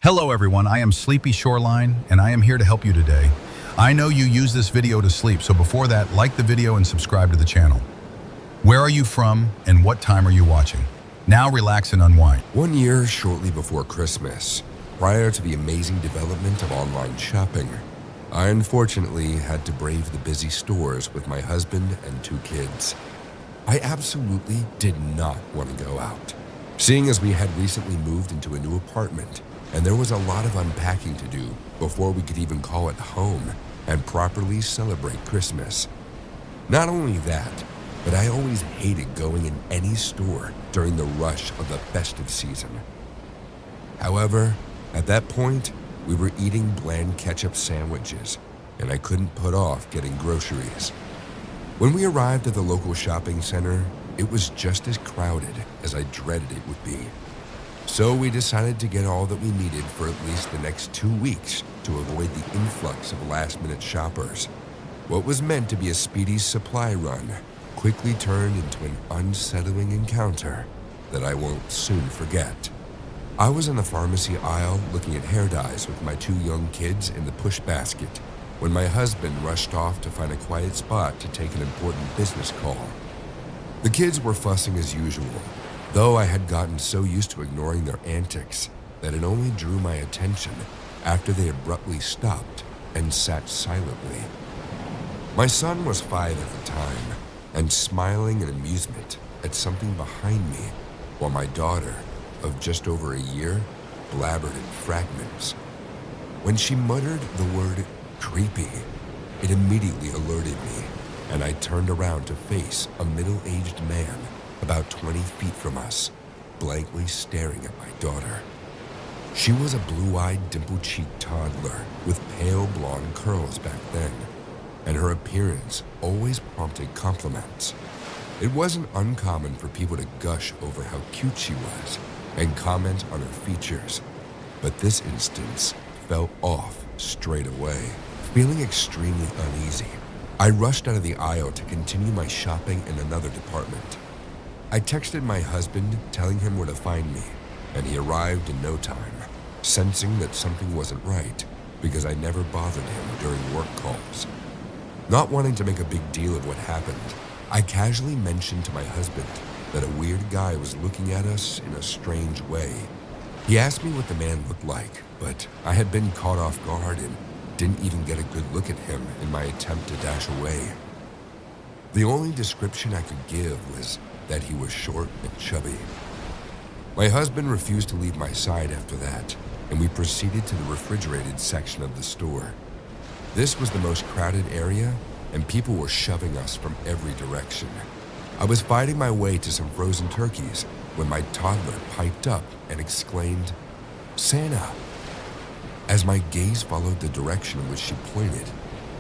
Hello everyone, I am Sleepy Shoreline and I am here to help you today. I know you use this video to sleep, so before that, like the video and subscribe to the channel. Where are you from and what time are you watching? Now relax and unwind. 1 year shortly before Christmas, prior to the amazing development of online shopping, I unfortunately had to brave the busy stores with my husband and 2 kids. I absolutely did not want to go out. Seeing as we had recently moved into a new apartment, and there was a lot of unpacking to do before we could even call it home and properly celebrate Christmas. Not only that, but I always hated going in any store during the rush of the festive season. However, at that point, we were eating bland ketchup sandwiches, and I couldn't put off getting groceries. When we arrived at the local shopping center, it was just as crowded as I dreaded it would be. So we decided to get all that we needed for at least the next 2 weeks to avoid the influx of last-minute shoppers. What was meant to be a speedy supply run quickly turned into an unsettling encounter that I won't soon forget. I was in the pharmacy aisle looking at hair dyes with my 2 young kids in the push basket when my husband rushed off to find a quiet spot to take an important business call. The kids were fussing as usual, though I had gotten so used to ignoring their antics that it only drew my attention after they abruptly stopped and sat silently. My son was 5 at the time and smiling in amusement at something behind me, while my daughter, of just over a year, blabbered in fragments. When she muttered the word creepy, it immediately alerted me, and I turned around to face a middle-aged man about 20 feet from us, blankly staring at my daughter. She was a blue-eyed, dimple-cheeked toddler with pale blonde curls back then, and her appearance always prompted compliments. It wasn't uncommon for people to gush over how cute she was and comment on her features, but this instance fell off straight away. Feeling extremely uneasy, I rushed out of the aisle to continue my shopping in another department. I texted my husband telling him where to find me, and he arrived in no time, sensing that something wasn't right because I never bothered him during work calls. Not wanting to make a big deal of what happened, I casually mentioned to my husband that a weird guy was looking at us in a strange way. He asked me what the man looked like, but I had been caught off guard and didn't even get a good look at him in my attempt to dash away. The only description I could give was that he was short and chubby. My husband refused to leave my side after that, and we proceeded to the refrigerated section of the store. This was the most crowded area, and people were shoving us from every direction. I was fighting my way to some frozen turkeys when my toddler piped up and exclaimed, "Santa!" As my gaze followed the direction in which she pointed,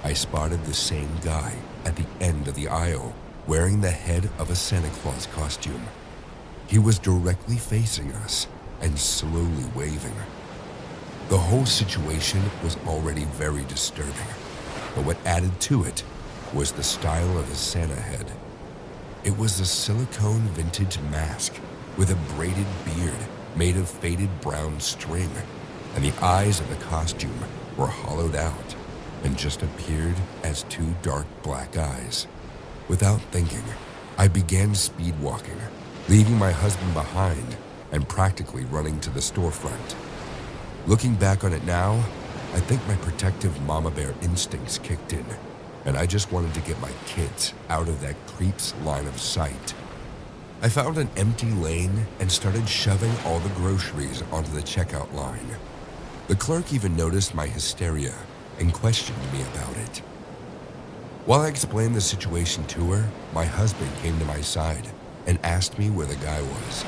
I spotted the same guy at the end of the aisle, wearing the head of a Santa Claus costume. He was directly facing us and slowly waving. The whole situation was already very disturbing, but what added to it was the style of his Santa head. It was a silicone vintage mask with a braided beard made of faded brown string, and the eyes of the costume were hollowed out and just appeared as 2 dark black eyes. Without thinking, I began speed walking, leaving my husband behind and practically running to the storefront. Looking back on it now, I think my protective mama bear instincts kicked in, and I just wanted to get my kids out of that creep's line of sight. I found an empty lane and started shoving all the groceries onto the checkout line. The clerk even noticed my hysteria and questioned me about it. While I explained the situation to her, my husband came to my side and asked me where the guy was.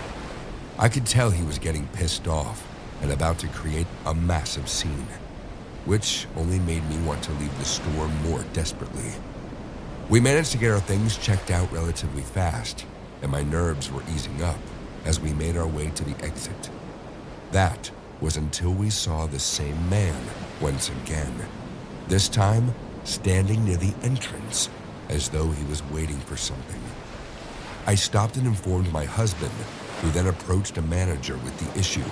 I could tell he was getting pissed off and about to create a massive scene, which only made me want to leave the store more desperately. We managed to get our things checked out relatively fast, and my nerves were easing up as we made our way to the exit. That was until we saw the same man once again, this time standing near the entrance as though he was waiting for something. I stopped and informed my husband, who then approached a manager with the issue.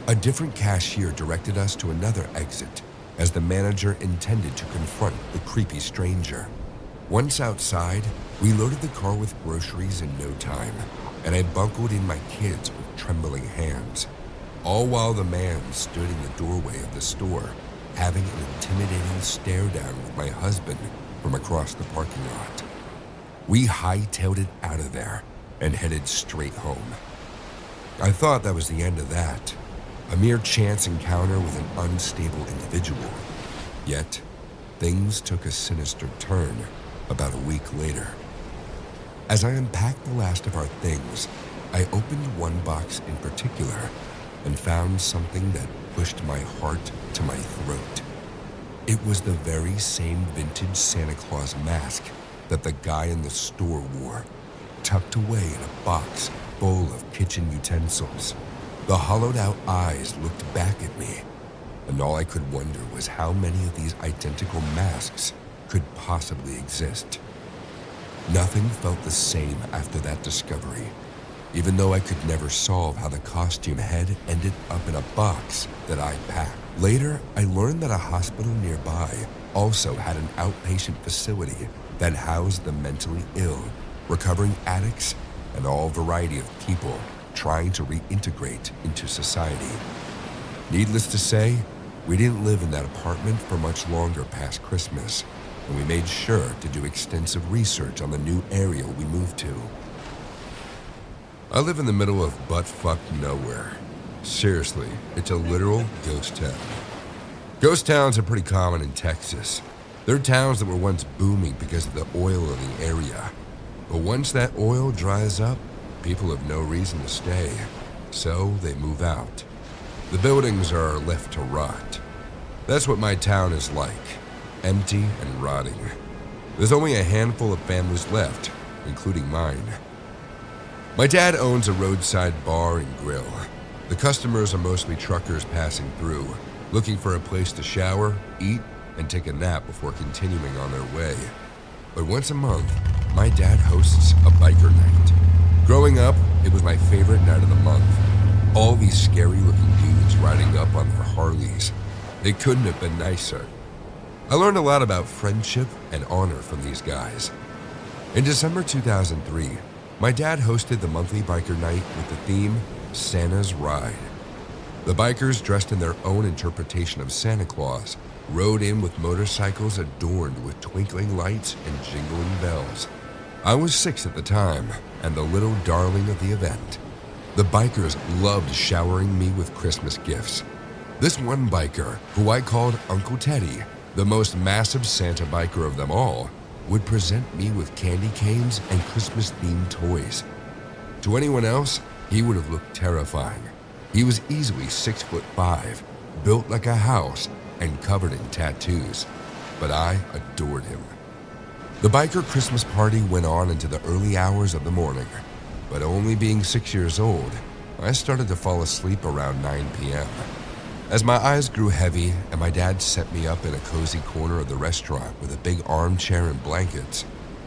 A different cashier directed us to another exit, as the manager intended to confront the creepy stranger. Once outside, we loaded the car with groceries in no time, and I buckled in my kids with trembling hands, all while the man stood in the doorway of the store, having an intimidating stare down with my husband from across the parking lot. We hightailed it out of there and headed straight home. I thought that was the end of that, a mere chance encounter with an unstable individual. Yet, things took a sinister turn about a week later. As I unpacked the last of our things, I opened one box in particular and found something that pushed my heart to my throat. It was the very same vintage Santa Claus mask that the guy in the store wore, tucked away in a box full of kitchen utensils. The hollowed-out eyes looked back at me, and all I could wonder was how many of these identical masks could possibly exist. Nothing felt the same after that discovery, even though I could never solve how the costume head ended up in a box that I packed. Later, I learned that a hospital nearby also had an outpatient facility that housed the mentally ill, recovering addicts, and all variety of people trying to reintegrate into society. Needless to say, we didn't live in that apartment for much longer past Christmas, and we made sure to do extensive research on the new area we moved to. I live in the middle of butt-fuck nowhere. Seriously, it's a literal ghost town. Ghost towns are pretty common in Texas. They're towns that were once booming because of the oil in the area. But once that oil dries up, people have no reason to stay, so they move out. The buildings are left to rot. That's what my town is like, empty and rotting. There's only a handful of families left, including mine. My dad owns a roadside bar and grill. The customers are mostly truckers passing through, looking for a place to shower, eat, and take a nap before continuing on their way. But once a month, my dad hosts a biker night. Growing up, it was my favorite night of the month. All these scary-looking dudes riding up on their Harleys. They couldn't have been nicer. I learned a lot about friendship and honor from these guys. In December 2003, my dad hosted the monthly biker night with the theme, Santa's Ride. The bikers, dressed in their own interpretation of Santa Claus, rode in with motorcycles adorned with twinkling lights and jingling bells. I was 6 at the time, and the little darling of the event. The bikers loved showering me with Christmas gifts. This one biker, who I called Uncle Teddy, the most massive Santa biker of them all, would present me with candy canes and Christmas-themed toys. To anyone else, he would have looked terrifying. He was easily 6'5", built like a house, and covered in tattoos. But I adored him. The biker Christmas party went on into the early hours of the morning, but only being 6 years old, I started to fall asleep around 9 p.m. As my eyes grew heavy and my dad set me up in a cozy corner of the restaurant with a big armchair and blankets,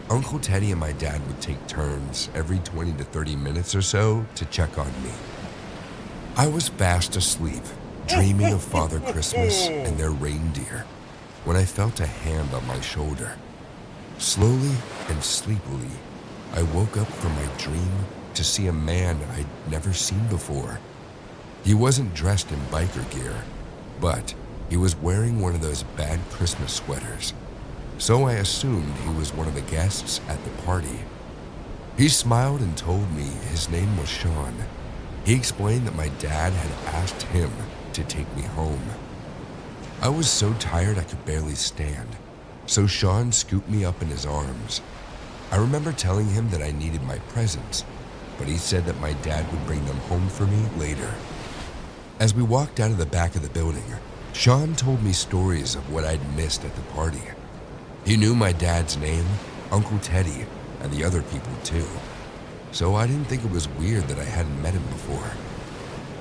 Uncle Teddy and my dad would take turns every 20 to 30 minutes or so to check on me. I was fast asleep, dreaming of Father Christmas and their reindeer, when I felt a hand on my shoulder. Slowly and sleepily, I woke up from my dream to see a man I'd never seen before. He wasn't dressed in biker gear, but he was wearing one of those bad Christmas sweaters, so I assumed he was one of the guests at the party. He smiled and told me his name was Sean. He explained that my dad had asked him to take me home. I was so tired I could barely stand, so Sean scooped me up in his arms. I remember telling him that I needed my presents, but he said that my dad would bring them home for me later. As we walked out of the back of the building, Sean told me stories of what I'd missed at the party. He knew my dad's name, Uncle Teddy, and the other people too, so I didn't think it was weird that I hadn't met him before.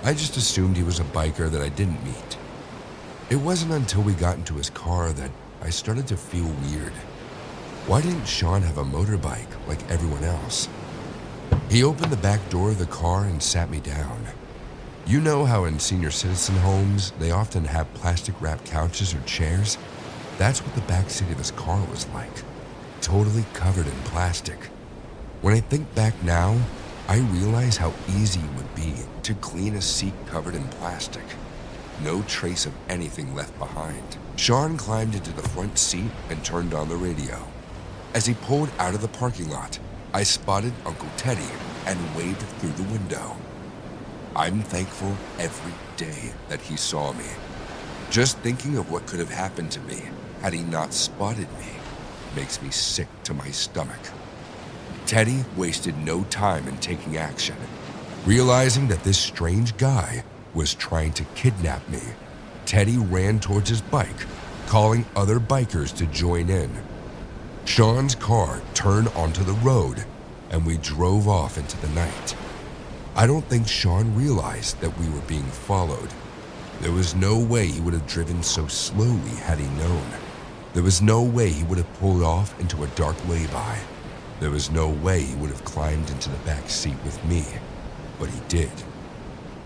I just assumed he was a biker that I didn't meet. It wasn't until we got into his car that I started to feel weird. Why didn't Sean have a motorbike like everyone else? He opened the back door of the car and sat me down. You know how in senior citizen homes, they often have plastic wrapped couches or chairs? That's what the backseat of his car was like, totally covered in plastic. When I think back now, I realize how easy it would be to clean a seat covered in plastic. No trace of anything left behind. Sean climbed into the front seat and turned on the radio. As he pulled out of the parking lot, I spotted Uncle Teddy and waved through the window. I'm thankful every day that he saw me. Just thinking of what could have happened to me had he not spotted me makes me sick to my stomach. Teddy wasted no time in taking action. Realizing that this strange guy was trying to kidnap me, Teddy ran towards his bike, calling other bikers to join in. Sean's car turned onto the road, and we drove off into the night. I don't think Sean realized that we were being followed. There was no way he would have driven so slowly had he known. There was no way he would have pulled off into a dark lay-by. There was no way he would have climbed into the back seat with me, but he did.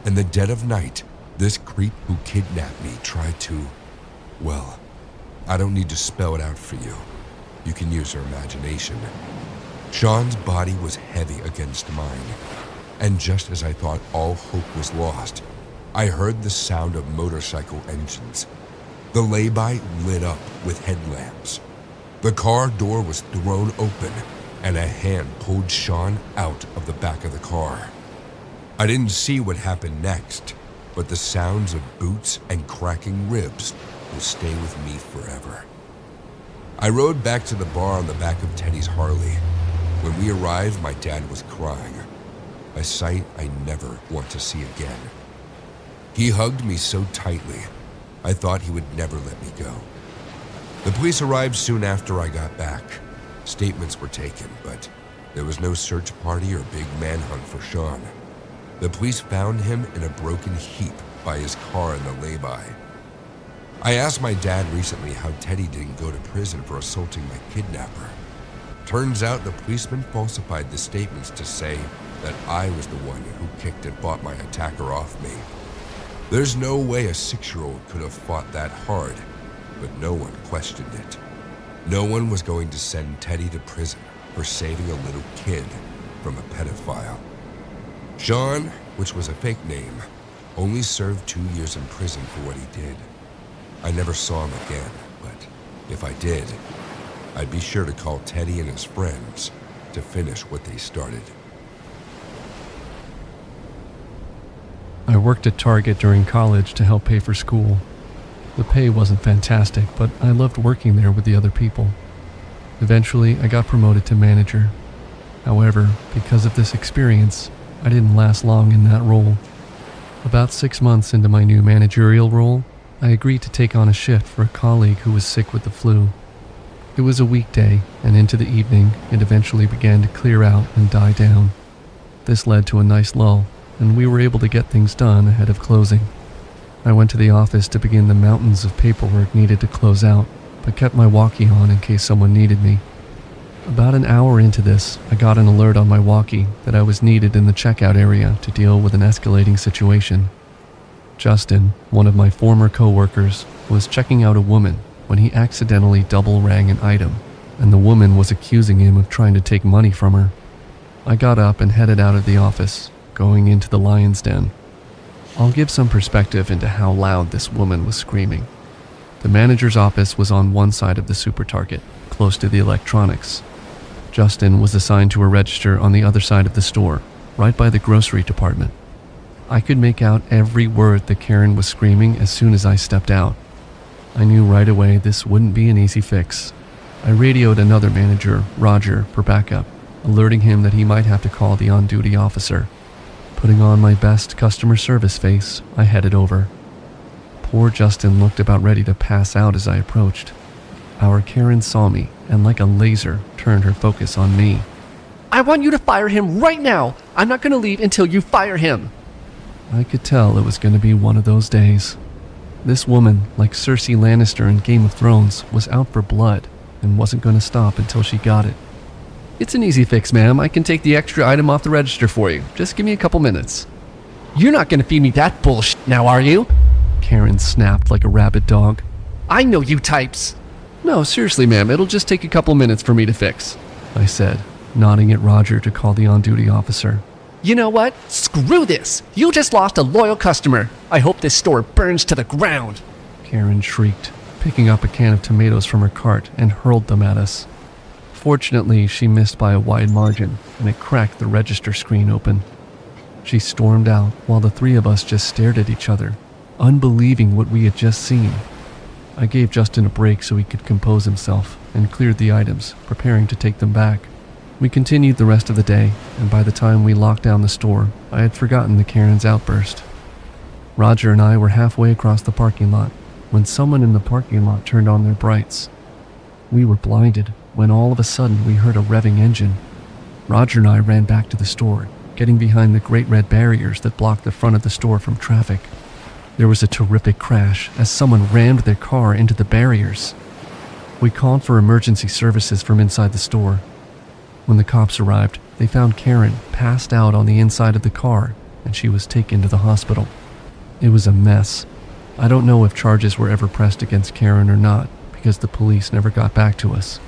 In the dead of night, this creep who kidnapped me tried to, well, I don't need to spell it out for you. You can use your imagination. Sean's body was heavy against mine, and just as I thought all hope was lost, I heard the sound of motorcycle engines. The lay-by lit up with headlamps. The car door was thrown open, and a hand pulled Sean out of the back of the car. I didn't see what happened next, but the sounds of boots and cracking ribs will stay with me forever. I rode back to the bar on the back of Teddy's Harley. When we arrived, my dad was crying, a sight I never want to see again. He hugged me so tightly, I thought he would never let me go. The police arrived soon after I got back. Statements were taken, but there was no search party or big manhunt for Sean. The police found him in a broken heap by his car in the lay-by. I asked my dad recently how Teddy didn't go to prison for assaulting my kidnapper. Turns out the policeman falsified the statements to say that I was the one who kicked and fought my attacker off me. There's no way a 6-year-old could have fought that hard, but no one questioned it. No one was going to send Teddy to prison for saving a little kid from a pedophile. Sean, which was a fake name, only served 2 years in prison for what he did. I never saw him again, but if I did, I'd be sure to call Teddy and his friends to finish what they started. I worked at Target during college to help pay for school. The pay wasn't fantastic, but I loved working there with the other people. Eventually, I got promoted to manager. However, because of this experience, I didn't last long in that role. About 6 months into my new managerial role, I agreed to take on a shift for a colleague who was sick with the flu. It was a weekday, and into the evening, it eventually began to clear out and die down. This led to a nice lull, and we were able to get things done ahead of closing. I went to the office to begin the mountains of paperwork needed to close out, but kept my walkie on in case someone needed me. About an hour into this, I got an alert on my walkie that I was needed in the checkout area to deal with an escalating situation. Justin, one of my former coworkers, was checking out a woman when he accidentally double rang an item, and the woman was accusing him of trying to take money from her. I got up and headed out of the office, going into the lion's den. I'll give some perspective into how loud this woman was screaming. The manager's office was on one side of the super Target, close to the electronics. Justin was assigned to a register on the other side of the store, right by the grocery department. I could make out every word that Karen was screaming as soon as I stepped out. I knew right away this wouldn't be an easy fix. I radioed another manager, Roger, for backup, alerting him that he might have to call the on-duty officer. Putting on my best customer service face, I headed over. Poor Justin looked about ready to pass out as I approached. Our Karen saw me and like a laser turned her focus on me. I want you to fire him right now. I'm not going to leave until you fire him. I could tell it was going to be one of those days. This woman, like Cersei Lannister in Game of Thrones, was out for blood and wasn't going to stop until she got it. It's an easy fix, ma'am. I can take the extra item off the register for you. Just give me a couple minutes. You're not gonna feed me that bullshit now, are you? Karen snapped like a rabid dog. I know you types. No, seriously, ma'am, it'll just take a couple minutes for me to fix, I said, nodding at Roger to call the on-duty officer. You know what? Screw this. You just lost a loyal customer. I hope this store burns to the ground. Karen shrieked, picking up a can of tomatoes from her cart and hurled them at us. Fortunately, she missed by a wide margin, and it cracked the register screen open. She stormed out while the three of us just stared at each other, unbelieving what we had just seen. I gave Justin a break so he could compose himself and cleared the items, preparing to take them back. We continued the rest of the day, and by the time we locked down the store, I had forgotten the Karen's outburst. Roger and I were halfway across the parking lot when someone in the parking lot turned on their brights. We were blinded when all of a sudden we heard a revving engine. Roger and I ran back to the store, getting behind the great red barriers that blocked the front of the store from traffic. There was a terrific crash as someone rammed their car into the barriers. We called for emergency services from inside the store. When the cops arrived, they found Karen passed out on the inside of the car, and she was taken to the hospital. It was a mess. I don't know if charges were ever pressed against Karen or not, because the police never got back to us.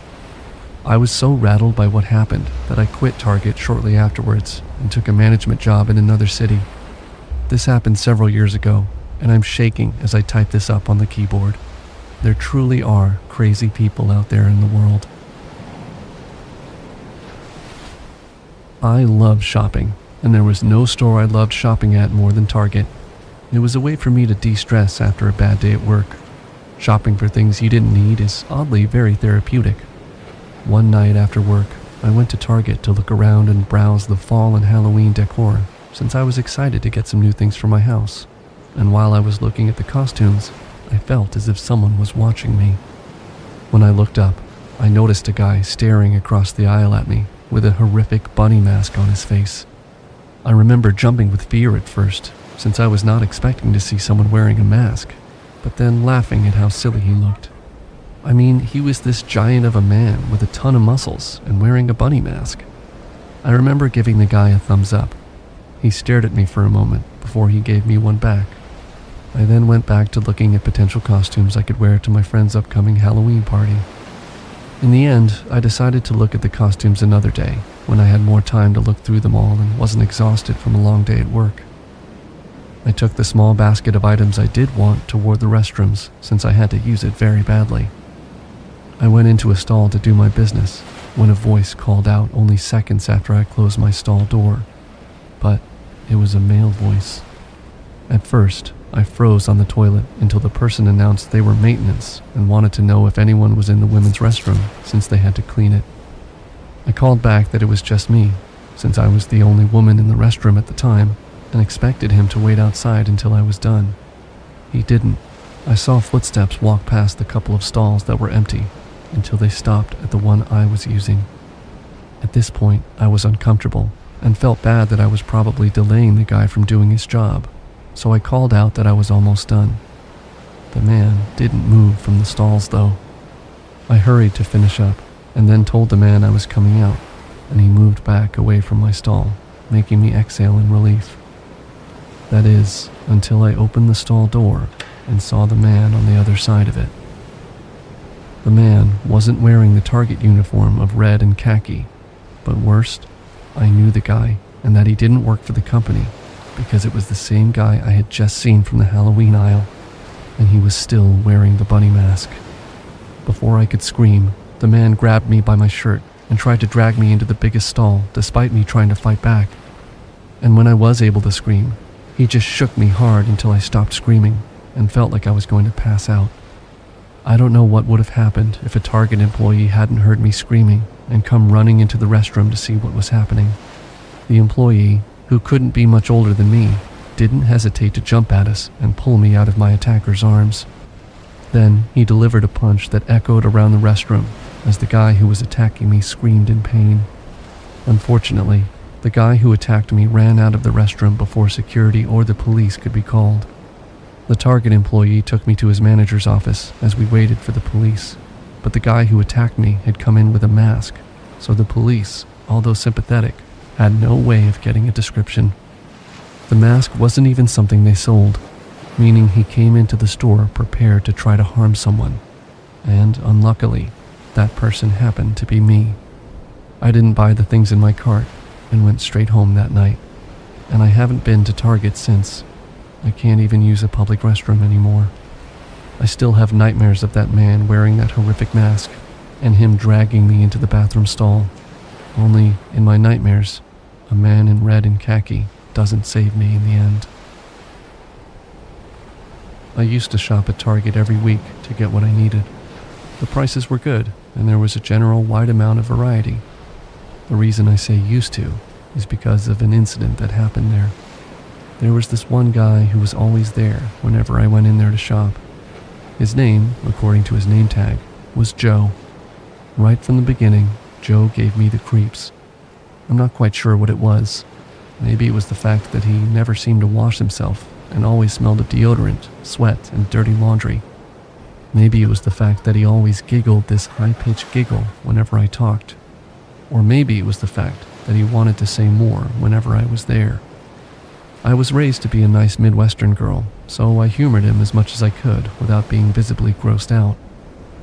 I was so rattled by what happened that I quit Target shortly afterwards and took a management job in another city. This happened several years ago, and I'm shaking as I type this up on the keyboard. There truly are crazy people out there in the world. I love shopping, and there was no store I loved shopping at more than Target. It was a way for me to de-stress after a bad day at work. Shopping for things you didn't need is oddly very therapeutic. One night after work, I went to Target to look around and browse the fall and Halloween decor, since I was excited to get some new things for my house. And while I was looking at the costumes, I felt as if someone was watching me. When I looked up, I noticed a guy staring across the aisle at me with a horrific bunny mask on his face. I remember jumping with fear at first, since I was not expecting to see someone wearing a mask, but then laughing at how silly he looked. I mean, he was this giant of a man with a ton of muscles and wearing a bunny mask. I remember giving the guy a thumbs up. He stared at me for a moment before he gave me one back. I then went back to looking at potential costumes I could wear to my friend's upcoming Halloween party. In the end, I decided to look at the costumes another day, when I had more time to look through them all and wasn't exhausted from a long day at work. I took the small basket of items I did want toward the restrooms, since I had to use it very badly. I went into a stall to do my business, when a voice called out only seconds after I closed my stall door. But it was a male voice. At first, I froze on the toilet until the person announced they were maintenance and wanted to know if anyone was in the women's restroom since they had to clean it. I called back that it was just me, since I was the only woman in the restroom at the time, and expected him to wait outside until I was done. He didn't. I saw footsteps walk past the couple of stalls that were empty until they stopped at the one I was using. At this point, I was uncomfortable and felt bad that I was probably delaying the guy from doing his job. So I called out that I was almost done. The man didn't move from the stalls though. I hurried to finish up and then told the man I was coming out, and he moved back away from my stall, making me exhale in relief. That is, until I opened the stall door and saw the man on the other side of it. The man wasn't wearing the Target uniform of red and khaki, but worst, I knew the guy and that he didn't work for the company, because it was the same guy I had just seen from the Halloween aisle, and he was still wearing the bunny mask. Before I could scream, the man grabbed me by my shirt and tried to drag me into the biggest stall despite me trying to fight back. And when I was able to scream, he just shook me hard until I stopped screaming and felt like I was going to pass out. I don't know what would have happened if a Target employee hadn't heard me screaming and come running into the restroom to see what was happening. The employee, who couldn't be much older than me, didn't hesitate to jump at us and pull me out of my attacker's arms. Then he delivered a punch that echoed around the restroom as the guy who was attacking me screamed in pain. Unfortunately, the guy who attacked me ran out of the restroom before security or the police could be called. The Target employee took me to his manager's office as we waited for the police, but the guy who attacked me had come in with a mask, so the police, although sympathetic, had no way of getting a description. The mask wasn't even something they sold, meaning he came into the store prepared to try to harm someone. And unluckily, that person happened to be me. I didn't buy the things in my cart and went straight home that night. And I haven't been to Target since. I can't even use a public restroom anymore. I still have nightmares of that man wearing that horrific mask and him dragging me into the bathroom stall. Only, in my nightmares, a man in red and khaki doesn't save me in the end. I used to shop at Target every week to get what I needed. The prices were good, and there was a general wide amount of variety. The reason I say used to is because of an incident that happened there. There was this one guy who was always there whenever I went in there to shop. His name, according to his name tag, was Joe. Right from the beginning, Joe gave me the creeps. I'm not quite sure what it was. Maybe it was the fact that he never seemed to wash himself and always smelled of deodorant, sweat, and dirty laundry. Maybe it was the fact that he always giggled this high-pitched giggle whenever I talked. Or maybe it was the fact that he wanted to say more whenever I was there. I was raised to be a nice Midwestern girl, so I humored him as much as I could without being visibly grossed out.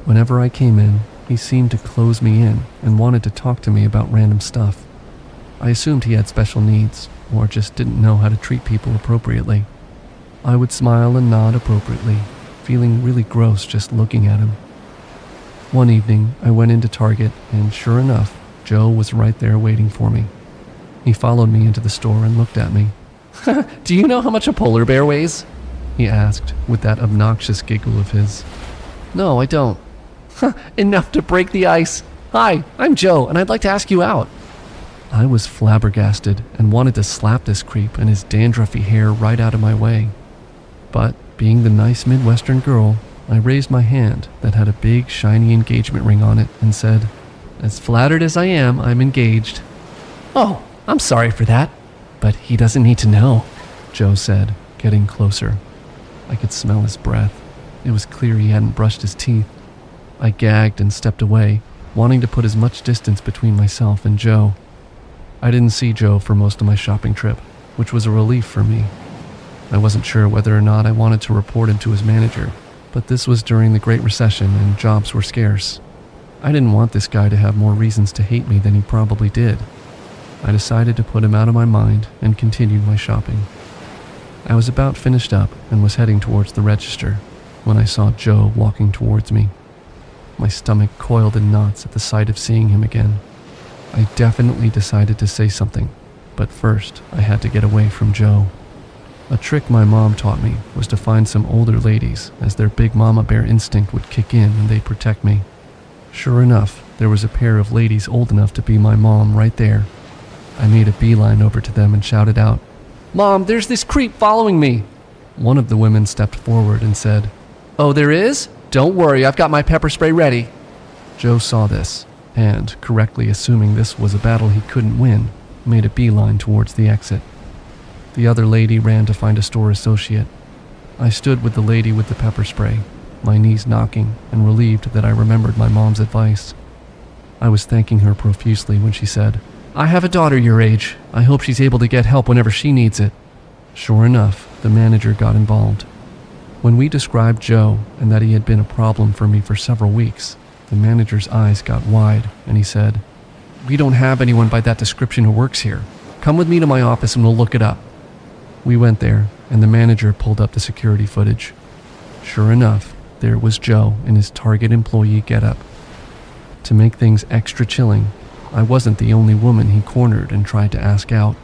Whenever I came in, he seemed to close me in and wanted to talk to me about random stuff. I assumed he had special needs, or just didn't know how to treat people appropriately. I would smile and nod appropriately, feeling really gross just looking at him. One evening, I went into Target, and sure enough, Joe was right there waiting for me. He followed me into the store and looked at me. "Do you know how much a polar bear weighs?" he asked, with that obnoxious giggle of his. "No, I don't." "Enough to break the ice. Hi, I'm Joe, and I'd like to ask you out." I was flabbergasted and wanted to slap this creep and his dandruffy hair right out of my way. But, being the nice Midwestern girl, I raised my hand that had a big, shiny engagement ring on it and said, "As flattered as I am, I'm engaged." "Oh, I'm sorry for that, but he doesn't need to know," Joe said, getting closer. I could smell his breath. It was clear he hadn't brushed his teeth. I gagged and stepped away, wanting to put as much distance between myself and Joe. I didn't see Joe for most of my shopping trip, which was a relief for me. I wasn't sure whether or not I wanted to report him to his manager, but this was during the Great Recession and jobs were scarce. I didn't want this guy to have more reasons to hate me than he probably did. I decided to put him out of my mind and continued my shopping. I was about finished up and was heading towards the register when I saw Joe walking towards me. My stomach coiled in knots at the sight of seeing him again. I definitely decided to say something, but first I had to get away from Joe. A trick my mom taught me was to find some older ladies, as their big mama bear instinct would kick in and they'd protect me. Sure enough, there was a pair of ladies old enough to be my mom right there. I made a beeline over to them and shouted out, "Mom, there's this creep following me." One of the women stepped forward and said, "Oh, there is? Don't worry, I've got my pepper spray ready." Joe saw this, and, correctly assuming this was a battle he couldn't win, made a beeline towards the exit. The other lady ran to find a store associate. I stood with the lady with the pepper spray, my knees knocking, and relieved that I remembered my mom's advice. I was thanking her profusely when she said, "I have a daughter your age. I hope she's able to get help whenever she needs it." Sure enough, the manager got involved. When we described Joe and that he had been a problem for me for several weeks, the manager's eyes got wide and he said, "We don't have anyone by that description who works here. Come with me to my office and we'll look it up." We went there and the manager pulled up the security footage. Sure enough, there was Joe in his Target employee getup. To make things extra chilling, I wasn't the only woman he cornered and tried to ask out.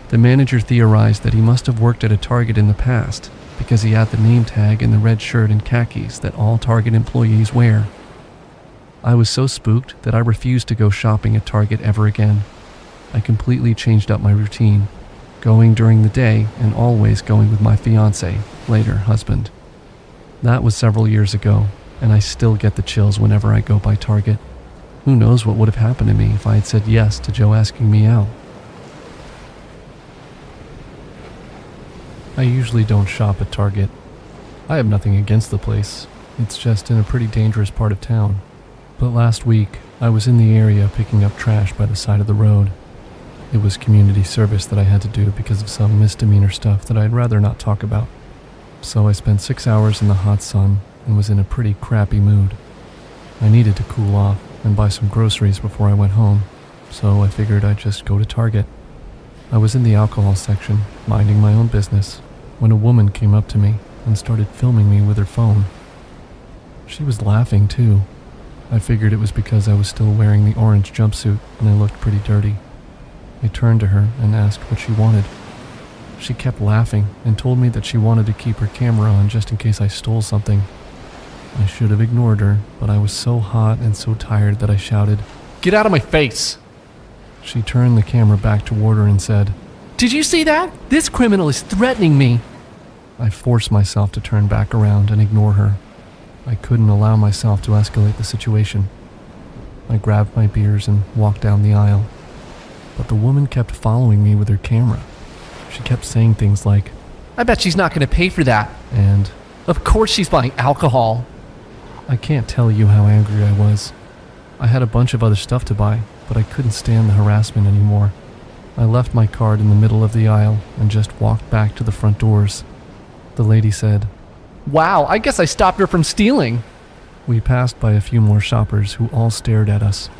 The manager theorized that he must have worked at a Target in the past because he had the name tag and the red shirt and khakis that all Target employees wear. I was so spooked that I refused to go shopping at Target ever again. I completely changed up my routine, going during the day and always going with my fiancé, later husband. That was several years ago, and I still get the chills whenever I go by Target. Who knows what would have happened to me if I had said yes to Joe asking me out. I usually don't shop at Target. I have nothing against the place. It's just in a pretty dangerous part of town. But last week, I was in the area picking up trash by the side of the road. It was community service that I had to do because of some misdemeanor stuff that I'd rather not talk about. So I spent 6 hours in the hot sun and was in a pretty crappy mood. I needed to cool off and buy some groceries before I went home, so I figured I'd just go to Target. I was in the alcohol section, minding my own business, when a woman came up to me and started filming me with her phone. She was laughing too. I figured it was because I was still wearing the orange jumpsuit and I looked pretty dirty. I turned to her and asked what she wanted. She kept laughing and told me that she wanted to keep her camera on just in case I stole something. I should have ignored her, but I was so hot and so tired that I shouted, Get out of my face! She turned the camera back toward her and said, Did you see that? This criminal is threatening me. I forced myself to turn back around and ignore her. I couldn't allow myself to escalate the situation. I grabbed my beers and walked down the aisle. But the woman kept following me with her camera. She kept saying things like, I bet she's not going to pay for that. and Of course she's buying alcohol. I can't tell you how angry I was. I had a bunch of other stuff to buy, but I couldn't stand the harassment anymore. I left my cart in the middle of the aisle and just walked back to the front doors. The lady said, Wow, I guess I stopped her from stealing. We passed by a few more shoppers who all stared at us.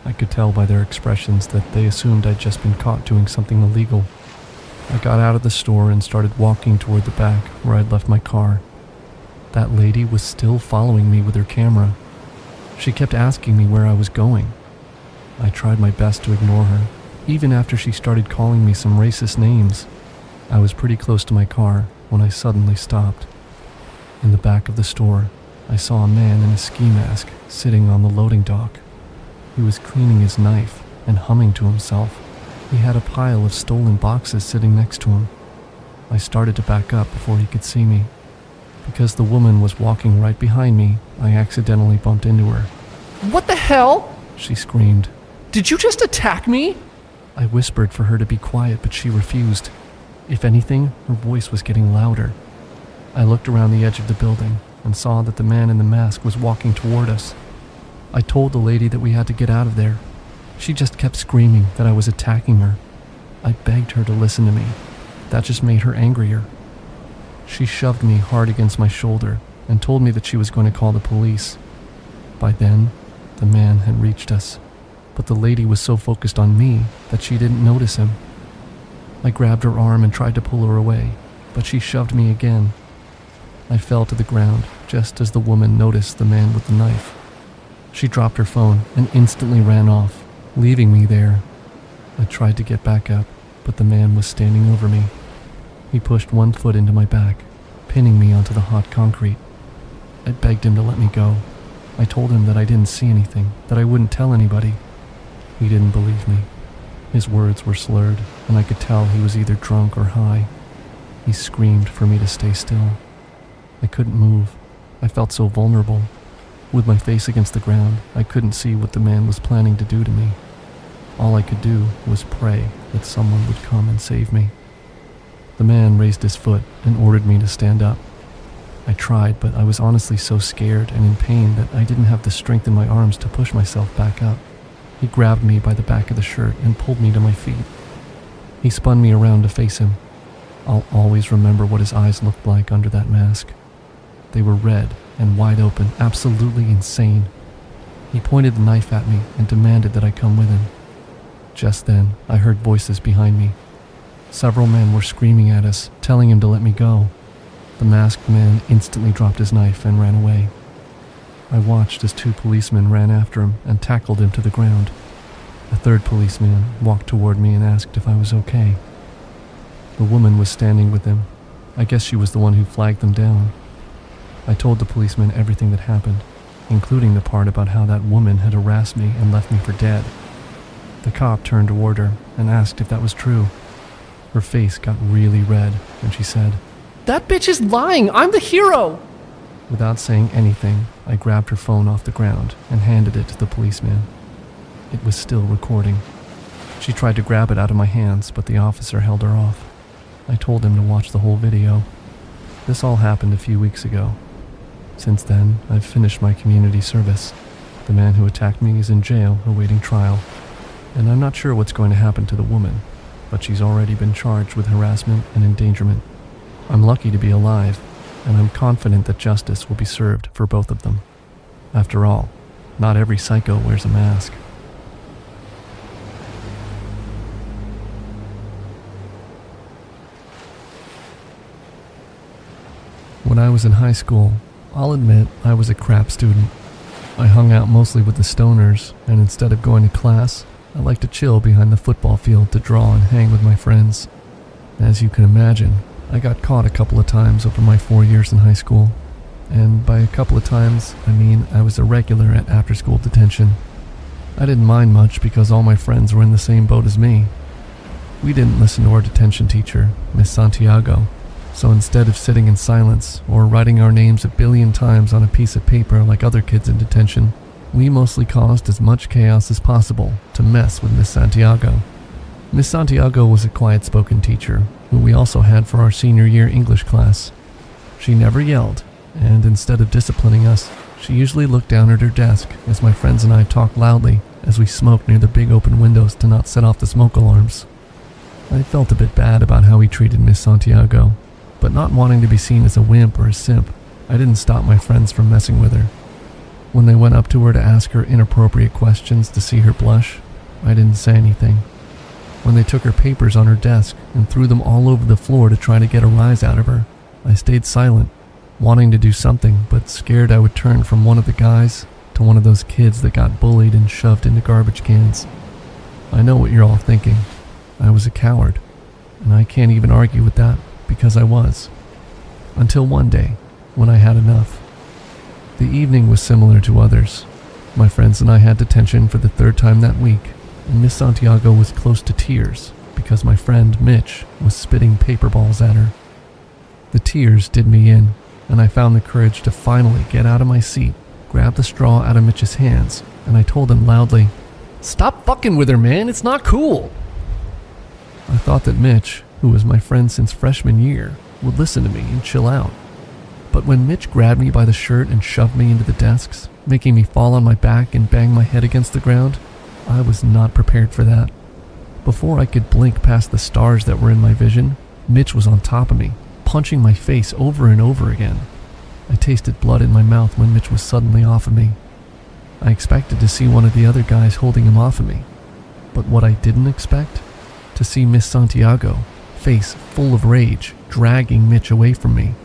I could tell by their expressions that they assumed I'd just been caught doing something illegal. I got out of the store and started walking toward the back where I'd left my car. That lady was still following me with her camera. She kept asking me where I was going. I tried my best to ignore her, even after she started calling me some racist names. I was pretty close to my car when I suddenly stopped. In the back of the store, I saw a man in a ski mask sitting on the loading dock. He was cleaning his knife and humming to himself. He had a pile of stolen boxes sitting next to him. I started to back up before he could see me. Because the woman was walking right behind me, I accidentally bumped into her. What the hell? She screamed. Did you just attack me? I whispered for her to be quiet, but she refused. If anything, her voice was getting louder. I looked around the edge of the building and saw that the man in the mask was walking toward us. I told the lady that we had to get out of there. She just kept screaming that I was attacking her. I begged her to listen to me. That just made her angrier. She shoved me hard against my shoulder and told me that she was going to call the police. By then, the man had reached us, but the lady was so focused on me that she didn't notice him. I grabbed her arm and tried to pull her away, but she shoved me again. I fell to the ground just as the woman noticed the man with the knife. She dropped her phone and instantly ran off, leaving me there. I tried to get back up, but the man was standing over me. He pushed one foot into my back, pinning me onto the hot concrete. I begged him to let me go. I told him that I didn't see anything, that I wouldn't tell anybody. He didn't believe me. His words were slurred, and I could tell he was either drunk or high. He screamed for me to stay still. I couldn't move. I felt so vulnerable. With my face against the ground, I couldn't see what the man was planning to do to me. All I could do was pray that someone would come and save me. The man raised his foot and ordered me to stand up. I tried, but I was honestly so scared and in pain that I didn't have the strength in my arms to push myself back up. He grabbed me by the back of the shirt and pulled me to my feet. He spun me around to face him. I'll always remember what his eyes looked like under that mask. They were red and wide open, absolutely insane. He pointed the knife at me and demanded that I come with him. Just then, I heard voices behind me. Several men were screaming at us, telling him to let me go. The masked man instantly dropped his knife and ran away. I watched as 2 policemen ran after him and tackled him to the ground. A 3rd policeman walked toward me and asked if I was okay. The woman was standing with him. I guess she was the one who flagged them down. I told the policeman everything that happened, including the part about how that woman had harassed me and left me for dead. The cop turned toward her and asked if that was true. Her face got really red, and she said, That bitch is lying. I'm the hero. Without saying anything, I grabbed her phone off the ground and handed it to the policeman. It was still recording. She tried to grab it out of my hands, but the officer held her off. I told him to watch the whole video. This all happened a few weeks ago. Since then, I've finished my community service. The man who attacked me is in jail awaiting trial. and I'm not sure what's going to happen to the woman, but she's already been charged with harassment and endangerment. I'm lucky to be alive, and I'm confident that justice will be served for both of them. After all, not every psycho wears a mask. When I was in high school, I'll admit I was a crap student. I hung out mostly with the stoners, and instead of going to class, I liked to chill behind the football field to draw and hang with my friends. As you can imagine, I got caught a couple of times over my 4 years in high school. And by a couple of times, I mean I was a regular at after-school detention. I didn't mind much because all my friends were in the same boat as me. We didn't listen to our detention teacher, Miss Santiago, so instead of sitting in silence or writing our names 1 billion times on a piece of paper like other kids in detention, we mostly caused as much chaos as possible to mess with Miss Santiago. Miss Santiago was a quiet-spoken teacher who we also had for our senior year English class. She never yelled, and instead of disciplining us, she usually looked down at her desk as my friends and I talked loudly as we smoked near the big open windows to not set off the smoke alarms. I felt a bit bad about how we treated Miss Santiago, but not wanting to be seen as a wimp or a simp, I didn't stop my friends from messing with her. When they went up to her to ask her inappropriate questions to see her blush, I didn't say anything. When they took her papers on her desk and threw them all over the floor to try to get a rise out of her, I stayed silent, wanting to do something, but scared I would turn from one of the guys to one of those kids that got bullied and shoved into garbage cans. I know what you're all thinking. I was a coward, and I can't even argue with that because I was. Until one day, when I had enough. The evening was similar to others. My friends and I had detention for the 3rd time that week, and Miss Santiago was close to tears because my friend Mitch was spitting paper balls at her. The tears did me in, and I found the courage to finally get out of my seat, grab the straw out of Mitch's hands, and I told him loudly, "Stop fucking with her, man, it's not cool." I thought that Mitch, who was my friend since freshman year, would listen to me and chill out. But when Mitch grabbed me by the shirt and shoved me into the desks, making me fall on my back and bang my head against the ground, I was not prepared for that. Before I could blink past the stars that were in my vision, Mitch was on top of me, punching my face over and over again. I tasted blood in my mouth when Mitch was suddenly off of me. I expected to see one of the other guys holding him off of me. But what I didn't expect? To see Miss Santiago, face full of rage, dragging Mitch away from me.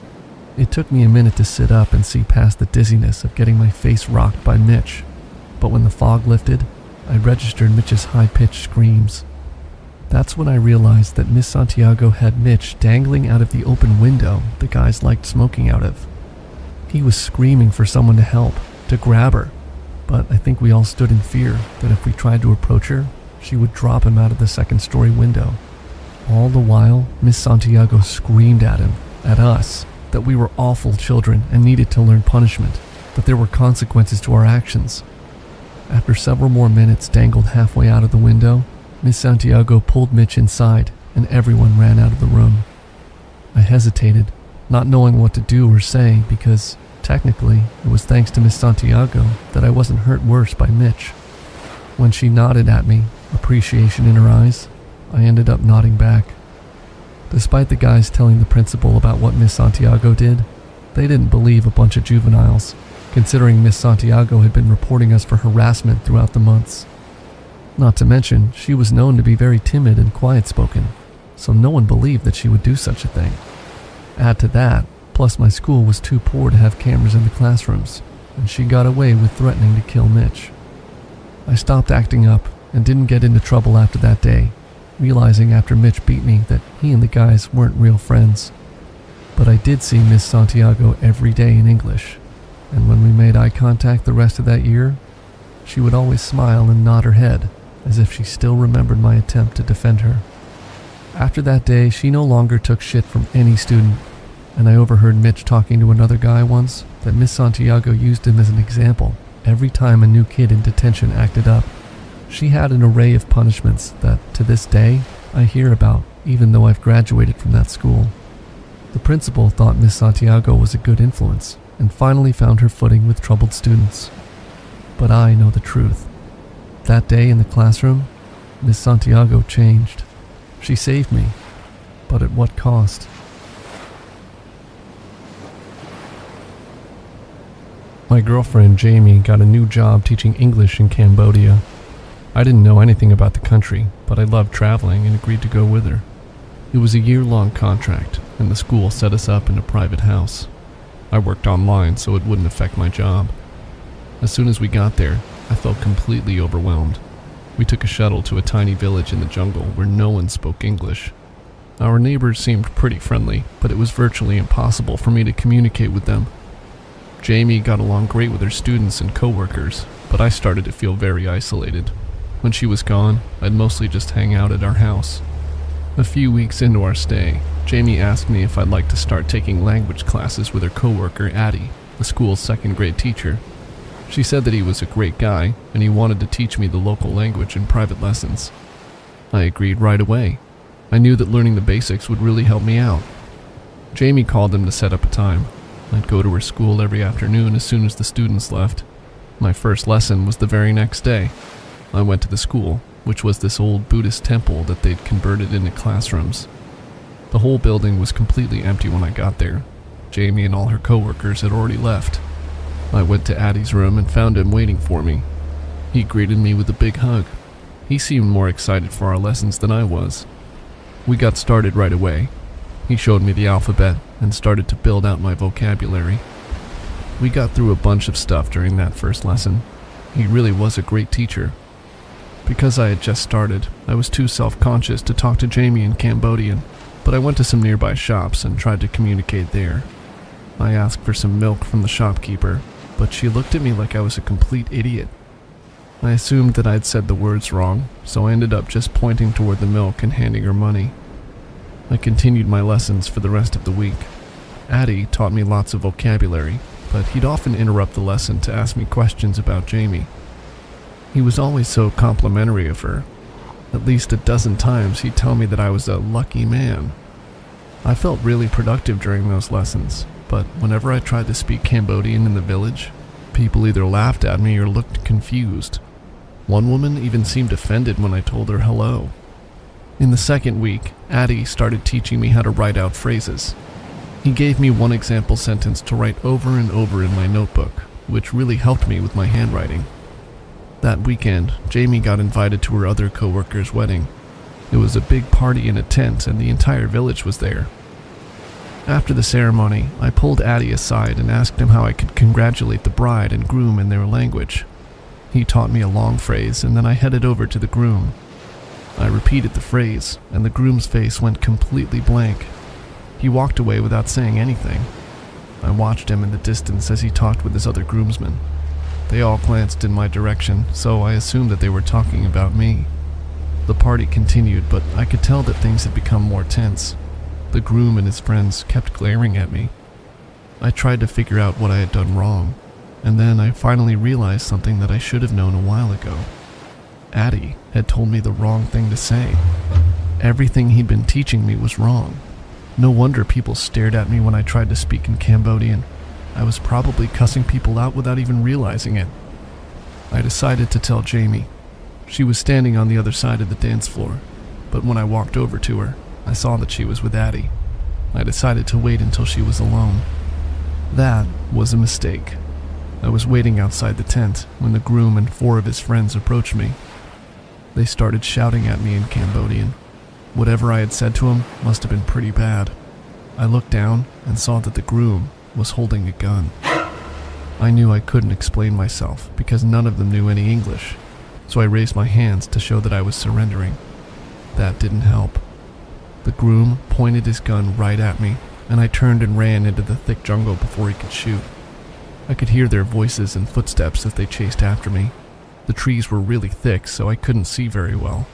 It took me a minute to sit up and see past the dizziness of getting my face rocked by Mitch. But when the fog lifted, I registered Mitch's high-pitched screams. That's when I realized that Miss Santiago had Mitch dangling out of the open window the guys liked smoking out of. He was screaming for someone to help, to grab her, but I think we all stood in fear that if we tried to approach her, she would drop him out of the 2nd-story window. All the while, Miss Santiago screamed at him, at us, that we were awful children and needed to learn punishment, that there were consequences to our actions. After several more minutes dangled halfway out of the window, Miss Santiago pulled Mitch inside and everyone ran out of the room. I hesitated, not knowing what to do or say because, technically, it was thanks to Miss Santiago that I wasn't hurt worse by Mitch. When she nodded at me, appreciation in her eyes, I ended up nodding back. Despite the guys telling the principal about what Miss Santiago did, they didn't believe a bunch of juveniles, considering Miss Santiago had been reporting us for harassment throughout the months. Not to mention, she was known to be very timid and quiet-spoken, so no one believed that she would do such a thing. Add to that, plus my school was too poor to have cameras in the classrooms, and she got away with threatening to kill Mitch. I stopped acting up and didn't get into trouble after that day, realizing after Mitch beat me that he and the guys weren't real friends. But I did see Miss Santiago every day in English, and when we made eye contact the rest of that year, she would always smile and nod her head as if she still remembered my attempt to defend her. After that day, she no longer took shit from any student, and I overheard Mitch talking to another guy once that Miss Santiago used him as an example every time a new kid in detention acted up. She had an array of punishments that, to this day, I hear about, even though I've graduated from that school. The principal thought Miss Santiago was a good influence, and finally found her footing with troubled students. But I know the truth. That day in the classroom, Miss Santiago changed. She saved me, but at what cost? My girlfriend Jamie got a new job teaching English in Cambodia. I didn't know anything about the country, but I loved traveling and agreed to go with her. It was a year-long contract, and the school set us up in a private house. I worked online so it wouldn't affect my job. As soon as we got there, I felt completely overwhelmed. We took a shuttle to a tiny village in the jungle where no one spoke English. Our neighbors seemed pretty friendly, but it was virtually impossible for me to communicate with them. Jamie got along great with her students and coworkers, but I started to feel very isolated. When she was gone, I'd mostly just hang out at our house. A few weeks into our stay, Jamie asked me if I'd like to start taking language classes with her coworker Addie, the school's second-grade teacher. She said that he was a great guy, and he wanted to teach me the local language in private lessons. I agreed right away. I knew that learning the basics would really help me out. Jamie called them to set up a time. I'd go to her school every afternoon as soon as the students left. My first lesson was the very next day. I went to the school, which was this old Buddhist temple that they'd converted into classrooms. The whole building was completely empty when I got there. Jamie and all her coworkers had already left. I went to Addie's room and found him waiting for me. He greeted me with a big hug. He seemed more excited for our lessons than I was. We got started right away. He showed me the alphabet and started to build out my vocabulary. We got through a bunch of stuff during that first lesson. He really was a great teacher. Because I had just started, I was too self-conscious to talk to Jamie in Cambodian, but I went to some nearby shops and tried to communicate there. I asked for some milk from the shopkeeper, but she looked at me like I was a complete idiot. I assumed that I'd said the words wrong, so I ended up just pointing toward the milk and handing her money. I continued my lessons for the rest of the week. Addie taught me lots of vocabulary, but he'd often interrupt the lesson to ask me questions about Jamie. He was always so complimentary of her. At least a dozen times he'd tell me that I was a lucky man. I felt really productive during those lessons, but whenever I tried to speak Cambodian in the village, people either laughed at me or looked confused. One woman even seemed offended when I told her hello. In the second week, Addie started teaching me how to write out phrases. He gave me one example sentence to write over and over in my notebook, which really helped me with my handwriting. That weekend, Jamie got invited to her other coworker's wedding. It was a big party in a tent and the entire village was there. After the ceremony, I pulled Addie aside and asked him how I could congratulate the bride and groom in their language. He taught me a long phrase and then I headed over to the groom. I repeated the phrase and the groom's face went completely blank. He walked away without saying anything. I watched him in the distance as he talked with his other groomsmen. They all glanced in my direction, so I assumed that they were talking about me. The party continued, but I could tell that things had become more tense. The groom and his friends kept glaring at me. I tried to figure out what I had done wrong, and then I finally realized something that I should have known a while ago. Addie had told me the wrong thing to say. Everything he'd been teaching me was wrong. No wonder people stared at me when I tried to speak in Cambodian. I was probably cussing people out without even realizing it. I decided to tell Jamie. She was standing on the other side of the dance floor, but when I walked over to her, I saw that she was with Addie. I decided to wait until she was alone. That was a mistake. I was waiting outside the tent when the groom and 4 of his friends approached me. They started shouting at me in Cambodian. Whatever I had said to him must have been pretty bad. I looked down and saw that the groom was holding a gun. I knew I couldn't explain myself because none of them knew any English, so I raised my hands to show that I was surrendering. That didn't help. The groom pointed his gun right at me, and I turned and ran into the thick jungle before he could shoot. I could hear their voices and footsteps as they chased after me. The trees were really thick, so I couldn't see very well.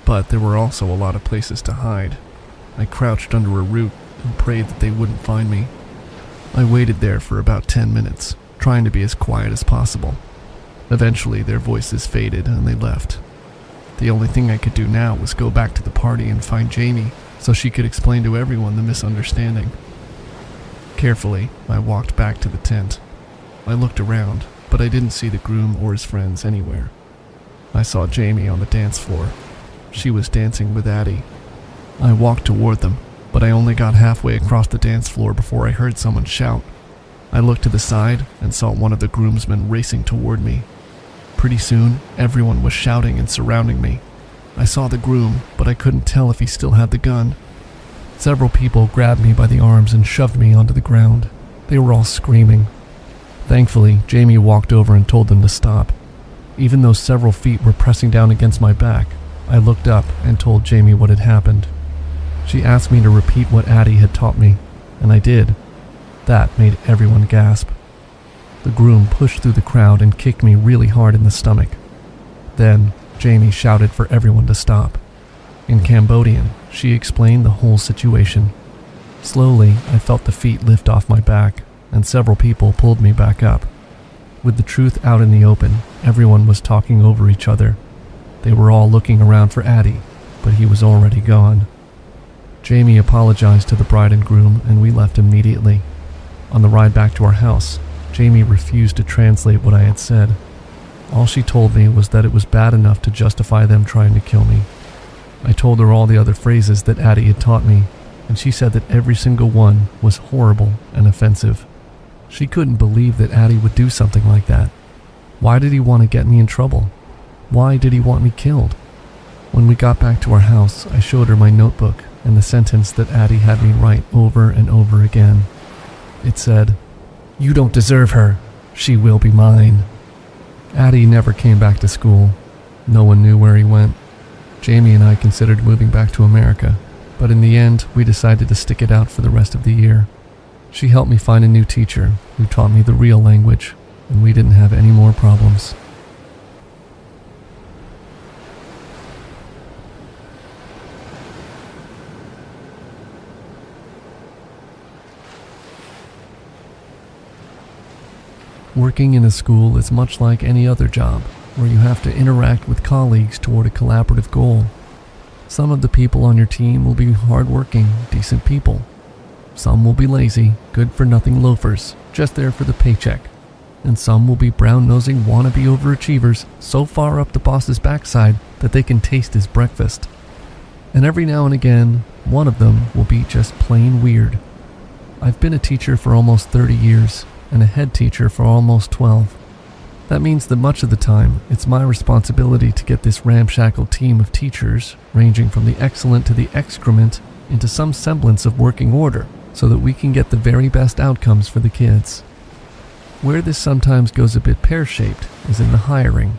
But there were also a lot of places to hide. I crouched under a root and prayed that they wouldn't find me. I waited there for about 10 minutes, trying to be as quiet as possible. Eventually, their voices faded and they left. The only thing I could do now was go back to the party and find Jamie so she could explain to everyone the misunderstanding. Carefully, I walked back to the tent. I looked around, but I didn't see the groom or his friends anywhere. I saw Jamie on the dance floor. She was dancing with Addie. I walked toward them, but I only got halfway across the dance floor before I heard someone shout. I looked to the side and saw one of the groomsmen racing toward me. Pretty soon, everyone was shouting and surrounding me. I saw the groom, but I couldn't tell if he still had the gun. Several people grabbed me by the arms and shoved me onto the ground. They were all screaming. Thankfully, Jamie walked over and told them to stop. Even though several feet were pressing down against my back, I looked up and told Jamie what had happened. She asked me to repeat what Addie had taught me, and I did. That made everyone gasp. The groom pushed through the crowd and kicked me really hard in the stomach. Then, Jamie shouted for everyone to stop. In Cambodian, she explained the whole situation. Slowly, I felt the feet lift off my back, and several people pulled me back up. With the truth out in the open, everyone was talking over each other. They were all looking around for Addie, but he was already gone. Jamie apologized to the bride and groom, and we left immediately. On the ride back to our house, Jamie refused to translate what I had said. All she told me was that it was bad enough to justify them trying to kill me. I told her all the other phrases that Addie had taught me, and she said that every single one was horrible and offensive. She couldn't believe that Addie would do something like that. Why did he want to get me in trouble? Why did he want me killed? When we got back to our house, I showed her my notebook and the sentence that Addie had me write over and over again. It said, "You don't deserve her. She will be mine." Addie never came back to school. No one knew where he went. Jamie and I considered moving back to America, but in the end, we decided to stick it out for the rest of the year. She helped me find a new teacher who taught me the real language, and we didn't have any more problems. Working in a school is much like any other job, where you have to interact with colleagues toward a collaborative goal. Some of the people on your team will be hardworking, decent people. Some will be lazy, good-for-nothing loafers, just there for the paycheck. And some will be brown-nosing wannabe overachievers so far up the boss's backside that they can taste his breakfast. And every now and again, one of them will be just plain weird. I've been a teacher for almost 30 years, and a head teacher for almost 12. That means that much of the time, it's my responsibility to get this ramshackle team of teachers, ranging from the excellent to the excrement, into some semblance of working order, so that we can get the very best outcomes for the kids. Where this sometimes goes a bit pear-shaped is in the hiring.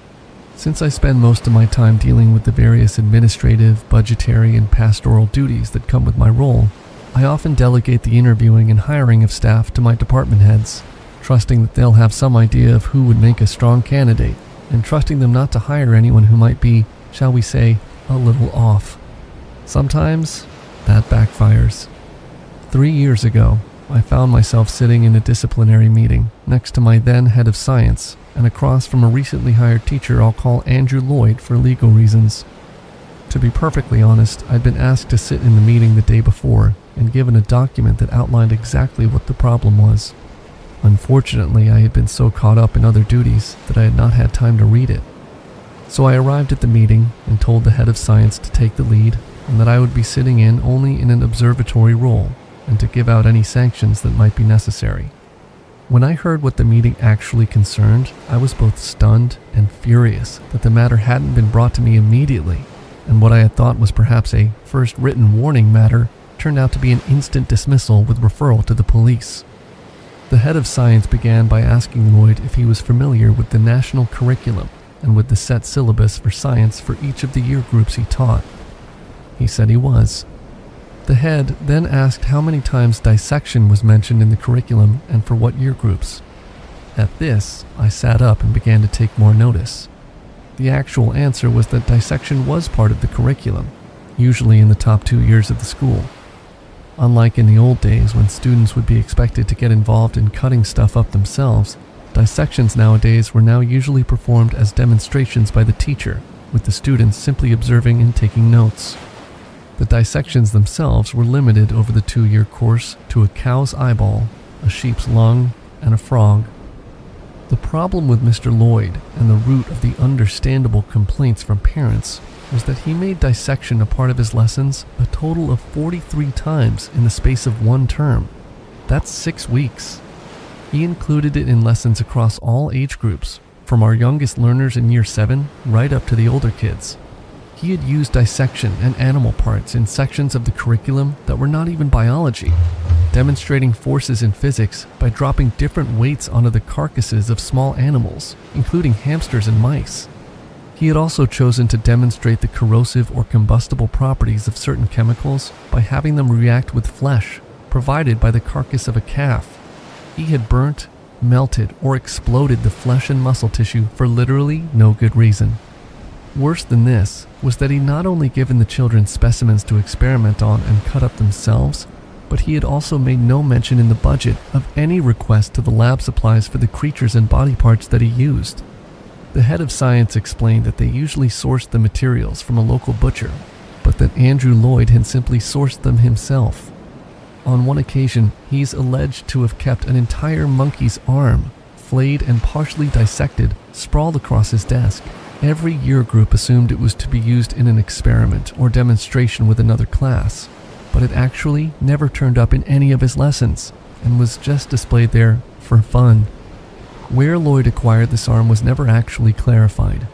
Since I spend most of my time dealing with the various administrative, budgetary, and pastoral duties that come with my role, I often delegate the interviewing and hiring of staff to my department heads, trusting that they'll have some idea of who would make a strong candidate, and trusting them not to hire anyone who might be, shall we say, a little off. Sometimes, that backfires. 3 years ago, I found myself sitting in a disciplinary meeting next to my then head of science and across from a recently hired teacher I'll call Andrew Lloyd for legal reasons. To be perfectly honest, I'd been asked to sit in the meeting the day before and given a document that outlined exactly what the problem was. Unfortunately, I had been so caught up in other duties that I had not had time to read it. So I arrived at the meeting and told the head of science to take the lead and that I would be sitting in only in an observatory role and to give out any sanctions that might be necessary. When I heard what the meeting actually concerned, I was both stunned and furious that the matter hadn't been brought to me immediately, and what I had thought was perhaps a first written warning matter turned out to be an instant dismissal with referral to the police. The head of science began by asking Lloyd if he was familiar with the national curriculum and with the set syllabus for science for each of the year groups he taught. He said he was. The head then asked how many times dissection was mentioned in the curriculum and for what year groups. At this, I sat up and began to take more notice. The actual answer was that dissection was part of the curriculum, usually in the top 2 years of the school. Unlike in the old days when students would be expected to get involved in cutting stuff up themselves, dissections nowadays were now usually performed as demonstrations by the teacher, with the students simply observing and taking notes. The dissections themselves were limited over the 2-year course to a cow's eyeball, a sheep's lung, and a frog. The problem with Mr. Lloyd and the root of the understandable complaints from parents was that he made dissection a part of his lessons a total of 43 times in the space of one term. That's 6 weeks. He included it in lessons across all age groups, from our youngest learners in year 7 right up to the older kids. He had used dissection and animal parts in sections of the curriculum that were not even biology, demonstrating forces in physics by dropping different weights onto the carcasses of small animals, including hamsters and mice. He had also chosen to demonstrate the corrosive or combustible properties of certain chemicals by having them react with flesh provided by the carcass of a calf. He had burnt, melted, or exploded the flesh and muscle tissue for literally no good reason. Worse than this was that he not only given the children specimens to experiment on and cut up themselves, but he had also made no mention in the budget of any request to the lab supplies for the creatures and body parts that he used. The head of science explained that they usually sourced the materials from a local butcher, but that Andrew Lloyd had simply sourced them himself. On one occasion, he's alleged to have kept an entire monkey's arm, flayed and partially dissected, sprawled across his desk. Every year group assumed it was to be used in an experiment or demonstration with another class, but it actually never turned up in any of his lessons and was just displayed there for fun. Where Lloyd acquired this arm was never actually clarified.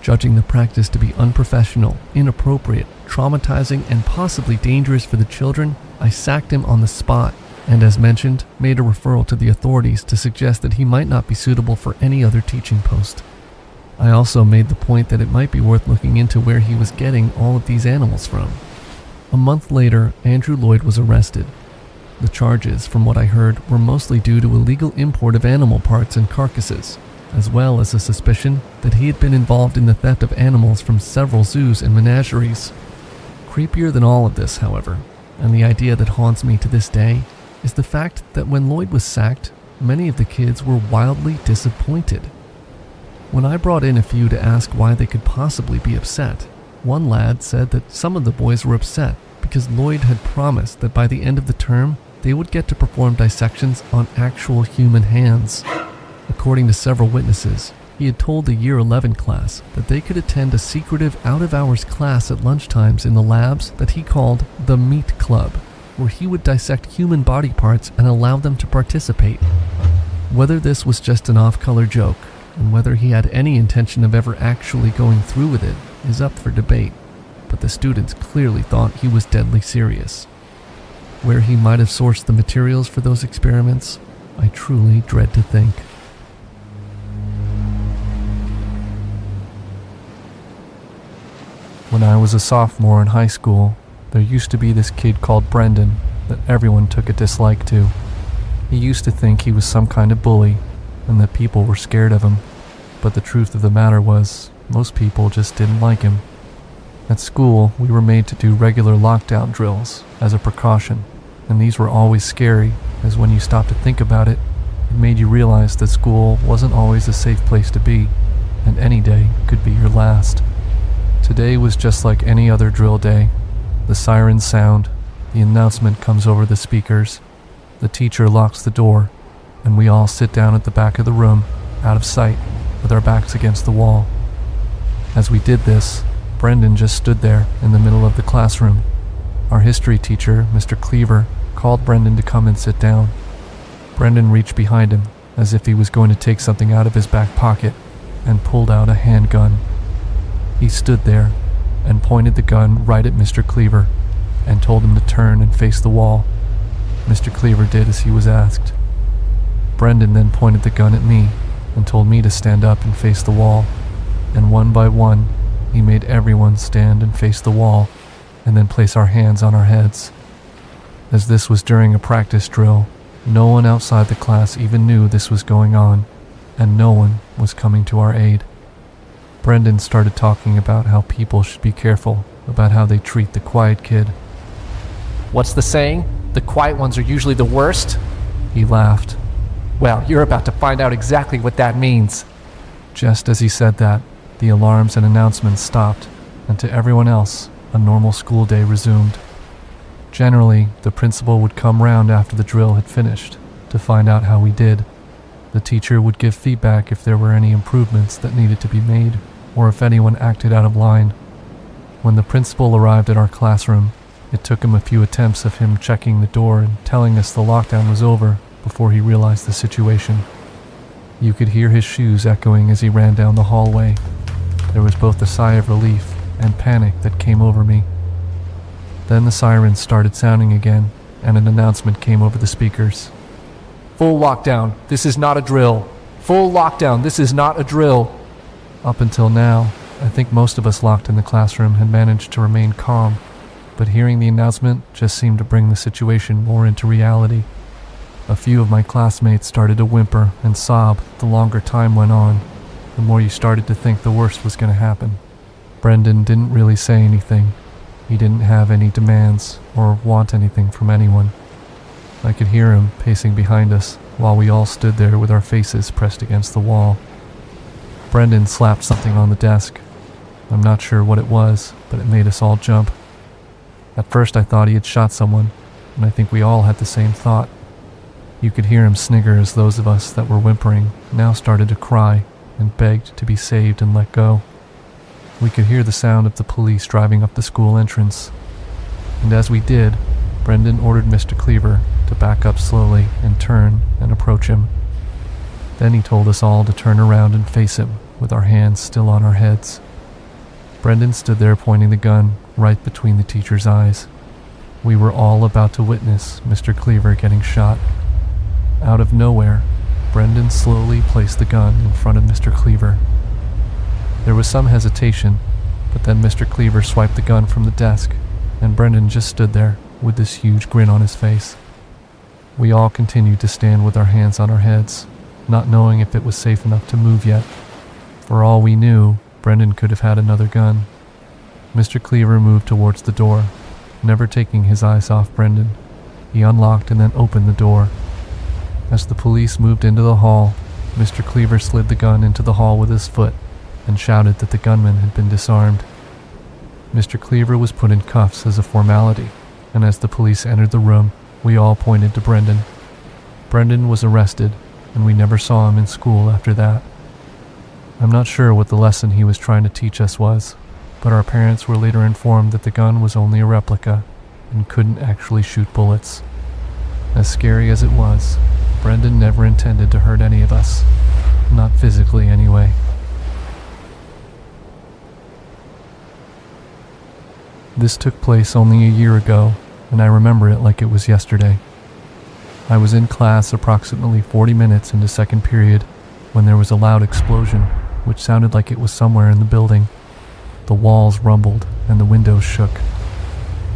Judging the practice to be unprofessional, inappropriate, traumatizing, and possibly dangerous for the children, I sacked him on the spot and, as mentioned, made a referral to the authorities to suggest that he might not be suitable for any other teaching post. I also made the point that it might be worth looking into where he was getting all of these animals from. A month later, Andrew Lloyd was arrested. The charges, from what I heard, were mostly due to illegal import of animal parts and carcasses, as well as a suspicion that he had been involved in the theft of animals from several zoos and menageries. Creepier than all of this, however, and the idea that haunts me to this day, is the fact that when Lloyd was sacked, many of the kids were wildly disappointed. When I brought in a few to ask why they could possibly be upset, one lad said that some of the boys were upset because Lloyd had promised that by the end of the term, they would get to perform dissections on actual human hands. According to several witnesses, he had told the Year 11 class that they could attend a secretive out-of-hours class at lunchtimes in the labs that he called the Meat Club, where he would dissect human body parts and allow them to participate. Whether this was just an off-color joke, and whether he had any intention of ever actually going through with it is up for debate, but the students clearly thought he was deadly serious. Where he might have sourced the materials for those experiments, I truly dread to think. When I was a sophomore in high school, there used to be this kid called Brendan that everyone took a dislike to. He used to think he was some kind of bully and that people were scared of him, but the truth of the matter was, most people just didn't like him. At school, we were made to do regular lockdown drills as a precaution, and these were always scary, as when you stopped to think about it, it made you realize that school wasn't always a safe place to be, and any day could be your last. Today was just like any other drill day. The sirens sound, the announcement comes over the speakers, the teacher locks the door, and we all sit down at the back of the room, out of sight, with our backs against the wall. As we did this, Brendan just stood there in the middle of the classroom. Our history teacher, Mr. Cleaver, called Brendan to come and sit down. Brendan reached behind him, as if he was going to take something out of his back pocket, and pulled out a handgun. He stood there and pointed the gun right at Mr. Cleaver and told him to turn and face the wall. Mr. Cleaver did as he was asked. Brendan then pointed the gun at me and told me to stand up and face the wall, and one by one, he made everyone stand and face the wall, and then place our hands on our heads. As this was during a practice drill, no one outside the class even knew this was going on, and no one was coming to our aid. Brendan started talking about how people should be careful about how they treat the quiet kid. What's the saying? The quiet ones are usually the worst? He laughed. Well, you're about to find out exactly what that means. Just as he said that, the alarms and announcements stopped, and to everyone else, a normal school day resumed. Generally, the principal would come round after the drill had finished to find out how we did. The teacher would give feedback if there were any improvements that needed to be made, or if anyone acted out of line. When the principal arrived at our classroom, it took him a few attempts of him checking the door and telling us the lockdown was over before he realized the situation. You could hear his shoes echoing as he ran down the hallway. There was both a sigh of relief and panic that came over me. Then the sirens started sounding again, and an announcement came over the speakers. "Full lockdown, this is not a drill. Full lockdown, this is not a drill." Up until now, I think most of us locked in the classroom had managed to remain calm, but hearing the announcement just seemed to bring the situation more into reality. A few of my classmates started to whimper and sob the longer time went on, the more you started to think the worst was going to happen. Brendan didn't really say anything. He didn't have any demands or want anything from anyone. I could hear him pacing behind us while we all stood there with our faces pressed against the wall. Brendan slapped something on the desk. I'm not sure what it was, but it made us all jump. At first I thought he had shot someone, and I think we all had the same thought. You could hear him snigger as those of us that were whimpering now started to cry and begged to be saved and let go. We could hear the sound of the police driving up the school entrance. And as we did, Brendan ordered Mr. Cleaver to back up slowly and turn and approach him. Then he told us all to turn around and face him with our hands still on our heads. Brendan stood there pointing the gun right between the teacher's eyes. We were all about to witness Mr. Cleaver getting shot. Out of nowhere, Brendan slowly placed the gun in front of Mr. Cleaver. There was some hesitation, but then Mr. Cleaver swiped the gun from the desk, and Brendan just stood there with this huge grin on his face. We all continued to stand with our hands on our heads, not knowing if it was safe enough to move yet. For all we knew, Brendan could have had another gun. Mr. Cleaver moved towards the door, never taking his eyes off Brendan. He unlocked and then opened the door. As the police moved into the hall, Mr. Cleaver slid the gun into the hall with his foot and shouted that the gunman had been disarmed. Mr. Cleaver was put in cuffs as a formality, and as the police entered the room, we all pointed to Brendan. Brendan was arrested, and we never saw him in school after that. I'm not sure what the lesson he was trying to teach us was, but our parents were later informed that the gun was only a replica and couldn't actually shoot bullets. As scary as it was, Brendan never intended to hurt any of us, not physically anyway. This took place only a year ago, and I remember it like it was yesterday. I was in class approximately 40 minutes into second period when there was a loud explosion, which sounded like it was somewhere in the building. The walls rumbled and the windows shook.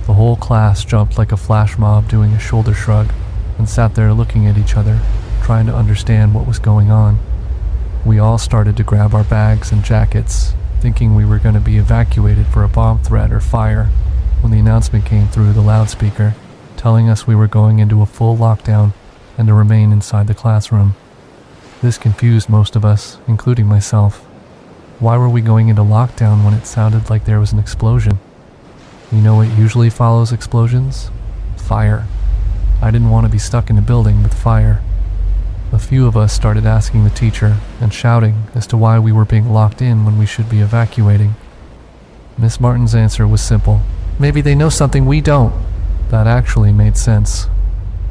The whole class jumped like a flash mob doing a shoulder shrug and sat there looking at each other, trying to understand what was going on. We all started to grab our bags and jackets, thinking we were going to be evacuated for a bomb threat or fire, when the announcement came through the loudspeaker, telling us we were going into a full lockdown and to remain inside the classroom. This confused most of us, including myself. Why were we going into lockdown when it sounded like there was an explosion? You know what usually follows explosions? Fire. I didn't want to be stuck in a building with fire. A few of us started asking the teacher and shouting as to why we were being locked in when we should be evacuating. Miss Martin's answer was simple. Maybe they know something we don't. That actually made sense.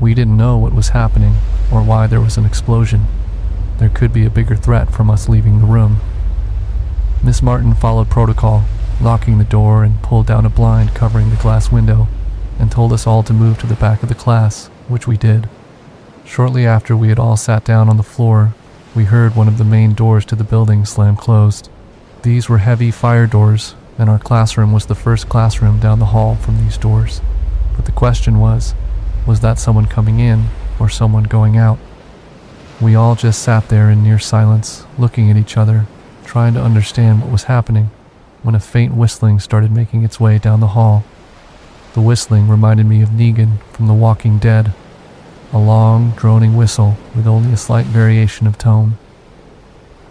We didn't know what was happening or why there was an explosion. There could be a bigger threat from us leaving the room. Miss Martin followed protocol, locking the door and pulled down a blind covering the glass window, and told us all to move to the back of the class, which we did. Shortly after we had all sat down on the floor, we heard one of the main doors to the building slam closed. These were heavy fire doors, and our classroom was the first classroom down the hall from these doors. But the question was that someone coming in or someone going out? We all just sat there in near silence, looking at each other, trying to understand what was happening, when a faint whistling started making its way down the hall. The whistling reminded me of Negan from The Walking Dead, a long, droning whistle with only a slight variation of tone.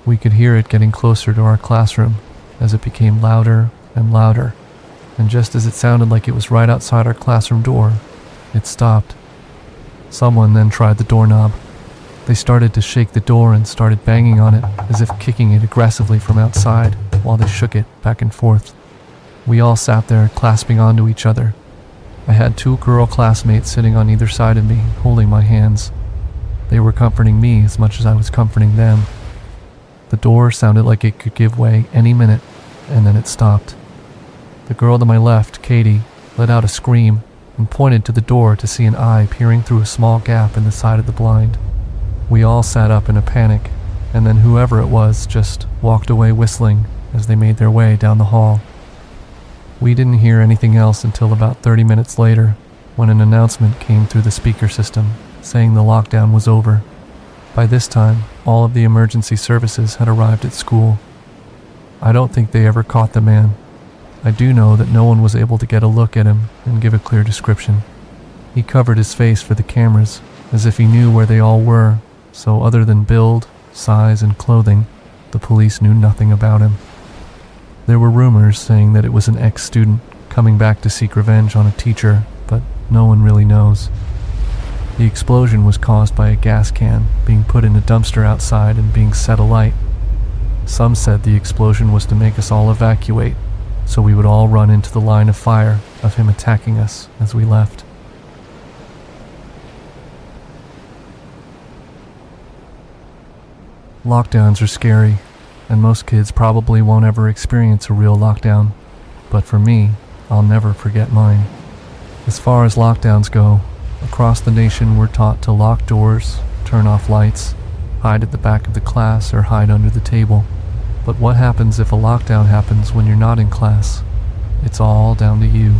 We could hear it getting closer to our classroom as it became louder and louder, and just as it sounded like it was right outside our classroom door, it stopped. Someone then tried the doorknob. They started to shake the door and started banging on it as if kicking it aggressively from outside while they shook it back and forth. We all sat there clasping onto each other. I had 2 girl classmates sitting on either side of me, holding my hands. They were comforting me as much as I was comforting them. The door sounded like it could give way any minute, and then it stopped. The girl to my left, Katie, let out a scream and pointed to the door to see an eye peering through a small gap in the side of the blind. We all sat up in a panic, and then whoever it was just walked away whistling as they made their way down the hall. We didn't hear anything else until about 30 minutes later, when an announcement came through the speaker system saying the lockdown was over. By this time, all of the emergency services had arrived at school. I don't think they ever caught the man. I do know that no one was able to get a look at him and give a clear description. He covered his face for the cameras, as if he knew where they all were, so other than build, size, and clothing, the police knew nothing about him. There were rumors saying that it was an ex-student coming back to seek revenge on a teacher, but no one really knows. The explosion was caused by a gas can being put in a dumpster outside and being set alight. Some said the explosion was to make us all evacuate, so we would all run into the line of fire of him attacking us as we left. Lockdowns are scary, and most kids probably won't ever experience a real lockdown, but for me, I'll never forget mine. As far as lockdowns go, across the nation we're taught to lock doors, turn off lights, hide at the back of the class, or hide under the table. But what happens if a lockdown happens when you're not in class? It's all down to you.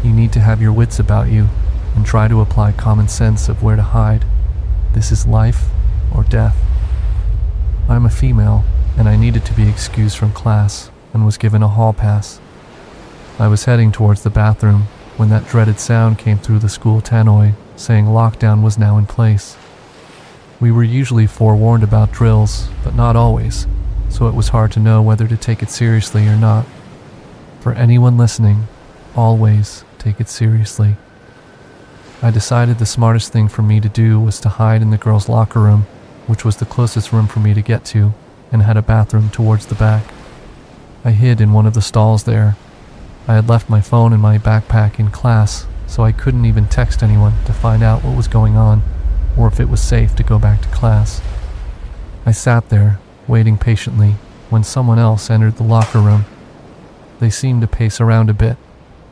You need to have your wits about you and try to apply common sense of where to hide. This is life or death. I'm a female, and I needed to be excused from class and was given a hall pass. I was heading towards the bathroom when that dreaded sound came through the school tannoy saying lockdown was now in place. We were usually forewarned about drills, but not always, so it was hard to know whether to take it seriously or not. For anyone listening, always take it seriously. I decided the smartest thing for me to do was to hide in the girls' locker room, which was the closest room for me to get to, and had a bathroom towards the back. I hid in one of the stalls there. I had left my phone in my backpack in class, so I couldn't even text anyone to find out what was going on, or if it was safe to go back to class. I sat there, waiting patiently, when someone else entered the locker room. They seemed to pace around a bit,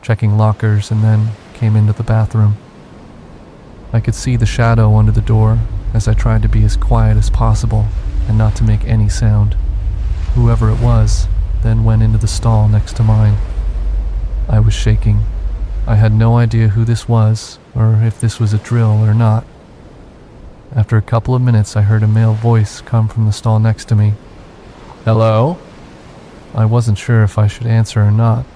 checking lockers, and then came into the bathroom. I could see the shadow under the door as I tried to be as quiet as possible and not to make any sound. Whoever it was then went into the stall next to mine. I was shaking. I had no idea who this was or if this was a drill or not. After a couple of minutes, I heard a male voice come from the stall next to me. "Hello?" I wasn't sure if I should answer or not,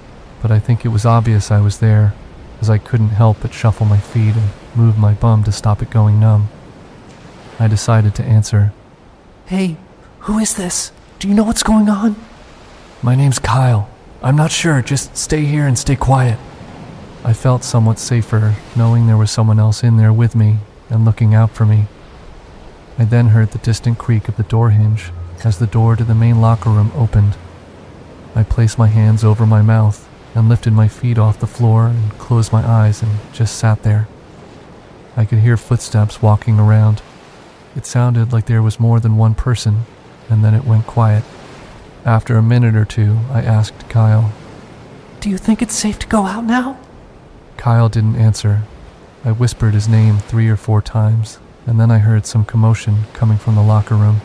but I think it was obvious I was there, as I couldn't help but shuffle my feet and move my bum to stop it going numb. I decided to answer. Hey, who is this? Do you know what's going on? "My name's Kyle. I'm not sure, just stay here and stay quiet." I felt somewhat safer knowing there was someone else in there with me and looking out for me. I then heard the distant creak of the door hinge as the door to the main locker room opened. I placed my hands over my mouth and lifted my feet off the floor and closed my eyes and just sat there. I could hear footsteps walking around. It sounded like there was more than one person, and then it went quiet. After a minute or two, I asked Kyle, Do you think it's safe to go out now? Kyle didn't answer. I whispered his name 3 or 4 times, and then I heard some commotion coming from the locker room.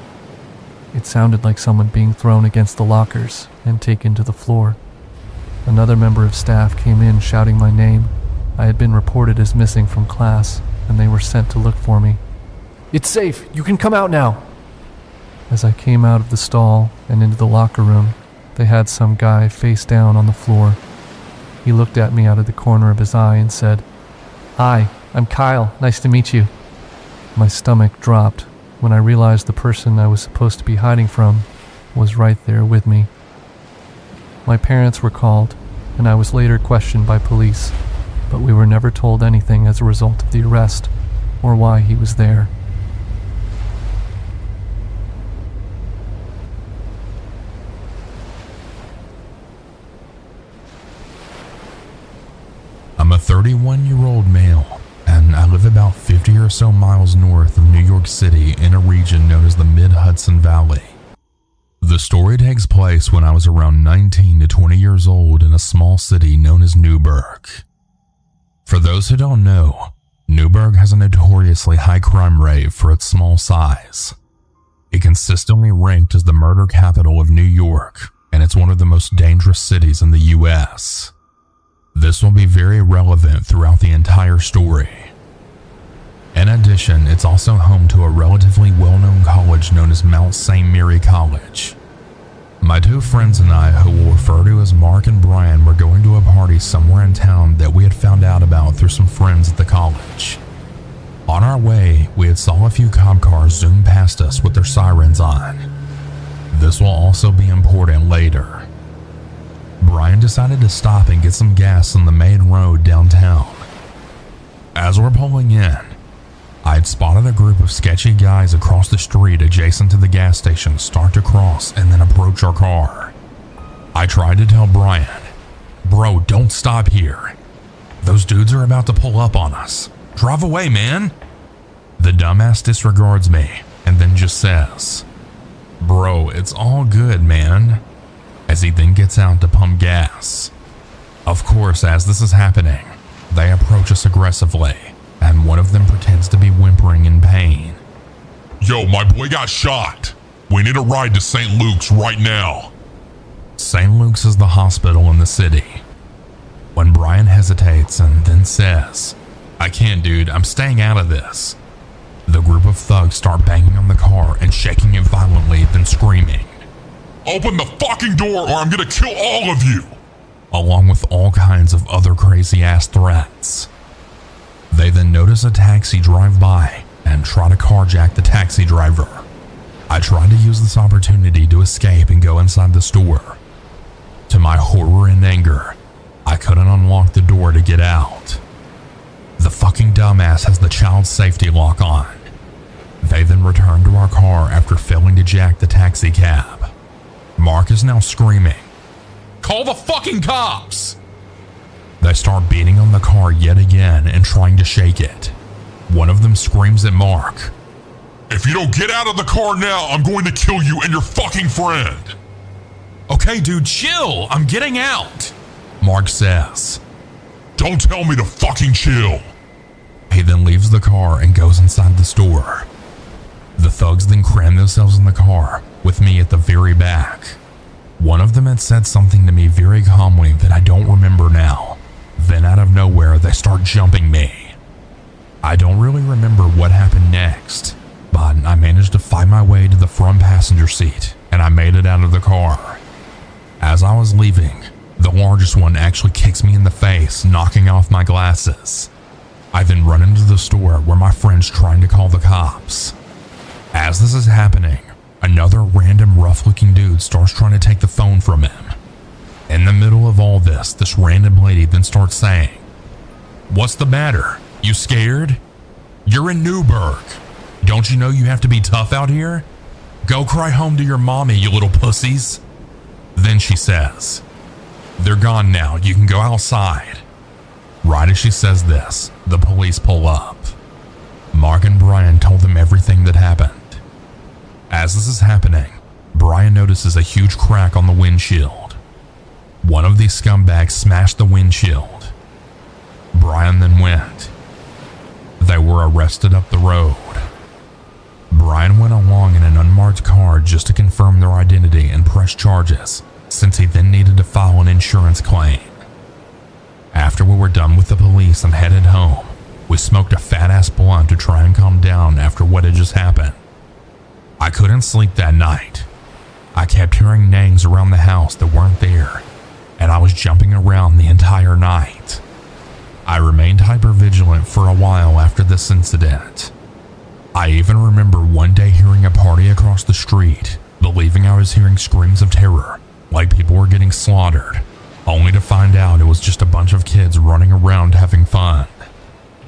It sounded like someone being thrown against the lockers and taken to the floor. Another member of staff came in shouting my name. I had been reported as missing from class, and they were sent to look for me. "It's safe. You can come out now." As I came out of the stall and into the locker room, they had some guy face down on the floor. He looked at me out of the corner of his eye and said, "Hi, I'm Kyle. Nice to meet you." My stomach dropped when I realized the person I was supposed to be hiding from was right there with me. My parents were called, and I was later questioned by police, but we were never told anything as a result of the arrest or why he was there. 31-year-old male, and I live about 50 or so miles north of New York City in a region known as the Mid-Hudson Valley. The story takes place when I was around 19 to 20 years old in a small city known as Newburgh. For those who don't know, Newburgh has a notoriously high crime rate for its small size. It consistently ranked as the murder capital of New York, and it's one of the most dangerous cities in the US. This will be very relevant throughout the entire story. In addition, it's also home to a relatively well-known college known as Mount St. Mary College. My two friends and I, who we'll refer to as Mark and Brian, were going to a party somewhere in town that we had found out about through some friends at the college. On our way, we had saw a few cop cars zoom past us with their sirens on. This will also be important later. Brian decided to stop and get some gas on the main road downtown. As we're pulling in, I'd spotted a group of sketchy guys across the street adjacent to the gas station start to cross and then approach our car. I tried to tell Brian, "Bro, don't stop here. Those dudes are about to pull up on us. Drive away, man." The dumbass disregards me and then just says, "Bro, it's all good, man," as he then gets out to pump gas. Of course, as this is happening, they approach us aggressively, and one of them pretends to be whimpering in pain. "Yo, my boy got shot. We need a ride to St. Luke's right now." St. Luke's is the hospital in the city. When Brian hesitates and then says, "I can't, dude, I'm staying out of this," the group of thugs start banging on the car and shaking it violently, then screaming, "Open the fucking door or I'm gonna kill all of you!" along with all kinds of other crazy ass threats. They then notice a taxi drive by and try to carjack the taxi driver. I tried to use this opportunity to escape and go inside the store. To my horror and anger, I couldn't unlock the door to get out. The fucking dumbass has the child safety lock on. They then return to our car after failing to jack the taxi cab. Mark is now screaming, "Call the fucking cops!" They start beating on the car yet again and trying to shake it. One of them screams at Mark, "If you don't get out of the car now, I'm going to kill you and your fucking friend." "Okay, dude, chill. I'm getting out," Mark says. "Don't tell me to fucking chill." He then leaves the car and goes inside the store. The thugs then cram themselves in the car, with me at the very back. One of them had said something to me very calmly that I don't remember now. Then out of nowhere, they start jumping me. I don't really remember what happened next, but I managed to find my way to the front passenger seat, and I made it out of the car. As I was leaving, the largest one actually kicks me in the face, knocking off my glasses. I then run into the store where my friend's trying to call the cops. As this is happening, another random rough-looking dude starts trying to take the phone from him. In the middle of all this random lady then starts saying, "What's the matter? You scared? You're in Newburgh. Don't you know you have to be tough out here? Go cry home to your mommy, you little pussies." Then she says, "They're gone now. You can go outside." Right as she says this, the police pull up. Mark and Brian told them everything that happened. As this is happening, Brian notices a huge crack on the windshield. One of these scumbags smashed the windshield. Brian then went. They were arrested up the road. Brian went along in an unmarked car just to confirm their identity and press charges, since he then needed to file an insurance claim. After we were done with the police and headed home, we smoked a fat-ass blunt to try and calm down after what had just happened. I couldn't sleep that night. I kept hearing names around the house that weren't there, and I was jumping around the entire night. I remained hypervigilant for a while after this incident. I even remember one day hearing a party across the street, believing I was hearing screams of terror, like people were getting slaughtered, only to find out it was just a bunch of kids running around having fun.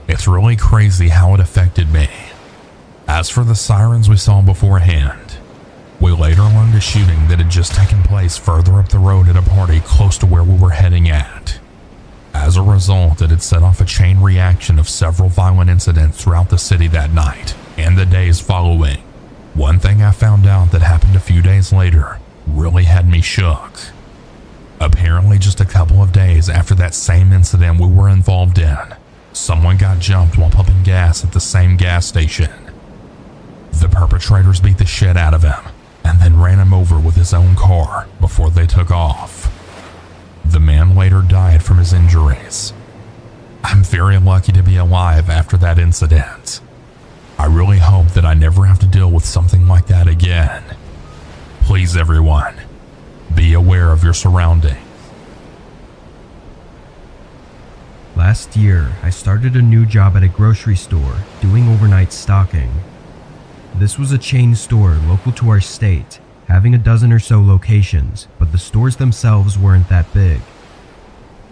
It's really crazy how it affected me. As for the sirens we saw beforehand, we later learned a shooting that had just taken place further up the road at a party close to where we were heading at. As a result, it had set off a chain reaction of several violent incidents throughout the city that night and the days following. One thing I found out that happened a few days later really had me shook. Apparently, just a couple of days after that same incident we were involved in, someone got jumped while pumping gas at the same gas station. The perpetrators beat the shit out of him and then ran him over with his own car before they took off. The man later died from his injuries. I'm very lucky to be alive after that incident. I really hope that I never have to deal with something like that again. Please, everyone, be aware of your surroundings. Last year, I started a new job at a grocery store doing overnight stocking. This was a chain store local to our state, having a dozen or so locations, but the stores themselves weren't that big.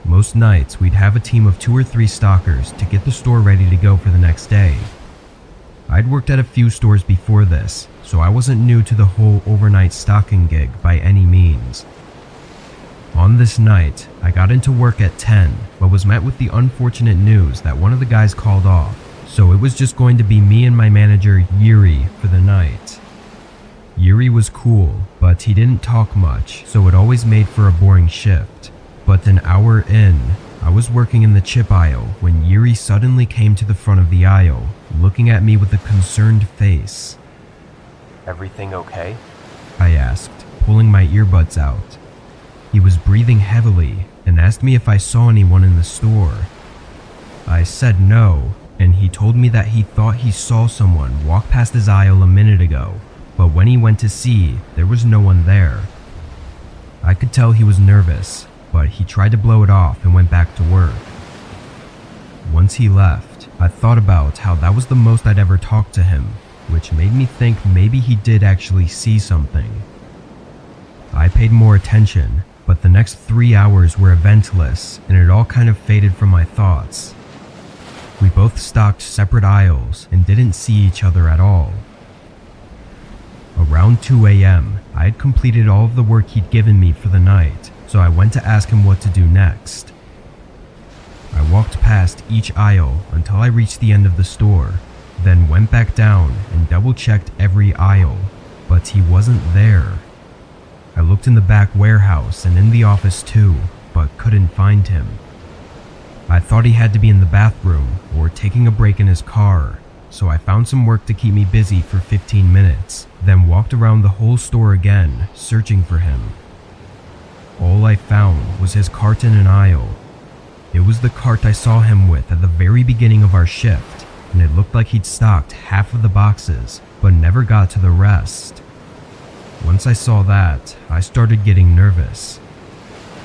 Most nights, we'd have a team of 2 or 3 stockers to get the store ready to go for the next day. I'd worked at a few stores before this, so I wasn't new to the whole overnight stocking gig by any means. On this night, I got into work at 10, but was met with the unfortunate news that one of the guys called off, so it was just going to be me and my manager, Yuri, for the night. Yuri was cool, but he didn't talk much, so it always made for a boring shift. But an hour in, I was working in the chip aisle when Yuri suddenly came to the front of the aisle, looking at me with a concerned face. "Everything okay?" I asked, pulling my earbuds out. He was breathing heavily and asked me if I saw anyone in the store. I said no, and he told me that he thought he saw someone walk past his aisle a minute ago, but when he went to see, there was no one there. I could tell he was nervous, but he tried to blow it off and went back to work. Once he left, I thought about how that was the most I'd ever talked to him, which made me think maybe he did actually see something. I paid more attention, but the next 3 hours were eventless, and it all kind of faded from my thoughts. We both stocked separate aisles and didn't see each other at all. Around 2 a.m., I had completed all of the work he'd given me for the night, so I went to ask him what to do next. I walked past each aisle until I reached the end of the store, then went back down and double-checked every aisle, but he wasn't there. I looked in the back warehouse and in the office too, but couldn't find him. I thought he had to be in the bathroom or taking a break in his car, so I found some work to keep me busy for 15 minutes, then walked around the whole store again, searching for him. All I found was his cart in an aisle. It was the cart I saw him with at the very beginning of our shift, and it looked like he'd stocked half of the boxes, but never got to the rest. Once I saw that, I started getting nervous.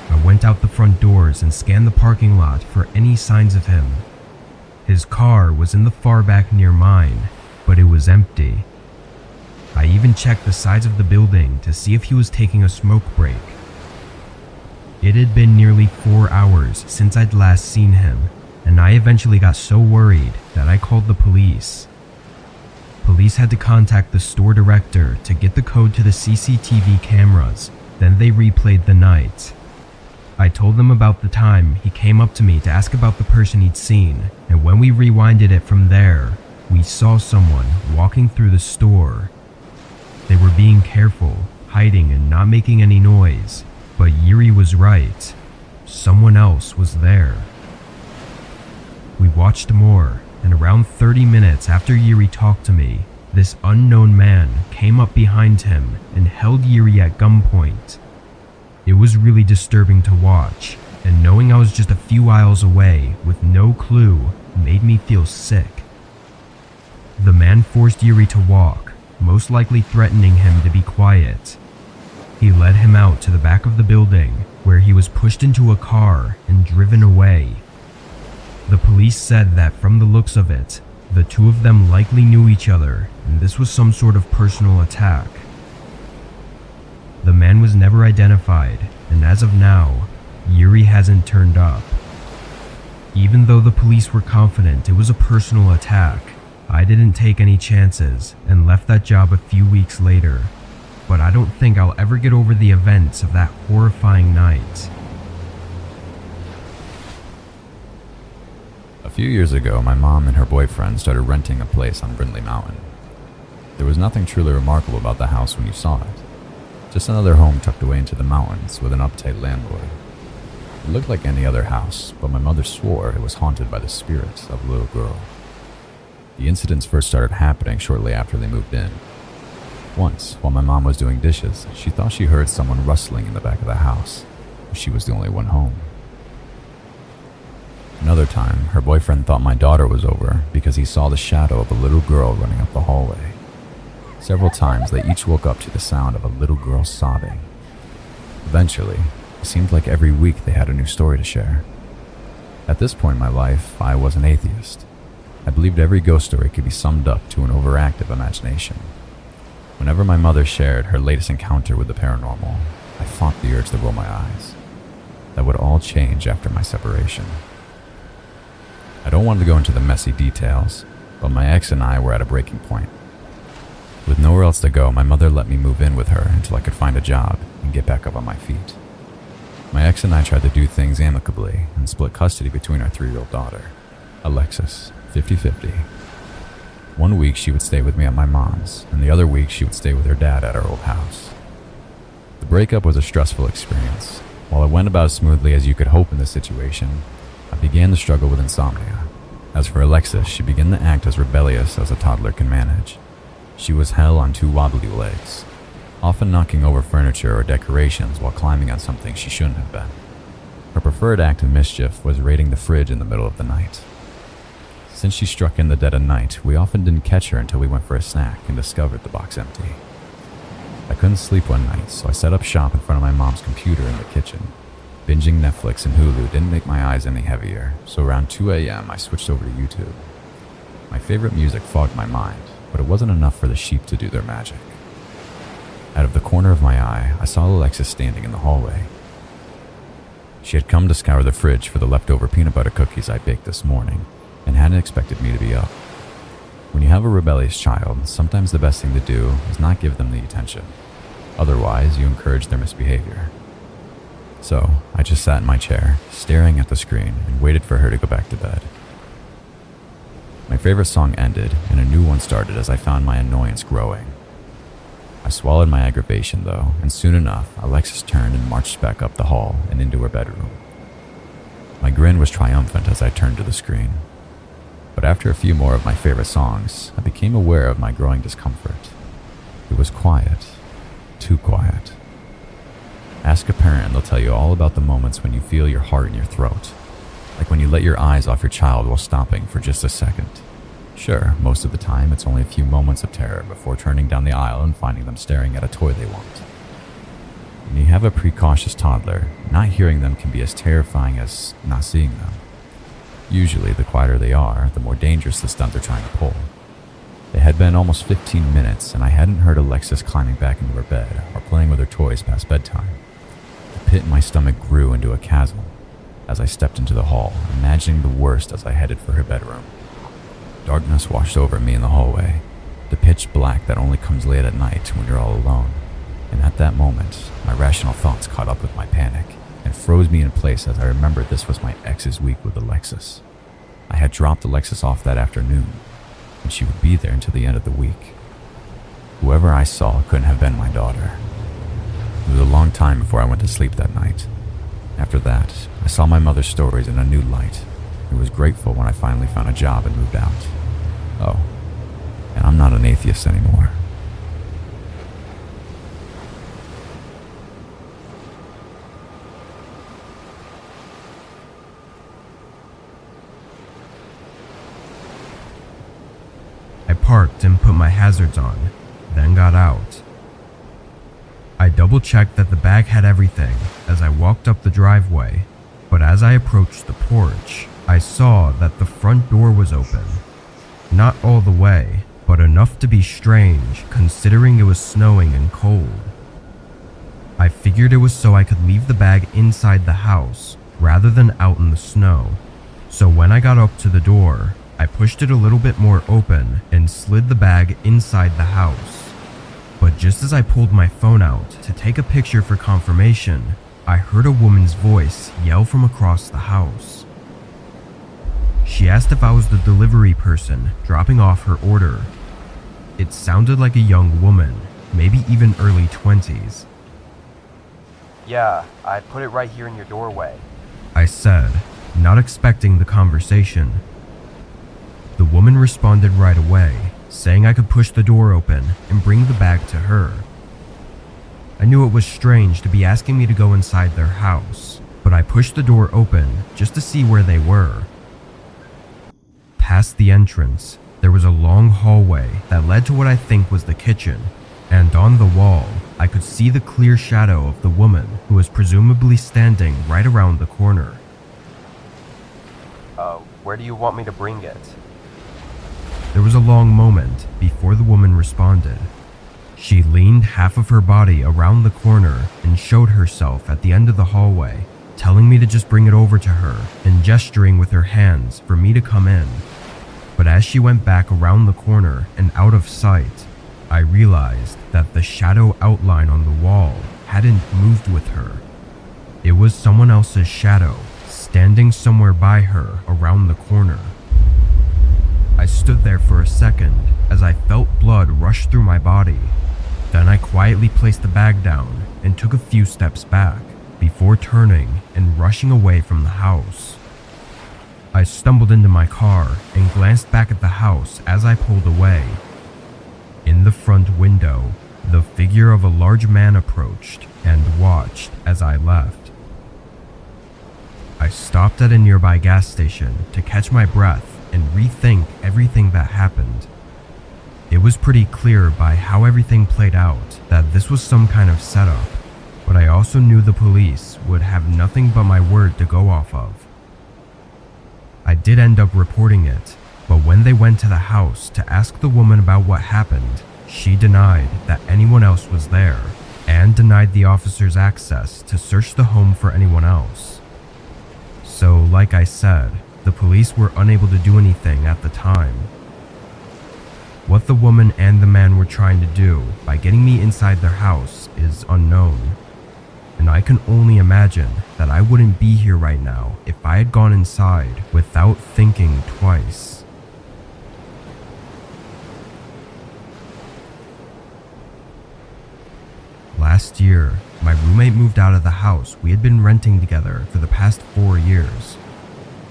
I went out the front doors and scanned the parking lot for any signs of him. His car was in the far back near mine, but it was empty. I even checked the sides of the building to see if he was taking a smoke break. It had been nearly 4 hours since I'd last seen him, and I eventually got so worried that I called the police. Police had to contact the store director to get the code to the CCTV cameras, then they replayed the night. I told them about the time he came up to me to ask about the person he'd seen, and when we rewinded it from there, we saw someone walking through the store. They were being careful, hiding and not making any noise, but Yuri was right. Someone else was there. We watched more, and around 30 minutes after Yuri talked to me, this unknown man came up behind him and held Yuri at gunpoint. It was really disturbing to watch, and knowing I was just a few aisles away with no clue made me feel sick. The man forced Yuri to walk, most likely threatening him to be quiet. He led him out to the back of the building, where he was pushed into a car and driven away. The police said that from the looks of it, the two of them likely knew each other, and this was some sort of personal attack. The man was never identified, and as of now, Yuri hasn't turned up. Even though the police were confident it was a personal attack, I didn't take any chances and left that job a few weeks later. But I don't think I'll ever get over the events of that horrifying night. few years ago, my mom and her boyfriend started renting a place on Brindley Mountain. There was nothing truly remarkable about the house when you saw it. Just another home tucked away into the mountains with an uptight landlord. It looked like any other house, but my mother swore it was haunted by the spirit of a little girl. The incidents first started happening shortly after they moved in. Once, while my mom was doing dishes, she thought she heard someone rustling in the back of the house, but she was the only one home. Another time, her boyfriend thought my daughter was over because he saw the shadow of a little girl running up the hallway. Several times, they each woke up to the sound of a little girl sobbing. Eventually, it seemed like every week they had a new story to share. At this point in my life, I was an atheist. I believed every ghost story could be summed up to an overactive imagination. Whenever my mother shared her latest encounter with the paranormal, I fought the urge to roll my eyes. That would all change after my separation. I don't want to go into the messy details, but my ex and I were at a breaking point. With nowhere else to go, my mother let me move in with her until I could find a job and get back up on my feet. My ex and I tried to do things amicably and split custody between our 3-year-old daughter, Alexis, 50-50. One week she would stay with me at my mom's, and the other week she would stay with her dad at our old house. The breakup was a stressful experience. While it went about as smoothly as you could hope in this situation, I began to struggle with insomnia. As for Alexis, she began to act as rebellious as a toddler can manage. She was hell on 2 wobbly legs, often knocking over furniture or decorations while climbing on something she shouldn't have been. Her preferred act of mischief was raiding the fridge in the middle of the night. Since she struck in the dead of night, we often didn't catch her until we went for a snack and discovered the box empty. I couldn't sleep one night, so I set up shop in front of my mom's computer in the kitchen. Binging Netflix and Hulu didn't make my eyes any heavier, so around 2 a.m. I switched over to YouTube. My favorite music fogged my mind, but it wasn't enough for the sheep to do their magic. Out of the corner of my eye, I saw Alexis standing in the hallway. She had come to scour the fridge for the leftover peanut butter cookies I baked this morning, and hadn't expected me to be up. When you have a rebellious child, sometimes the best thing to do is not give them the attention. Otherwise, you encourage their misbehavior. So, I just sat in my chair, staring at the screen, and waited for her to go back to bed. My favorite song ended, and a new one started as I found my annoyance growing. I swallowed my aggravation, though, and soon enough, Alexis turned and marched back up the hall and into her bedroom. My grin was triumphant as I turned to the screen. But after a few more of my favorite songs, I became aware of my growing discomfort. It was quiet. Too quiet. Ask a parent and they'll tell you all about the moments when you feel your heart in your throat. Like when you let your eyes off your child while stopping for just a second. Sure, most of the time it's only a few moments of terror before turning down the aisle and finding them staring at a toy they want. When you have a precautious toddler, not hearing them can be as terrifying as not seeing them. Usually, the quieter they are, the more dangerous the stunt they're trying to pull. It had been almost 15 minutes, and I hadn't heard Alexis climbing back into her bed or playing with her toys past bedtime. The pit in my stomach grew into a chasm as I stepped into the hall, imagining the worst as I headed for her bedroom. Darkness washed over me in the hallway, the pitch black that only comes late at night when you're all alone. And at that moment, my rational thoughts caught up with my panic and froze me in place as I remembered this was my ex's week with Alexis. I had dropped Alexis off that afternoon, and she would be there until the end of the week. Whoever I saw couldn't have been my daughter. It was a long time before I went to sleep that night. After that, I saw my mother's stories in a new light. I was grateful when I finally found a job and moved out. Oh, and I'm not an atheist anymore. I parked and put my hazards on, then got out. I double-checked that the bag had everything as I walked up the driveway, but as I approached the porch, I saw that the front door was open. Not all the way, but enough to be strange considering it was snowing and cold. I figured it was so I could leave the bag inside the house rather than out in the snow, so when I got up to the door, I pushed it a little bit more open and slid the bag inside the house. But just as I pulled my phone out to take a picture for confirmation, I heard a woman's voice yell from across the house. She asked if I was the delivery person dropping off her order. It sounded like a young woman, maybe even early 20s. Yeah, I put it right here in your doorway, I said, not expecting the conversation. The woman responded right away, saying I could push the door open and bring the bag to her. I knew it was strange to be asking me to go inside their house, but I pushed the door open just to see where they were. Past the entrance, there was a long hallway that led to what I think was the kitchen, and on the wall, I could see the clear shadow of the woman who was presumably standing right around the corner. Where do you want me to bring it? There was a long moment before the woman responded. She leaned half of her body around the corner and showed herself at the end of the hallway, telling me to just bring it over to her and gesturing with her hands for me to come in. But as she went back around the corner and out of sight, I realized that the shadow outline on the wall hadn't moved with her. It was someone else's shadow, standing somewhere by her around the corner. I stood there for a second as I felt blood rush through my body. Then I quietly placed the bag down and took a few steps back before turning and rushing away from the house. I stumbled into my car and glanced back at the house as I pulled away. In the front window, the figure of a large man approached and watched as I left. I stopped at a nearby gas station to catch my breath and rethink everything that happened. It was pretty clear by how everything played out that this was some kind of setup, but I also knew the police would have nothing but my word to go off of. I did end up reporting it, but when they went to the house to ask the woman about what happened, she denied that anyone else was there and denied the officers access to search the home for anyone else. So, like I said, the police were unable to do anything at the time. What the woman and the man were trying to do by getting me inside their house is unknown, and I can only imagine that I wouldn't be here right now if I had gone inside without thinking twice. Last year, my roommate moved out of the house we had been renting together for the past 4 years.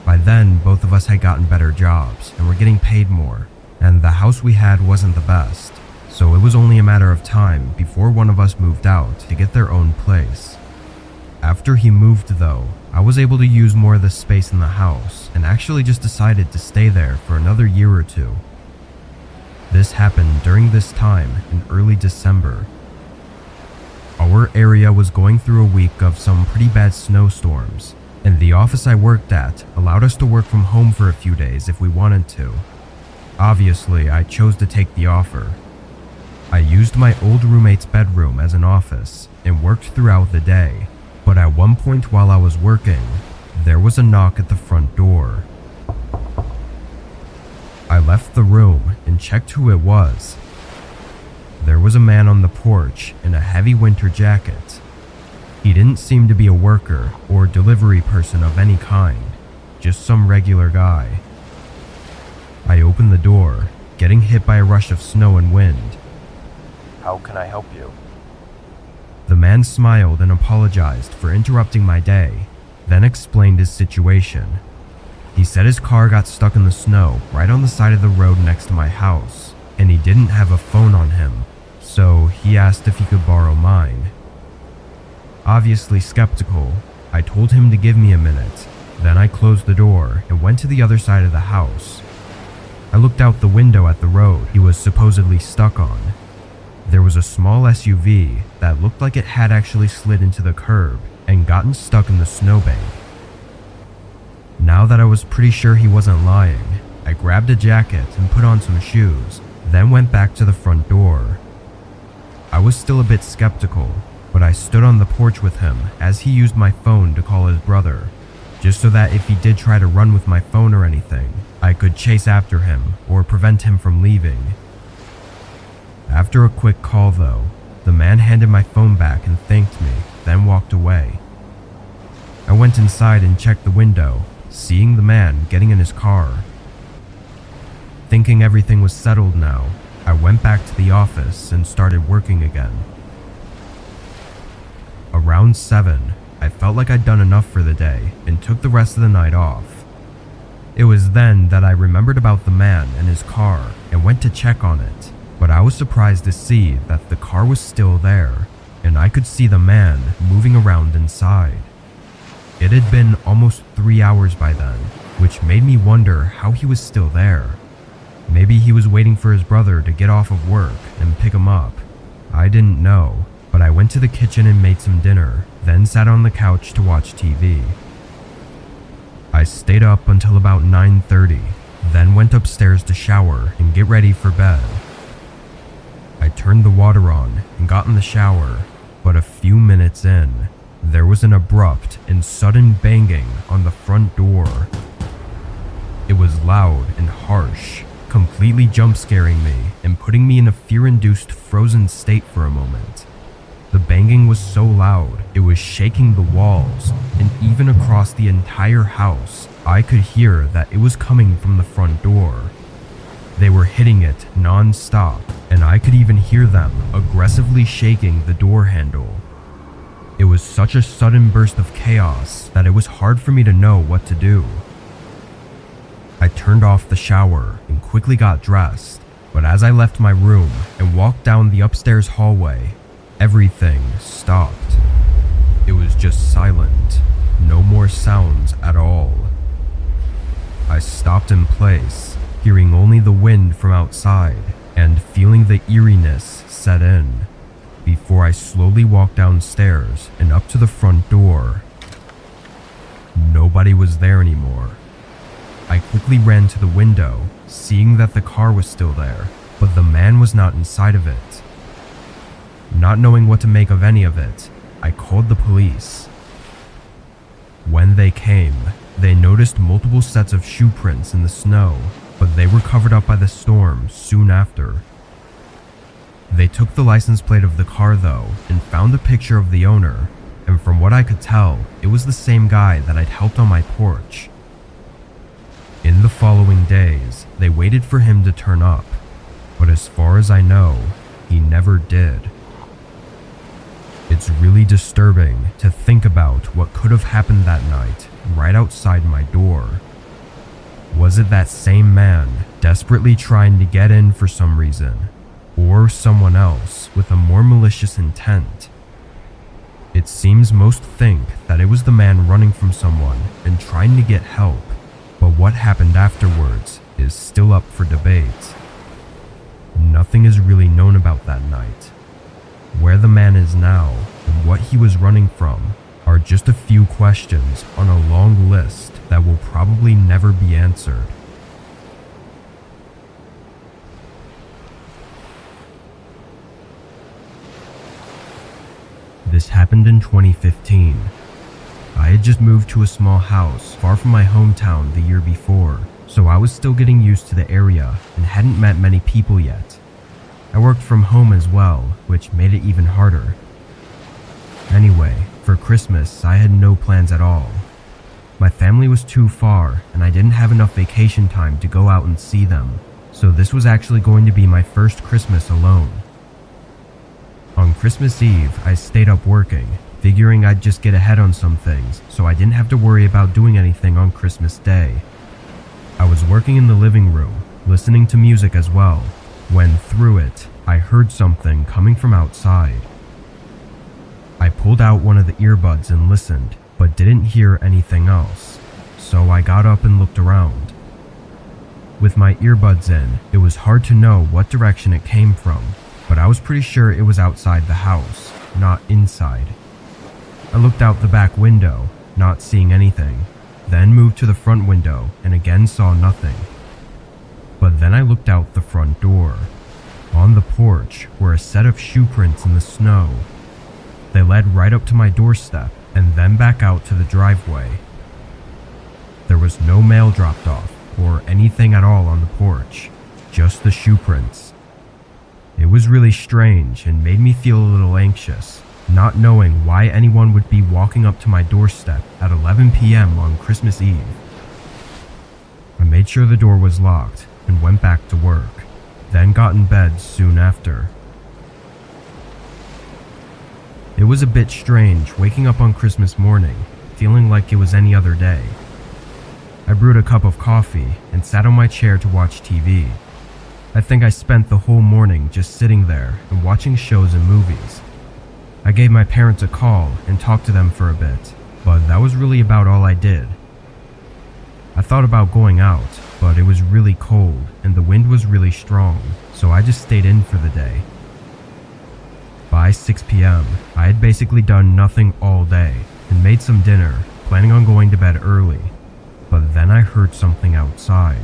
By then, both of us had gotten better jobs and were getting paid more, and the house we had wasn't the best, so it was only a matter of time before one of us moved out to get their own place. After he moved though, I was able to use more of the space in the house and actually just decided to stay there for another year or two. This happened during this time in early December. Our area was going through a week of some pretty bad snowstorms, and the office I worked at allowed us to work from home for a few days if we wanted to. Obviously, I chose to take the offer. I used my old roommate's bedroom as an office and worked throughout the day, but at one point while I was working, there was a knock at the front door. I left the room and checked who it was. There was a man on the porch in a heavy winter jacket. He didn't seem to be a worker or delivery person of any kind, just some regular guy. I opened the door, getting hit by a rush of snow and wind. How can I help you? The man smiled and apologized for interrupting my day, then explained his situation. He said his car got stuck in the snow right on the side of the road next to my house, and he didn't have a phone on him, so he asked if he could borrow mine. Obviously skeptical, I told him to give me a minute. Then I closed the door and went to the other side of the house. I looked out the window at the road he was supposedly stuck on. There was a small SUV that looked like it had actually slid into the curb and gotten stuck in the snowbank. Now that I was pretty sure he wasn't lying, I grabbed a jacket and put on some shoes, then went back to the front door. I was still a bit skeptical, but I stood on the porch with him as he used my phone to call his brother, just so that if he did try to run with my phone or anything, I could chase after him or prevent him from leaving. After a quick call though, the man handed my phone back and thanked me, then walked away. I went inside and checked the window, seeing the man getting in his car. Thinking everything was settled now, I went back to the office and started working again. Around 7, I felt like I'd done enough for the day and took the rest of the night off. It was then that I remembered about the man and his car and went to check on it, but I was surprised to see that the car was still there and I could see the man moving around inside. It had been almost 3 hours by then, which made me wonder how he was still there. Maybe he was waiting for his brother to get off of work and pick him up. I didn't know, but I went to the kitchen and made some dinner, then sat on the couch to watch TV. I stayed up until about 9:30, then went upstairs to shower and get ready for bed. I turned the water on and got in the shower, but a few minutes in, there was an abrupt and sudden banging on the front door. It was loud and harsh, completely jump-scaring me and putting me in a fear-induced frozen state for a moment. The banging was so loud, it was shaking the walls, and even across the entire house, I could hear that it was coming from the front door. They were hitting it non-stop, and I could even hear them aggressively shaking the door handle. It was such a sudden burst of chaos that it was hard for me to know what to do. I turned off the shower and quickly got dressed, but as I left my room and walked down the upstairs hallway, everything stopped. It was just silent, no more sounds at all. I stopped in place, hearing only the wind from outside and feeling the eeriness set in, before I slowly walked downstairs and up to the front door. Nobody was there anymore. I quickly ran to the window, seeing that the car was still there, but the man was not inside of it. Not knowing what to make of any of it, I called the police. When they came, they noticed multiple sets of shoe prints in the snow, but they were covered up by the storm soon after. They took the license plate of the car though, and found a picture of the owner, and from what I could tell, it was the same guy that I'd helped on my porch. In the following days, they waited for him to turn up, but as far as I know, he never did. It's really disturbing to think about what could have happened that night right outside my door. Was it that same man desperately trying to get in for some reason, or someone else with a more malicious intent? It seems most think that it was the man running from someone and trying to get help, but what happened afterwards is still up for debate. Nothing is really known about that night. Where the man is now and what he was running from are just a few questions on a long list that will probably never be answered. This happened in 2015. I had just moved to a small house far from my hometown the year before, so I was still getting used to the area and hadn't met many people yet. I worked from home as well, which made it even harder. Anyway, for Christmas, I had no plans at all. My family was too far, and I didn't have enough vacation time to go out and see them, so this was actually going to be my first Christmas alone. On Christmas Eve, I stayed up working, figuring I'd just get ahead on some things, so I didn't have to worry about doing anything on Christmas Day. I was working in the living room, listening to music as well, when through it, I heard something coming from outside. I pulled out one of the earbuds and listened, but didn't hear anything else, so I got up and looked around. With my earbuds in, it was hard to know what direction it came from, but I was pretty sure it was outside the house, not inside. I looked out the back window, not seeing anything, then moved to the front window and again saw nothing. But then I looked out the front door. On the porch were a set of shoe prints in the snow. They led right up to my doorstep and then back out to the driveway. There was no mail dropped off or anything at all on the porch, just the shoe prints. It was really strange and made me feel a little anxious, not knowing why anyone would be walking up to my doorstep at 11 p.m. on Christmas Eve. I made sure the door was locked and went back to work, then got in bed soon after. It was a bit strange waking up on Christmas morning, feeling like it was any other day. I brewed a cup of coffee and sat on my chair to watch TV. I think I spent the whole morning just sitting there and watching shows and movies. I gave my parents a call and talked to them for a bit, but that was really about all I did. I thought about going out, but it was really cold and the wind was really strong, so I just stayed in for the day. By 6 p.m., I had basically done nothing all day and made some dinner, planning on going to bed early, but then I heard something outside.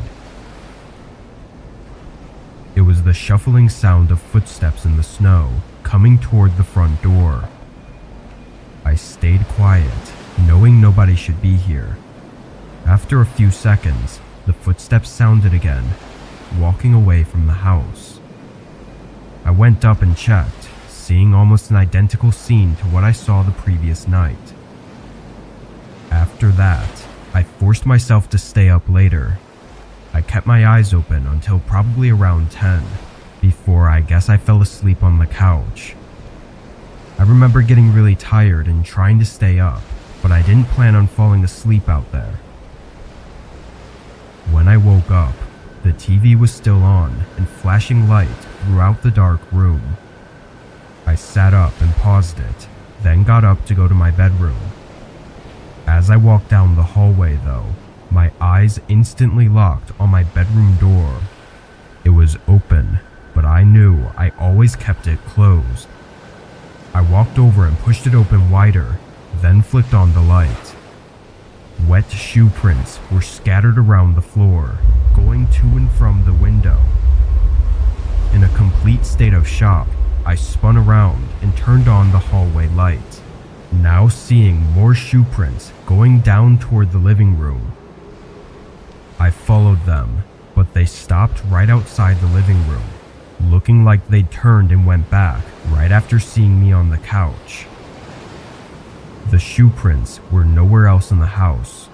It was the shuffling sound of footsteps in the snow coming toward the front door. I stayed quiet, knowing nobody should be here. After a few seconds, the footsteps sounded again, walking away from the house. I went up and checked, seeing almost an identical scene to what I saw the previous night. After that, I forced myself to stay up later. I kept my eyes open until probably around 10, before I guess I fell asleep on the couch. I remember getting really tired and trying to stay up, but I didn't plan on falling asleep out there. When I woke up, the TV was still on and flashing light throughout the dark room. I sat up and paused it, then got up to go to my bedroom. As I walked down the hallway though, my eyes instantly locked on my bedroom door. It was open, but I knew I always kept it closed. I walked over and pushed it open wider, then flicked on the light. Wet shoe prints were scattered around the floor, going to and from the window. In a complete state of shock, I spun around and turned on the hallway light, now seeing more shoe prints going down toward the living room. I followed them, but they stopped right outside the living room, looking like they'd turned and went back right after seeing me on the couch. The shoe prints were nowhere else in the house.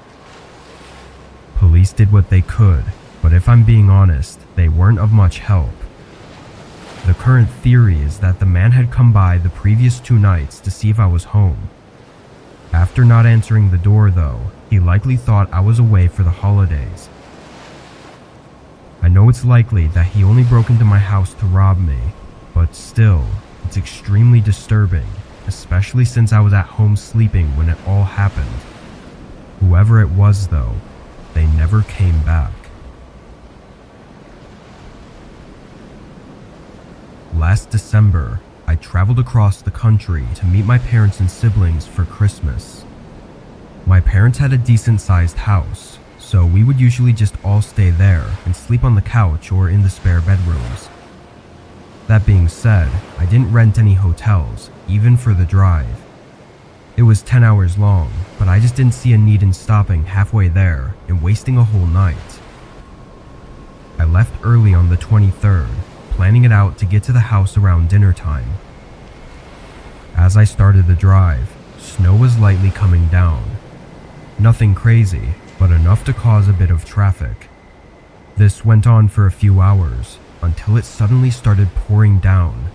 Police did what they could, but if I'm being honest, they weren't of much help. The current theory is that the man had come by the previous 2 nights to see if I was home. After not answering the door though, he likely thought I was away for the holidays. I know it's likely that he only broke into my house to rob me, but still, it's extremely disturbing, especially since I was at home sleeping when it all happened. Whoever it was though, they never came back. Last December, I traveled across the country to meet my parents and siblings for Christmas. My parents had a decent-sized house, so we would usually just all stay there and sleep on the couch or in the spare bedrooms. That being said, I didn't rent any hotels, even for the drive. It was 10 hours long, but I just didn't see a need in stopping halfway there and wasting a whole night. I left early on the 23rd, planning it out to get to the house around dinner time. As I started the drive, snow was lightly coming down. Nothing crazy, but enough to cause a bit of traffic. This went on for a few hours, until it suddenly started pouring down.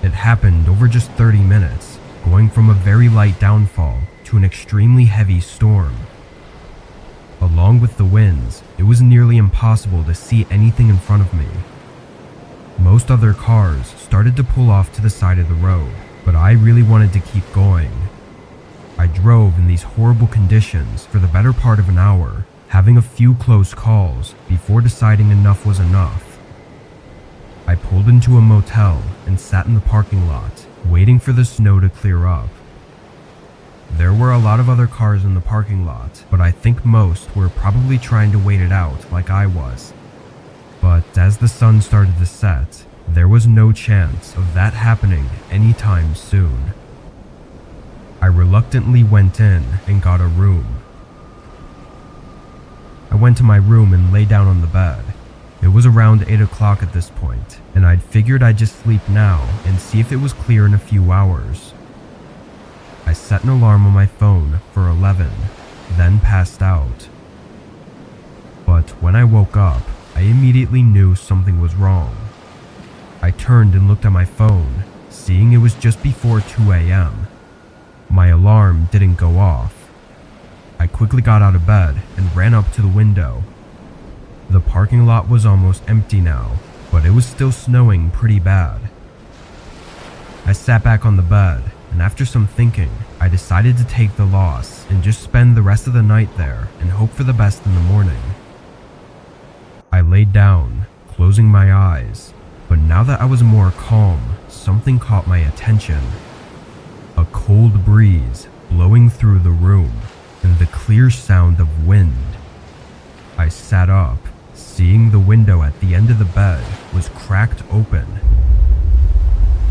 It happened over just 30 minutes, going from a very light downfall to an extremely heavy storm. Along with the winds, it was nearly impossible to see anything in front of me. Most other cars started to pull off to the side of the road, but I really wanted to keep going. I drove in these horrible conditions for the better part of an hour, having a few close calls before deciding enough was enough. I pulled into a motel and sat in the parking lot, waiting for the snow to clear up. There were a lot of other cars in the parking lot, but I think most were probably trying to wait it out like I was. But as the sun started to set, there was no chance of that happening anytime soon. I reluctantly went in and got a room. I went to my room and lay down on the bed. It was around 8 o'clock at this point, and I'd figured I'd just sleep now and see if it was clear in a few hours. I set an alarm on my phone for 11, then passed out. but when I woke up, I immediately knew something was wrong. I turned and looked at my phone, seeing it was just before 2 a.m. My alarm didn't go off. I quickly got out of bed and ran up to the window. The parking lot was almost empty now, but it was still snowing pretty bad. I sat back on the bed, and after some thinking, I decided to take the loss and just spend the rest of the night there and hope for the best in the morning. I laid down, closing my eyes, but now that I was more calm, something caught my attention. A cold breeze blowing through the room and the clear sound of wind. I sat up, seeing the window at the end of the bed was cracked open.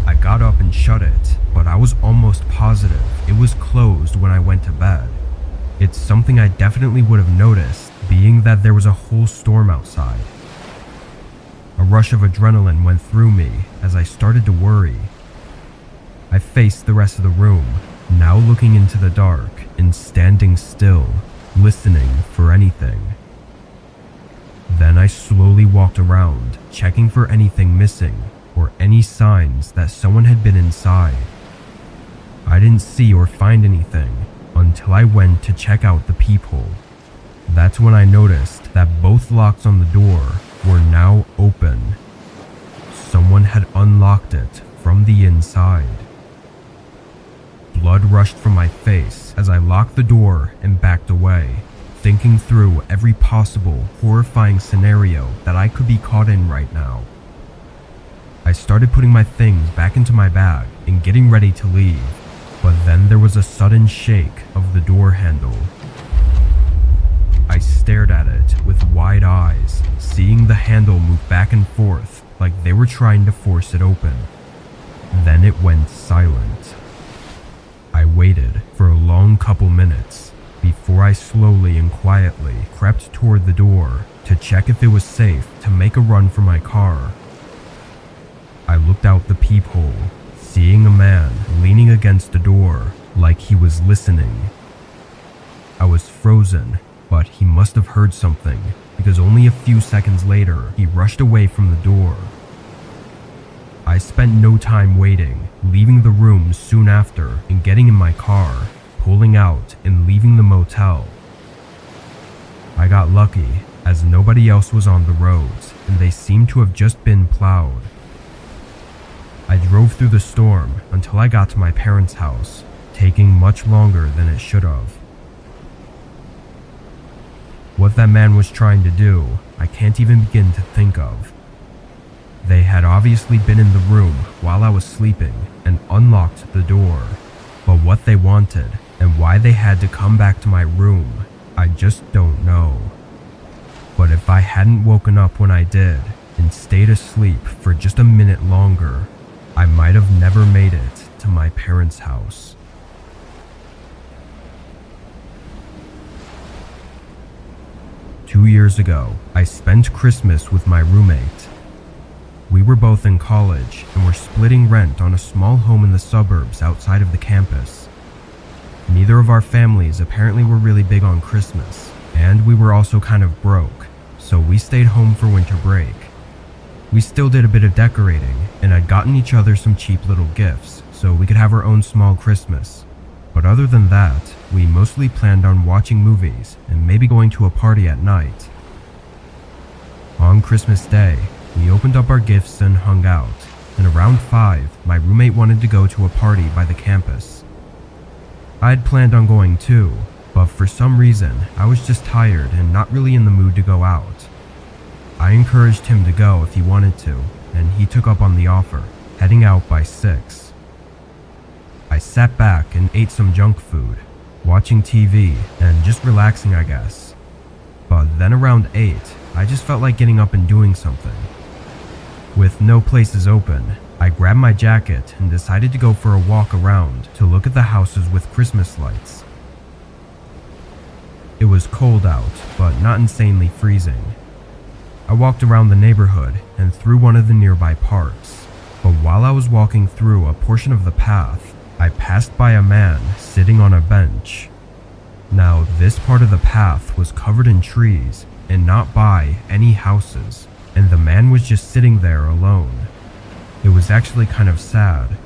I got up and shut it, but I was almost positive it was closed when I went to bed. It's something I definitely would have noticed, being that there was a whole storm outside. A rush of adrenaline went through me as I started to worry. I faced the rest of the room, now looking into the dark and standing still, listening for anything. Then I slowly walked around, checking for anything missing or any signs that someone had been inside. I didn't see or find anything until I went to check out the peephole. That's when I noticed that both locks on the door were now open. Someone had unlocked it from the inside. Blood rushed from my face as I locked the door and backed away, thinking through every possible horrifying scenario that I could be caught in right now. I started putting my things back into my bag and getting ready to leave, but then there was a sudden shake of the door handle. I stared at it with wide eyes, seeing the handle move back and forth like they were trying to force it open. Then it went silent. I waited for a long couple minutes before I slowly and quietly crept toward the door to check if it was safe to make a run for my car. I looked out the peephole, seeing a man leaning against the door like he was listening. I was frozen, but he must have heard something because only a few seconds later he rushed away from the door. I spent no time waiting, leaving the room soon after and getting in my car, pulling out and leaving the motel. I got lucky as nobody else was on the roads and they seemed to have just been plowed. I drove through the storm until I got to my parents' house, taking much longer than it should have. What that man was trying to do, I can't even begin to think of. They had obviously been in the room while I was sleeping and unlocked the door, but what they wanted and why they had to come back to my room, I just don't know. But if I hadn't woken up when I did and stayed asleep for just a minute longer, I might have never made it to my parents' house. Two years ago, I spent Christmas with my roommate. We were both in college and were splitting rent on a small home in the suburbs outside of the campus. Neither of our families apparently were really big on Christmas, and we were also kind of broke, so we stayed home for winter break. We still did a bit of decorating, and I'd gotten each other some cheap little gifts so we could have our own small Christmas. But other than that, we mostly planned on watching movies and maybe going to a party at night. On Christmas Day, we opened up our gifts and hung out, and around 5, my roommate wanted to go to a party by the campus. I had planned on going too, but for some reason, I was just tired and not really in the mood to go out. I encouraged him to go if he wanted to, and he took up on the offer, heading out by 6. I sat back and ate some junk food, watching TV and just relaxing, I guess. But then around 8, I just felt like getting up and doing something. With no places open, I grabbed my jacket and decided to go for a walk around to look at the houses with Christmas lights. It was cold out, but not insanely freezing. I walked around the neighborhood and through one of the nearby parks, but while I was walking through a portion of the path, I passed by a man sitting on a bench. Now, this part of the path was covered in trees, and not by any houses, and the man was just sitting there alone. It was actually kind of sad,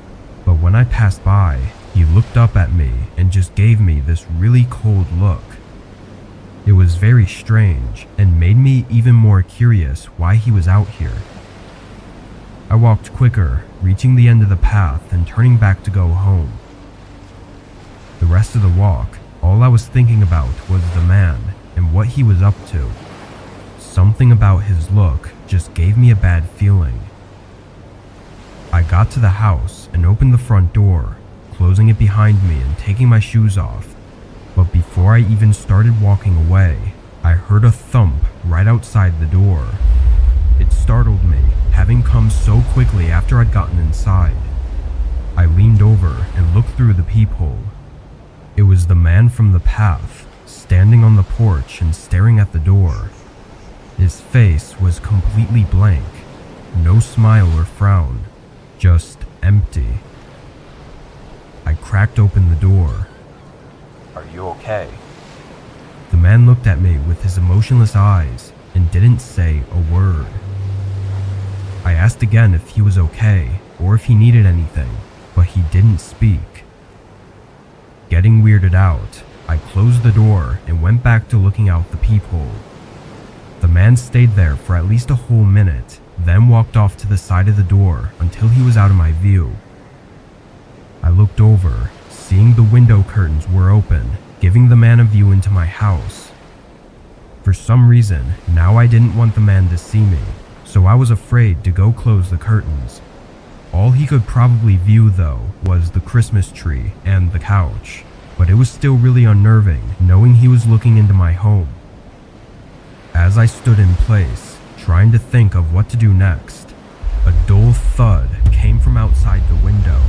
but when I passed by, he looked up at me and just gave me this really cold look. It was very strange and made me even more curious why he was out here. I walked quicker, reaching the end of the path and turning back to go home. The rest of the walk, all I was thinking about was the man and what he was up to. Something about his look just gave me a bad feeling. I got to the house and opened the front door, closing it behind me and taking my shoes off. But before I even started walking away, I heard a thump right outside the door. It startled me, having come so quickly after I'd gotten inside. I leaned over and looked through the peephole. It was the man from the path, standing on the porch and staring at the door. His face was completely blank, no smile or frown, just empty. I cracked open the door. Are you okay? The man looked at me with his emotionless eyes and didn't say a word. I asked again if he was okay or if he needed anything, but he didn't speak. Getting weirded out, I closed the door and went back to looking out the peephole. The man stayed there for at least a whole minute, then walked off to the side of the door until he was out of my view. I looked over, seeing the window curtains were open, giving the man a view into my house. For some reason, now I didn't want the man to see me, so I was afraid to go close the curtains. All he could probably view, though, was the Christmas tree and the couch, but it was still really unnerving knowing he was looking into my home. As I stood in place, trying to think of what to do next, a dull thud came from outside the window.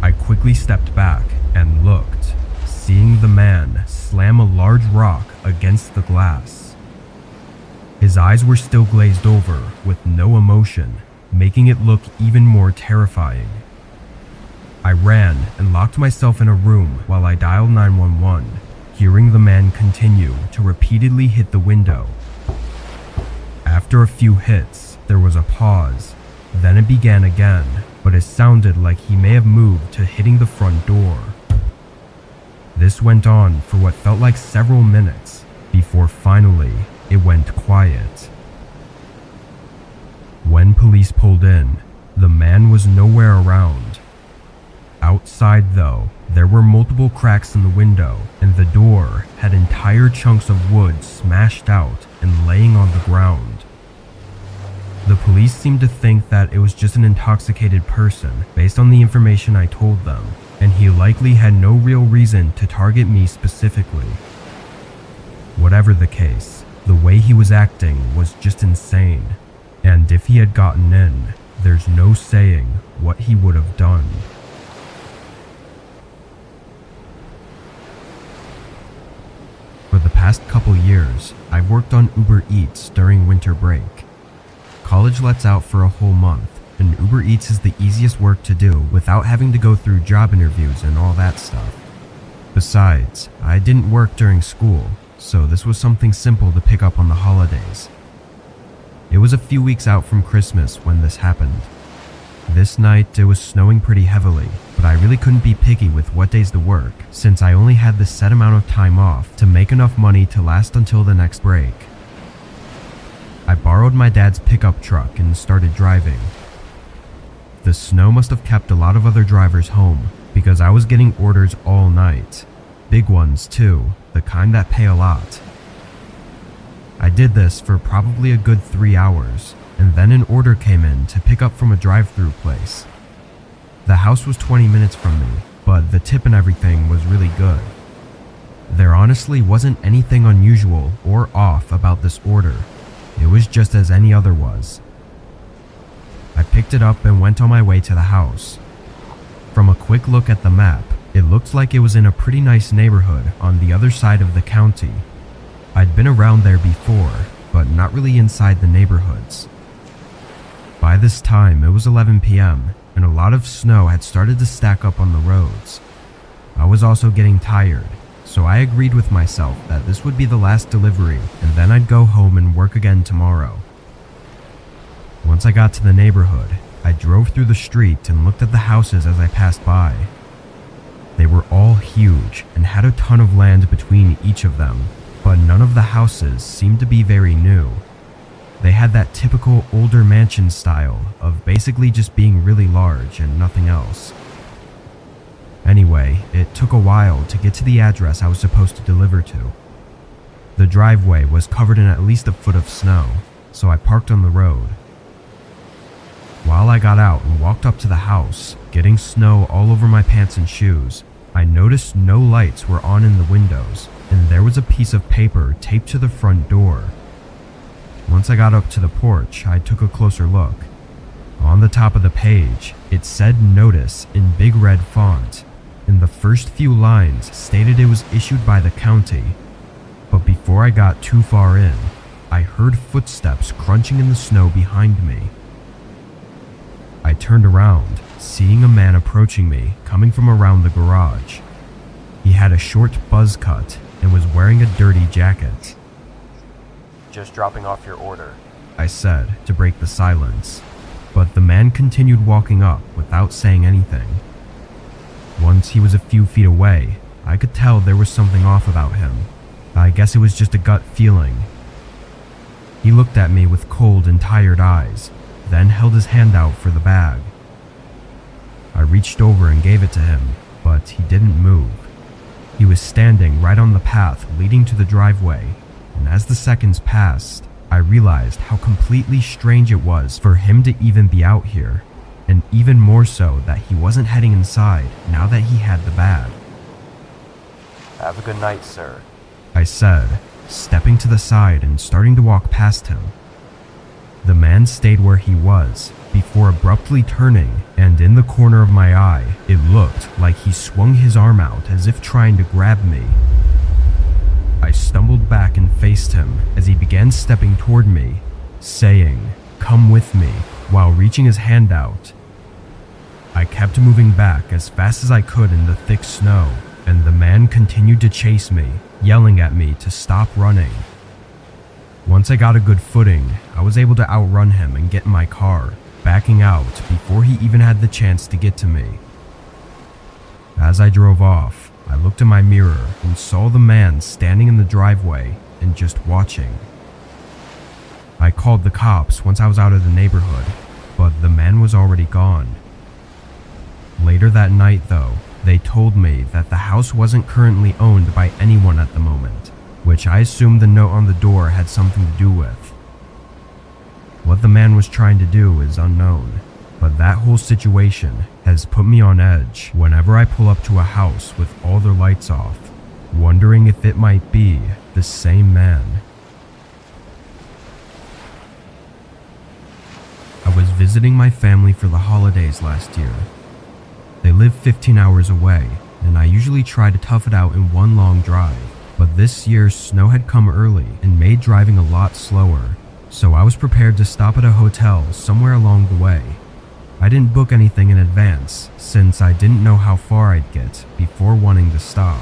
I quickly stepped back and looked, seeing the man slam a large rock against the glass. His eyes were still glazed over with no emotion, making it look even more terrifying. I ran and locked myself in a room while I dialed 911, hearing the man continue to repeatedly hit the window. After a few hits, there was a pause, then it began again, but it sounded like he may have moved to hitting the front door. This went on for what felt like several minutes, before finally it went quiet. When police pulled in, the man was nowhere around. Outside, though, there were multiple cracks in the window, and the door had entire chunks of wood smashed out and laying on the ground. The police seemed to think that it was just an intoxicated person based on the information I told them, and he likely had no real reason to target me specifically. Whatever the case, the way he was acting was just insane, and if he had gotten in, there's no saying what he would have done. For the past couple years, I've worked on Uber Eats during winter break. College lets out for a whole month, and Uber Eats is the easiest work to do without having to go through job interviews and all that stuff. Besides, I didn't work during school, so this was something simple to pick up on the holidays. It was a few weeks out from Christmas when this happened. This night, it was snowing pretty heavily, but I really couldn't be picky with what days to work, since I only had the set amount of time off to make enough money to last until the next break. I borrowed my dad's pickup truck and started driving. The snow must have kept a lot of other drivers home, because I was getting orders all night. Big ones too, the kind that pay a lot. I did this for probably a good 3 hours, and then an order came in to pick up from a drive-through place. The house was 20 minutes from me, but the tip and everything was really good. There honestly wasn't anything unusual or off about this order. It was just as any other was. I picked it up and went on my way to the house. From a quick look at the map, it looked like it was in a pretty nice neighborhood on the other side of the county. I'd been around there before, but not really inside the neighborhoods. By this time, it was 11 p.m., and a lot of snow had started to stack up on the roads. I was also getting tired, so I agreed with myself that this would be the last delivery and then I'd go home and work again tomorrow. Once I got to the neighborhood, I drove through the street and looked at the houses as I passed by. They were all huge and had a ton of land between each of them, but none of the houses seemed to be very new. They had that typical older mansion style of basically just being really large and nothing else. Anyway, it took a while to get to the address I was supposed to deliver to. The driveway was covered in at least a foot of snow, so I parked on the road. While I got out and walked up to the house, getting snow all over my pants and shoes, I noticed no lights were on in the windows, and there was a piece of paper taped to the front door. Once I got up to the porch, I took a closer look. On the top of the page, it said "Notice" in big red font, and the first few lines stated it was issued by the county. But before I got too far in, I heard footsteps crunching in the snow behind me. I turned around, seeing a man approaching me coming from around the garage. He had a short buzz cut and was wearing a dirty jacket. Just dropping off your order, I said to break the silence, but the man continued walking up without saying anything. Once he was a few feet away, I could tell there was something off about him. I guess it was just a gut feeling. He looked at me with cold and tired eyes, then held his hand out for the bag. I reached over and gave it to him, but he didn't move. He was standing right on the path leading to the driveway, and as the seconds passed, I realized how completely strange it was for him to even be out here, and even more so that he wasn't heading inside now that he had the bag. Have a good night, sir, I said, stepping to the side and starting to walk past him. The man stayed where he was, before abruptly turning, and in the corner of my eye, it looked like he swung his arm out as if trying to grab me. I stumbled back and faced him as he began stepping toward me, saying, "Come with me," while reaching his hand out. I kept moving back as fast as I could in the thick snow, and the man continued to chase me, yelling at me to stop running. Once I got a good footing, I was able to outrun him and get in my car, backing out before he even had the chance to get to me. As I drove off, I looked in my mirror and saw the man standing in the driveway and just watching. I called the cops once I was out of the neighborhood, but the man was already gone. Later that night, though, they told me that the house wasn't currently owned by anyone at the moment, which I assumed the note on the door had something to do with. What the man was trying to do is unknown, but that whole situation has put me on edge whenever I pull up to a house with all their lights off, wondering if it might be the same man. I was visiting my family for the holidays last year. They live 15 hours away, and I usually try to tough it out in one long drive, but this year snow had come early and made driving a lot slower, so I was prepared to stop at a hotel somewhere along the way. I didn't book anything in advance, since I didn't know how far I'd get before wanting to stop.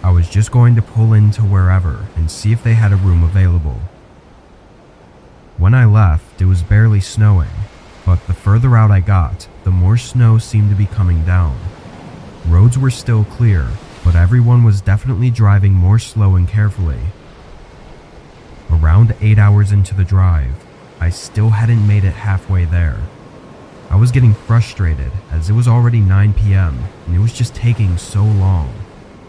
I was just going to pull into wherever and see if they had a room available. When I left, it was barely snowing, but the further out I got, the more snow seemed to be coming down. Roads were still clear, but everyone was definitely driving more slow and carefully. Around 8 hours into the drive, I still hadn't made it halfway there. I was getting frustrated as it was already 9 p.m. and it was just taking so long.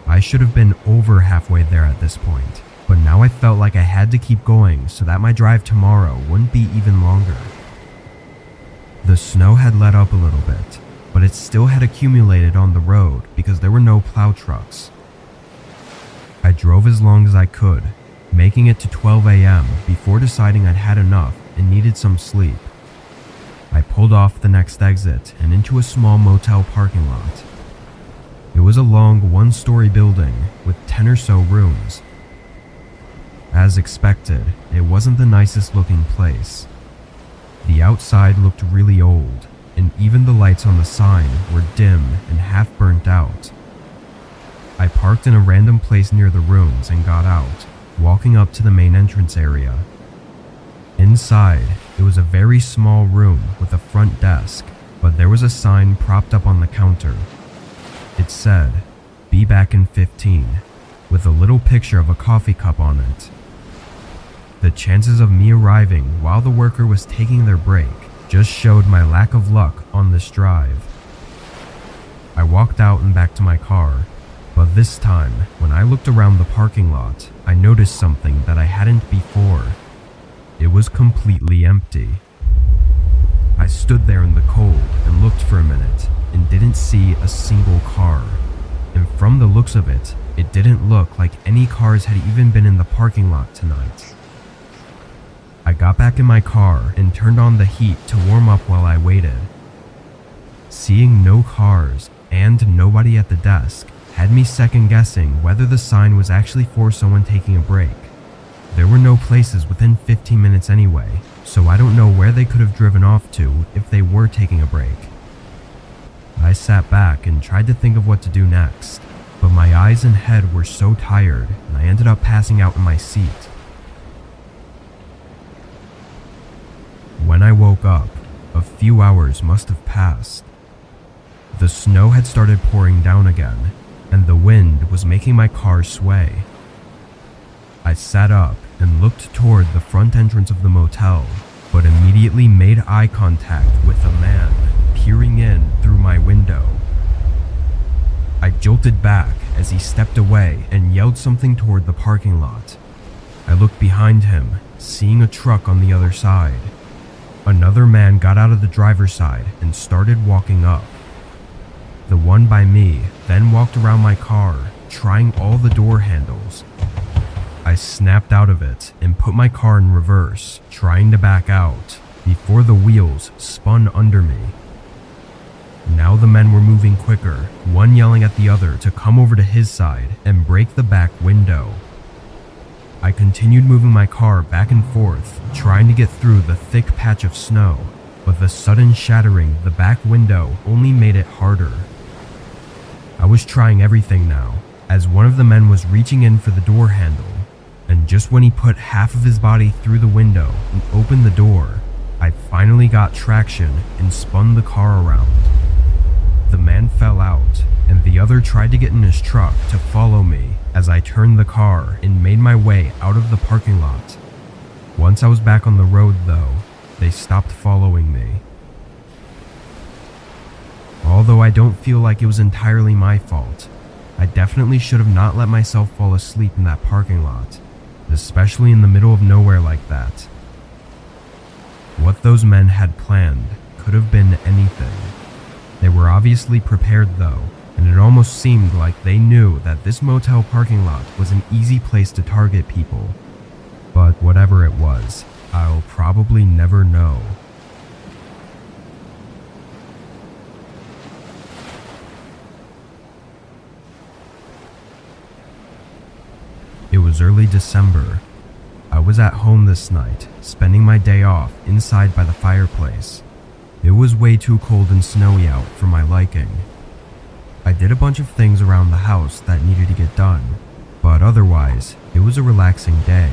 I should have been over halfway there at this point, but now I felt like I had to keep going so that my drive tomorrow wouldn't be even longer. The snow had let up a little bit, but it still had accumulated on the road because there were no plow trucks. I drove as long as I could, making it to 12 a.m. before deciding I'd had enough and needed some sleep. I pulled off the next exit and into a small motel parking lot. It was a long one-story building with 10 or so rooms. As expected, it wasn't the nicest looking place. The outside looked really old, and even the lights on the sign were dim and half burnt out. I parked in a random place near the rooms and got out, walking up to the main entrance area. Inside, it was a very small room with a front desk, but there was a sign propped up on the counter. It said, "Be back in 15, with a little picture of a coffee cup on it. The chances of me arriving while the worker was taking their break just showed my lack of luck on this drive. I walked out and back to my car, but this time, when I looked around the parking lot, I noticed something that I hadn't before. It was completely empty. I stood there in the cold and looked for a minute and didn't see a single car. And from the looks of it, it didn't look like any cars had even been in the parking lot tonight. I got back in my car and turned on the heat to warm up while I waited. Seeing no cars and nobody at the desk had me second guessing whether the sign was actually for someone taking a break. There were no places within 15 minutes anyway, so I don't know where they could have driven off to if they were taking a break. I sat back and tried to think of what to do next, but my eyes and head were so tired and I ended up passing out in my seat. When I woke up, a few hours must have passed. The snow had started pouring down again, and the wind was making my car sway. I sat up and looked toward the front entrance of the motel, but immediately made eye contact with a man peering in through my window. I jolted back as he stepped away and yelled something toward the parking lot. I looked behind him, seeing a truck on the other side. Another man got out of the driver's side and started walking up. The one by me then walked around my car, trying all the door handles. I snapped out of it and put my car in reverse, trying to back out, before the wheels spun under me. Now the men were moving quicker, one yelling at the other to come over to his side and break the back window. I continued moving my car back and forth, trying to get through the thick patch of snow, but the sudden shattering of the back window only made it harder. I was trying everything now, as one of the men was reaching in for the door handle, and just when he put half of his body through the window and opened the door, I finally got traction and spun the car around. The man fell out, and the other tried to get in his truck to follow me as I turned the car and made my way out of the parking lot. Once I was back on the road though, they stopped following me. Although I don't feel like it was entirely my fault, I definitely should have not let myself fall asleep in that parking lot, especially in the middle of nowhere like that. What those men had planned could have been anything. They were obviously prepared though, and it almost seemed like they knew that this motel parking lot was an easy place to target people. But whatever it was, I'll probably never know. It was early December. I was at home this night, spending my day off inside by the fireplace. It was way too cold and snowy out for my liking. I did a bunch of things around the house that needed to get done, but otherwise, it was a relaxing day.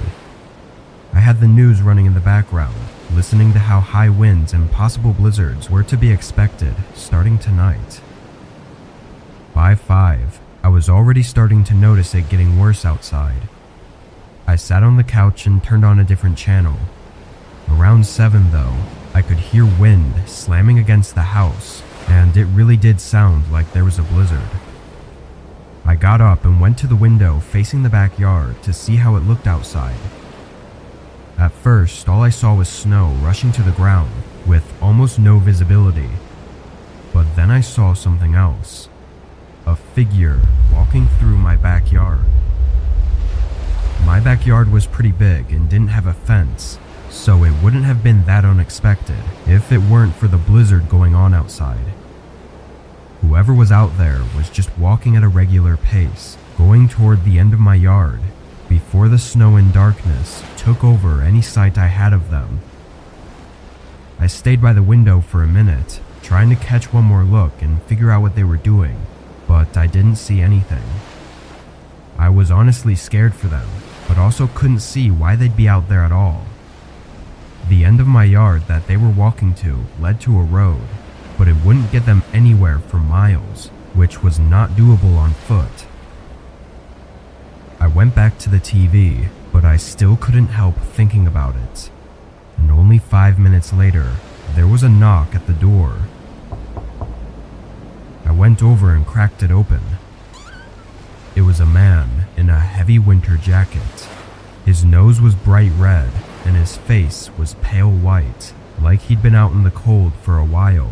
I had the news running in the background, listening to how high winds and possible blizzards were to be expected starting tonight. By 5, I was already starting to notice it getting worse outside. I sat on the couch and turned on a different channel. Around 7 though, I could hear wind slamming against the house, and it really did sound like there was a blizzard. I got up and went to the window facing the backyard to see how it looked outside. At first, all I saw was snow rushing to the ground with almost no visibility. But then I saw something else. A figure walking through my backyard. My backyard was pretty big and didn't have a fence, so it wouldn't have been that unexpected if it weren't for the blizzard going on outside. Whoever was out there was just walking at a regular pace, going toward the end of my yard, before the snow and darkness took over any sight I had of them. I stayed by the window for a minute, trying to catch one more look and figure out what they were doing, but I didn't see anything. was honestly scared for them, but also couldn't see why they'd be out there at all. The end of my yard that they were walking to led to a road, but it wouldn't get them anywhere for miles, which was not doable on foot. I went back to the TV, but I still couldn't help thinking about it. And only 5 minutes later, there was a knock at the door. I went over and cracked it open. It was a man in a heavy winter jacket. His nose was bright red, and his face was pale white, like he'd been out in the cold for a while.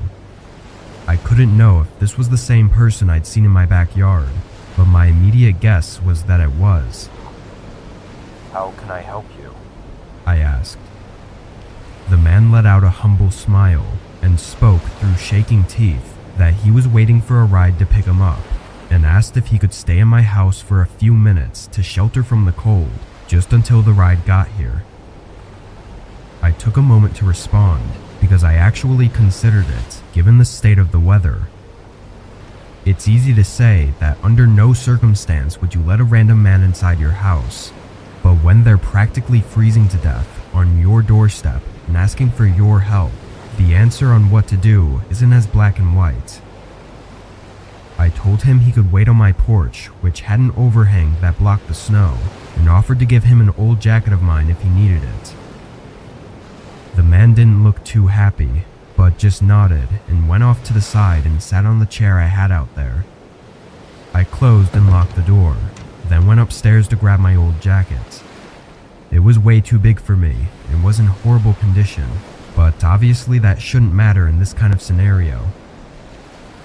I couldn't know if this was the same person I'd seen in my backyard, but my immediate guess was that it was. How can I help you? I asked. The man let out a humble smile and spoke through shaking teeth that he was waiting for a ride to pick him up, and asked if he could stay in my house for a few minutes to shelter from the cold just until the ride got here. I took a moment to respond because I actually considered it, given the state of the weather. It's easy to say that under no circumstance would you let a random man inside your house, but when they're practically freezing to death on your doorstep and asking for your help, the answer on what to do isn't as black and white. I told him he could wait on my porch, which had an overhang that blocked the snow, and offered to give him an old jacket of mine if he needed it. The man didn't look too happy, but just nodded and went off to the side and sat on the chair I had out there. I closed and locked the door, then went upstairs to grab my old jacket. It was way too big for me and was in horrible condition, but obviously that shouldn't matter in this kind of scenario.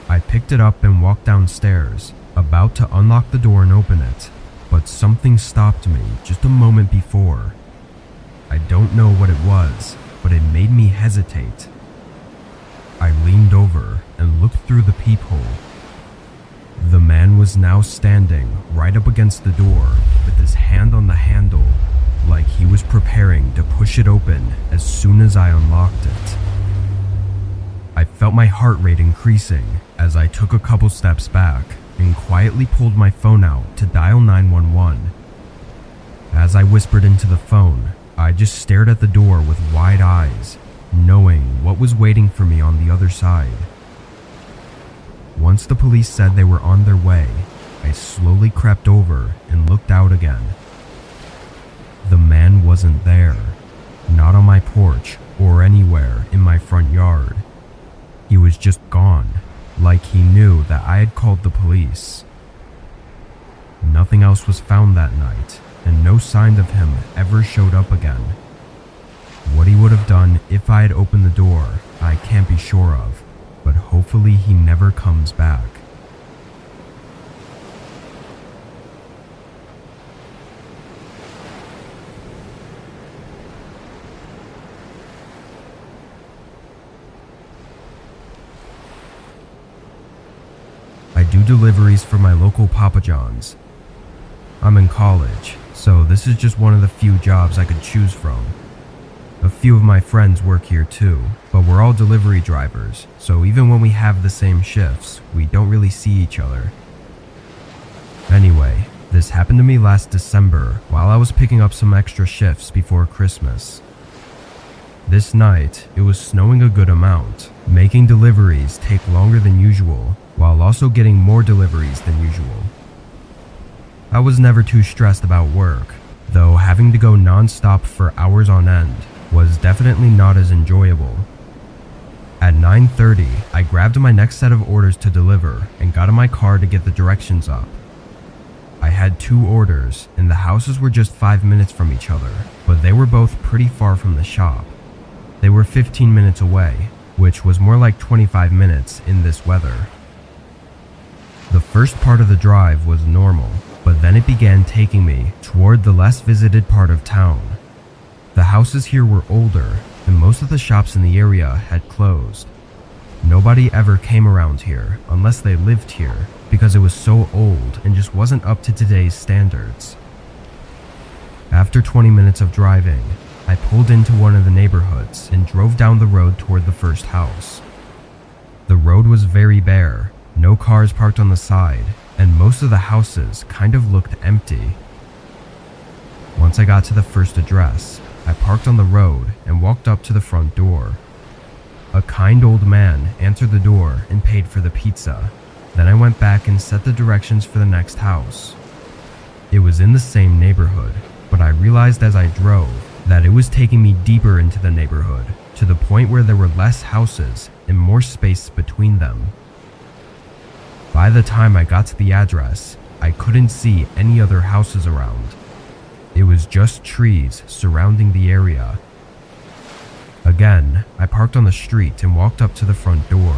I picked it up and walked downstairs, about to unlock the door and open it, but something stopped me just a moment before. I don't know what it was, but it made me hesitate. I leaned over and looked through the peephole. The man was now standing right up against the door with his hand on the handle, like he was preparing to push it open as soon as I unlocked it. I felt my heart rate increasing as I took a couple steps back and quietly pulled my phone out to dial 911. As I whispered into the phone, I just stared at the door with wide eyes, knowing what was waiting for me on the other side. Once the police said they were on their way, I slowly crept over and looked out again. The man wasn't there, not on my porch or anywhere in my front yard. He was just gone, like he knew that I had called the police. Nothing else was found that night, and no sign of him ever showed up again. What he would have done if I had opened the door, I can't be sure of, but hopefully he never comes back. I do deliveries for my local Papa John's. I'm in college, so this is just one of the few jobs I could choose from. A few of my friends work here too, but we're all delivery drivers, so even when we have the same shifts, we don't really see each other. Anyway, this happened to me last December while I was picking up some extra shifts before Christmas. This night, it was snowing a good amount, making deliveries take longer than usual, while also getting more deliveries than usual. I was never too stressed about work, though having to go non-stop for hours on end was definitely not as enjoyable. At 9:30, I grabbed my next set of orders to deliver and got in my car to get the directions up. I had 2 orders, and the houses were just 5 minutes from each other, but they were both pretty far from the shop. They were 15 minutes away, which was more like 25 minutes in this weather. The first part of the drive was normal, but then it began taking me toward the less visited part of town. The houses here were older, and most of the shops in the area had closed. Nobody ever came around here unless they lived here, because it was so old and just wasn't up to today's standards. After 20 minutes of driving, I pulled into one of the neighborhoods and drove down the road toward the first house. The road was very bare, no cars parked on the side, and most of the houses kind of looked empty. Once I got to the first address, I parked on the road and walked up to the front door. A kind old man answered the door and paid for the pizza. Then I went back and set the directions for the next house. It was in the same neighborhood, but I realized as I drove that it was taking me deeper into the neighborhood, to the point where there were less houses and more space between them. By the time I got to the address, I couldn't see any other houses around. It was just trees surrounding the area. Again, I parked on the street and walked up to the front door.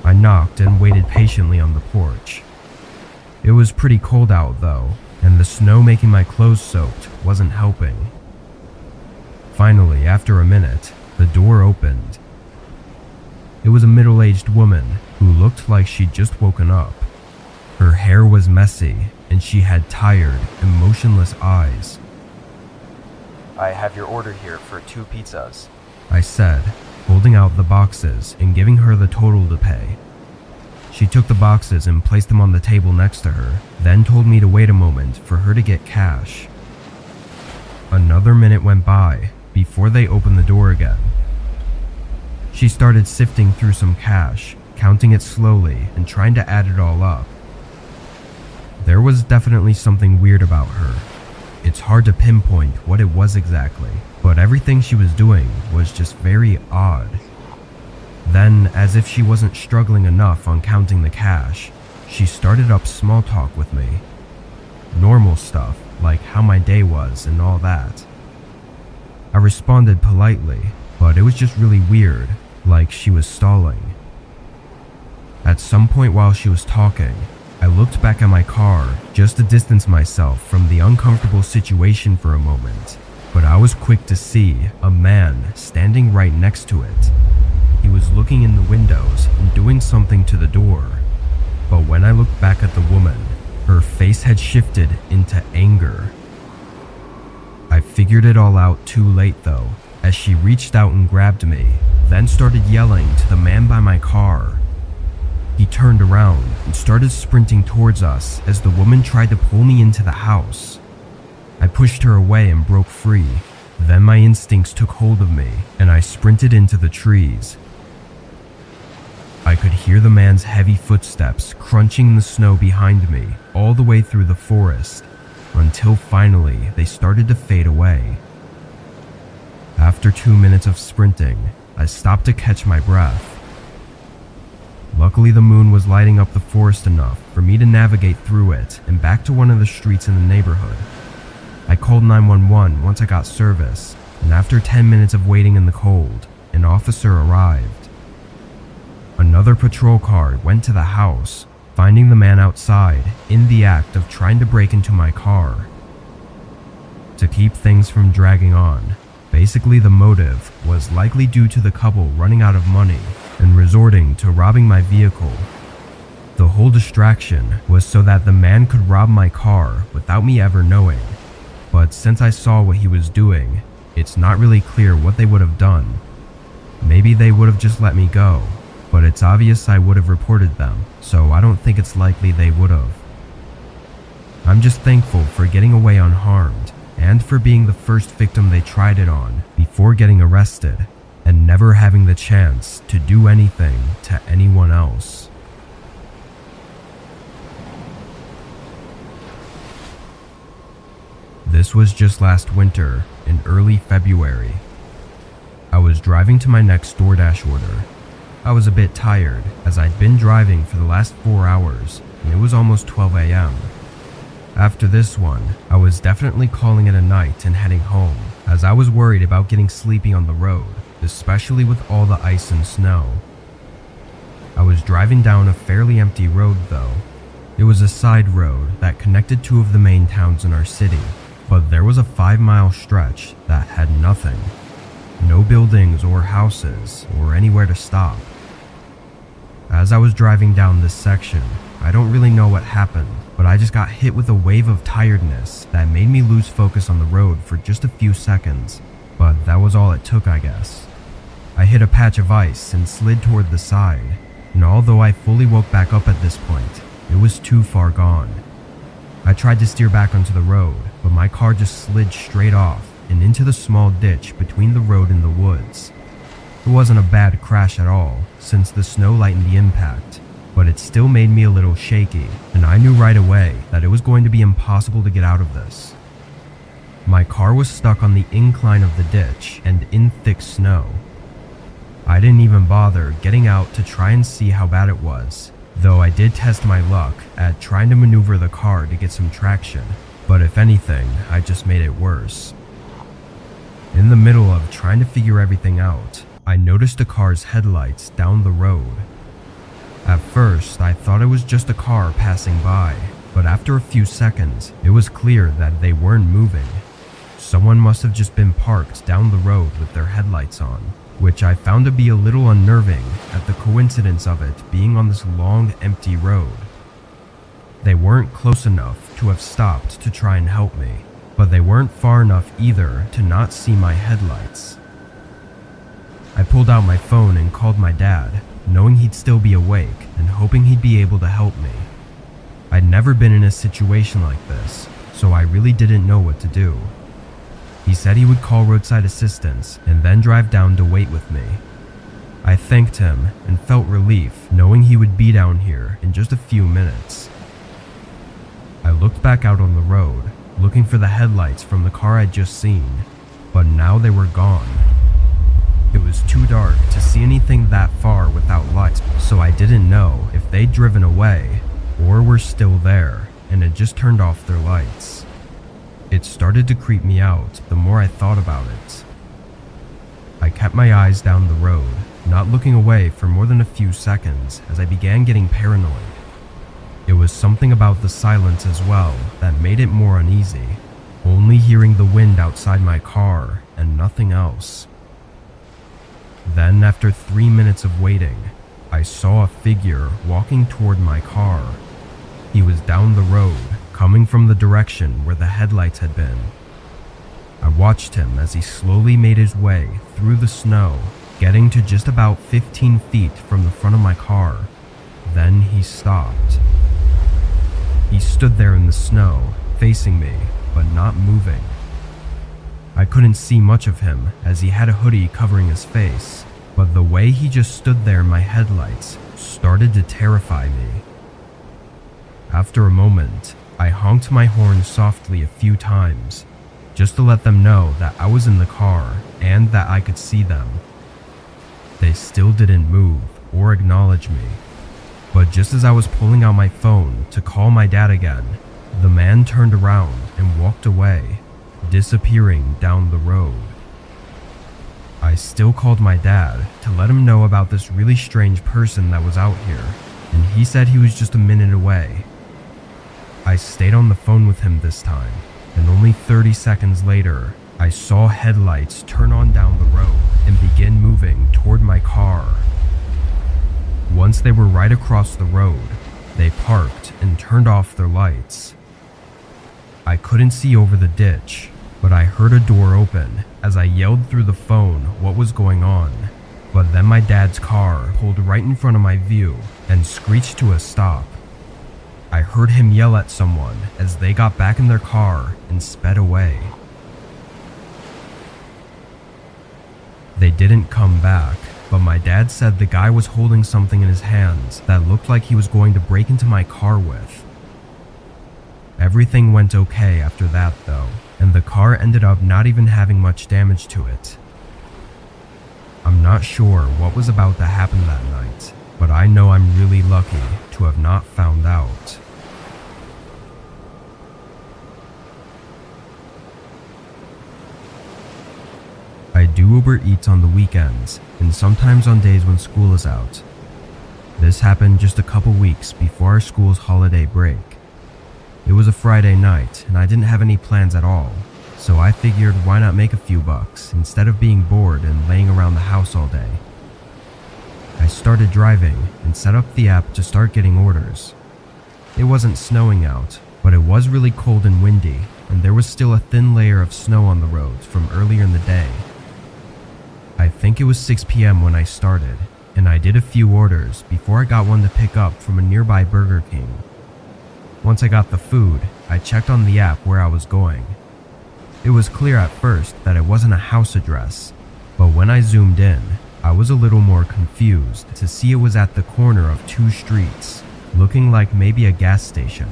I knocked and waited patiently on the porch. It was pretty cold out though, and the snow making my clothes soaked wasn't helping. Finally, after a minute, the door opened. It was a middle-aged woman who looked like she'd just woken up. Her hair was messy, and she had tired, emotionless eyes. I have your order here for 2 pizzas. I said, holding out the boxes and giving her the total to pay. She took the boxes and placed them on the table next to her, then told me to wait a moment for her to get cash. Another minute went by before they opened the door again. She started sifting through some cash, counting it slowly and trying to add it all up. There was definitely something weird about her. It's hard to pinpoint what it was exactly, but everything she was doing was just very odd. Then, as if she wasn't struggling enough on counting the cash, she started up small talk with me. Normal stuff, like how my day was and all that. I responded politely, but it was just really weird, like she was stalling. At some point while she was talking, I looked back at my car just to distance myself from the uncomfortable situation for a moment, but I was quick to see a man standing right next to it. He was looking in the windows and doing something to the door, but when I looked back at the woman, her face had shifted into anger. I figured it all out too late though, as she reached out and grabbed me, then started yelling to the man by my car. He turned around and started sprinting towards us as the woman tried to pull me into the house. I pushed her away and broke free. Then my instincts took hold of me and I sprinted into the trees. I could hear the man's heavy footsteps crunching in the snow behind me all the way through the forest, until finally they started to fade away. After 2 minutes of sprinting, I stopped to catch my breath. Luckily, the moon was lighting up the forest enough for me to navigate through it and back to one of the streets in the neighborhood. I called 911 once I got service, and after 10 minutes of waiting in the cold, an officer arrived. Another patrol car went to the house, finding the man outside in the act of trying to break into my car. To keep things from dragging on, basically the motive was likely due to the couple running out of money and resorting to robbing my vehicle. The whole distraction was so that the man could rob my car without me ever knowing, but since I saw what he was doing, it's not really clear what they would have done. Maybe they would have just let me go, but it's obvious I would have reported them, so I don't think it's likely they would have. I'm just thankful for getting away unharmed, and for being the first victim they tried it on before getting arrested, and never having the chance to do anything to anyone else. This was just last winter, in early February. I was driving to my next DoorDash order. I was a bit tired, as I'd been driving for the last 4 hours, and it was almost 12 a.m. After this one, I was definitely calling it a night and heading home, as I was worried about getting sleepy on the road, especially with all the ice and snow. I was driving down a fairly empty road though. It was a side road that connected 2 of the main towns in our city, but there was a 5-mile stretch that had nothing. No buildings or houses or anywhere to stop. As I was driving down this section, I don't really know what happened, but I just got hit with a wave of tiredness that made me lose focus on the road for just a few seconds, but that was all it took, I guess. I hit a patch of ice and slid toward the side, and although I fully woke back up at this point, It was too far gone. I tried to steer back onto the road, but my car just slid straight off and into the small ditch between the road and the woods. It wasn't a bad crash at all, since the snow lightened the impact, but it still made me a little shaky, and I knew right away that it was going to be impossible to get out of this. My car was stuck on the incline of the ditch and in thick snow. I didn't even bother getting out to try and see how bad it was, though I did test my luck at trying to maneuver the car to get some traction, but if anything, I just made it worse. In the middle of trying to figure everything out, I noticed a car's headlights down the road. At first, I thought it was just a car passing by, but after a few seconds, it was clear that they weren't moving. Someone must have just been parked down the road with their headlights on, which I found to be a little unnerving at the coincidence of it being on this long, empty road. They weren't close enough to have stopped to try and help me, but they weren't far enough either to not see my headlights. I pulled out my phone and called my dad, knowing he'd still be awake and hoping he'd be able to help me. I'd never been in a situation like this, so I really didn't know what to do. He said he would call roadside assistance and then drive down to wait with me. I thanked him and felt relief knowing he would be down here in just a few minutes. I looked back out on the road, looking for the headlights from the car I'd just seen, but now they were gone. It was too dark to see anything that far without lights, so I didn't know if they'd driven away or were still there and had just turned off their lights. It started to creep me out the more I thought about it. I kept my eyes down the road, not looking away for more than a few seconds as I began getting paranoid. It was something about the silence as well that made it more uneasy, only hearing the wind outside my car and nothing else. Then, after 3 minutes of waiting, I saw a figure walking toward my car. He was down the road, coming from the direction where the headlights had been. I watched him as he slowly made his way through the snow, getting to just about 15 feet from the front of my car. Then he stopped. He stood there in the snow, facing me, but not moving. I couldn't see much of him as he had a hoodie covering his face, but the way he just stood there in my headlights started to terrify me. After a moment, I honked my horn softly a few times, just to let them know that I was in the car and that I could see them. They still didn't move or acknowledge me, but just as I was pulling out my phone to call my dad again, the man turned around and walked away, disappearing down the road. I still called my dad to let him know about this really strange person that was out here, and he said he was just a minute away. I stayed on the phone with him this time, and only 30 seconds later, I saw headlights turn on down the road and begin moving toward my car. Once they were right across the road, they parked and turned off their lights. I couldn't see over the ditch, but I heard a door open as I yelled through the phone what was going on. But then my dad's car pulled right in front of my view and screeched to a stop. I heard him yell at someone as they got back in their car and sped away. They didn't come back, but my dad said the guy was holding something in his hands that looked like he was going to break into my car with. Everything went okay after that though, and the car ended up not even having much damage to it. I'm not sure what was about to happen that night, but I know I'm really lucky to have not found out. I do Uber Eats on the weekends, and sometimes on days when school is out. This happened just a couple weeks before our school's holiday break. It was a Friday night, and I didn't have any plans at all, so I figured why not make a few bucks instead of being bored and laying around the house all day. I started driving and set up the app to start getting orders. It wasn't snowing out, but it was really cold and windy, and there was still a thin layer of snow on the roads from earlier in the day. I think it was 6 p.m. when I started, and I did a few orders before I got one to pick up from a nearby Burger King. Once I got the food, I checked on the app where I was going. It was clear at first that it wasn't a house address, but when I zoomed in, I was a little more confused to see it was at the corner of two streets, looking like maybe a gas station.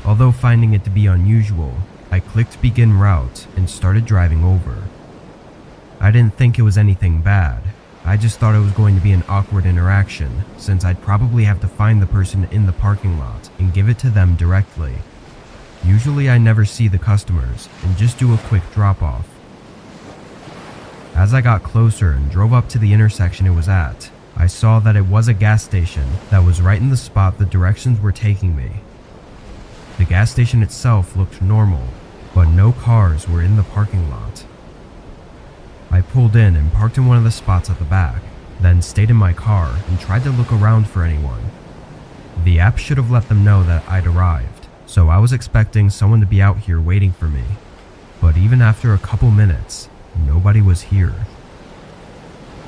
Although finding it to be unusual, I clicked begin route and started driving over. I didn't think it was anything bad. I just thought it was going to be an awkward interaction, since I'd probably have to find the person in the parking lot and give it to them directly. Usually I never see the customers and just do a quick drop-off. As I got closer and drove up to the intersection it was at, I saw that it was a gas station that was right in the spot the directions were taking me. The gas station itself looked normal, but no cars were in the parking lot. I pulled in and parked in one of the spots at the back, then stayed in my car and tried to look around for anyone. The app should have let them know that I'd arrived, so I was expecting someone to be out here waiting for me. But even after a couple minutes, nobody was here.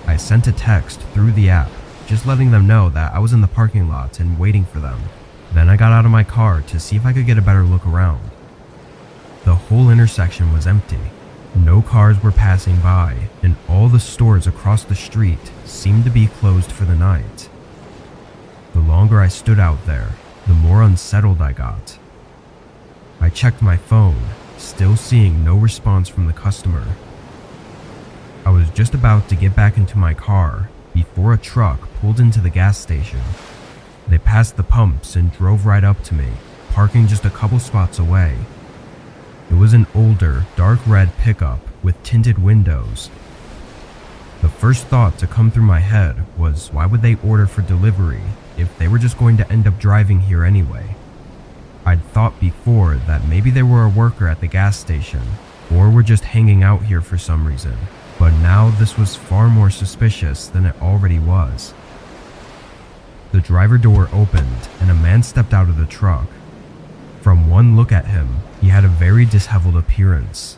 I sent a text through the app, just letting them know that I was in the parking lot and waiting for them. Then I got out of my car to see if I could get a better look around. The whole intersection was empty. No cars were passing by, and all the stores across the street seemed to be closed for the night. The longer I stood out there, the more unsettled I got. I checked my phone, still seeing no response from the customer. I was just about to get back into my car before a truck pulled into the gas station. They passed the pumps and drove right up to me, parking just a couple spots away. It was an older, dark red pickup with tinted windows. The first thought to come through my head was, why would they order for delivery if they were just going to end up driving here anyway? I'd thought before that maybe they were a worker at the gas station, or were just hanging out here for some reason, but now this was far more suspicious than it already was. The driver door opened and a man stepped out of the truck. From one look at him, he had a very disheveled appearance,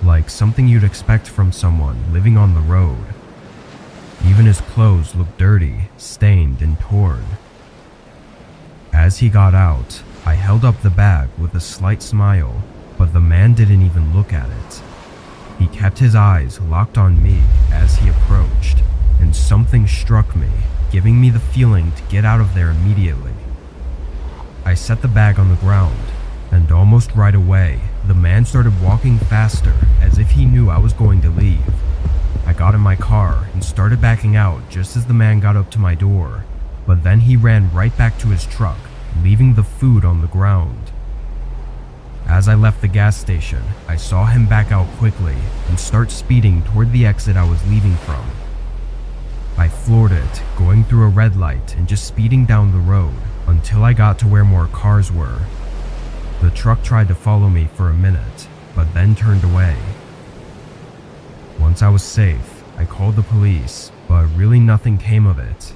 like something you'd expect from someone living on the road. Even his clothes looked dirty, stained, and torn. As he got out, I held up the bag with a slight smile, but the man didn't even look at it. He kept his eyes locked on me as he approached, and something struck me, giving me the feeling to get out of there immediately. I set the bag on the ground, and almost right away, the man started walking faster as if he knew I was going to leave. I got in my car and started backing out just as the man got up to my door, but then he ran right back to his truck, leaving the food on the ground. As I left the gas station, I saw him back out quickly and start speeding toward the exit I was leaving from. I floored it, going through a red light and just speeding down the road until I got to where more cars were. The truck tried to follow me for a minute, but then turned away. Once I was safe, I called the police, but really nothing came of it.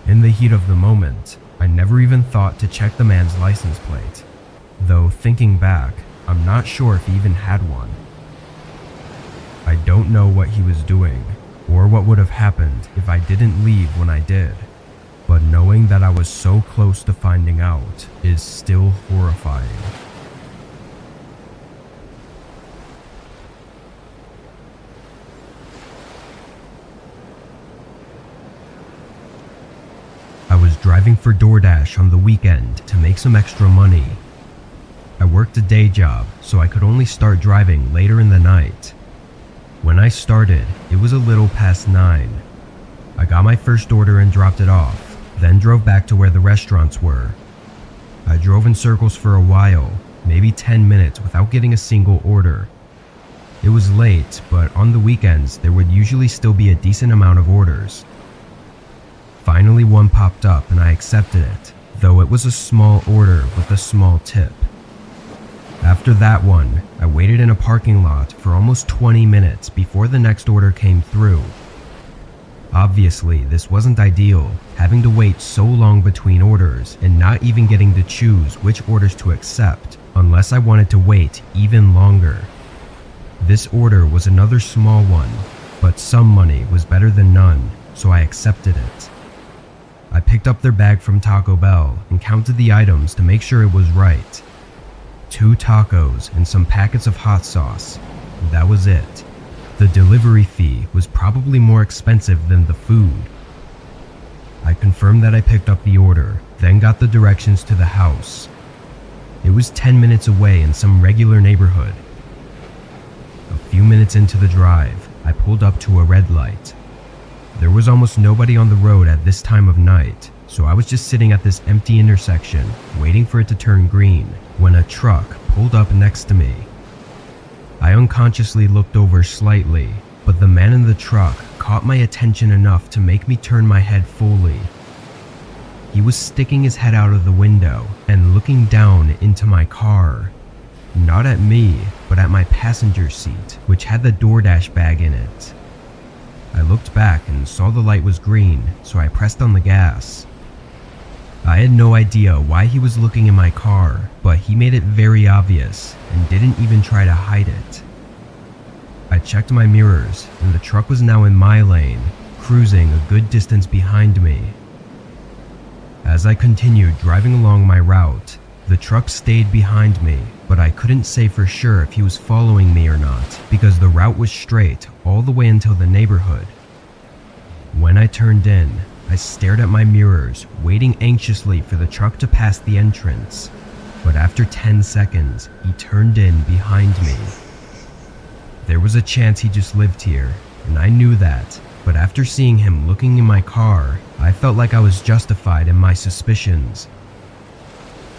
In the heat of the moment, I never even thought to check the man's license plate, though thinking back, I'm not sure if he even had one. I don't know what he was doing, or what would have happened if I didn't leave when I did, but knowing that I was so close to finding out is still horrifying. I was driving for DoorDash on the weekend to make some extra money. I worked a day job, so I could only start driving later in the night. When I started, it was a little past 9. I got my first order and dropped it off, then drove back to where the restaurants were. I drove in circles for a while, maybe 10 minutes without getting a single order. It was late, but on the weekends there would usually still be a decent amount of orders. Finally one popped up and I accepted it, though it was a small order with a small tip. After that one, I waited in a parking lot for almost 20 minutes before the next order came through. Obviously, this wasn't ideal, having to wait so long between orders and not even getting to choose which orders to accept unless I wanted to wait even longer. This order was another small one, but some money was better than none, so I accepted it. I picked up their bag from Taco Bell and counted the items to make sure it was right. 2 tacos and some packets of hot sauce. That was it. The delivery fee was probably more expensive than the food. I confirmed that I picked up the order, then got the directions to the house. It was 10 minutes away in some regular neighborhood. A few minutes into the drive, I pulled up to a red light. There was almost nobody on the road at this time of night, so I was just sitting at this empty intersection, waiting for it to turn green, when a truck pulled up next to me. I unconsciously looked over slightly, but the man in the truck caught my attention enough to make me turn my head fully. He was sticking his head out of the window and looking down into my car. Not at me, but at my passenger seat, which had the DoorDash bag in it. I looked back and saw the light was green, so I pressed on the gas. I had no idea why he was looking in my car, but he made it very obvious and didn't even try to hide it. I checked my mirrors, and the truck was now in my lane, cruising a good distance behind me. As I continued driving along my route, the truck stayed behind me, but I couldn't say for sure if he was following me or not, because the route was straight all the way until the neighborhood. When I turned in, I stared at my mirrors, waiting anxiously for the truck to pass the entrance. But after 10 seconds, he turned in behind me. There was a chance he just lived here, and I knew that, but after seeing him looking in my car, I felt like I was justified in my suspicions.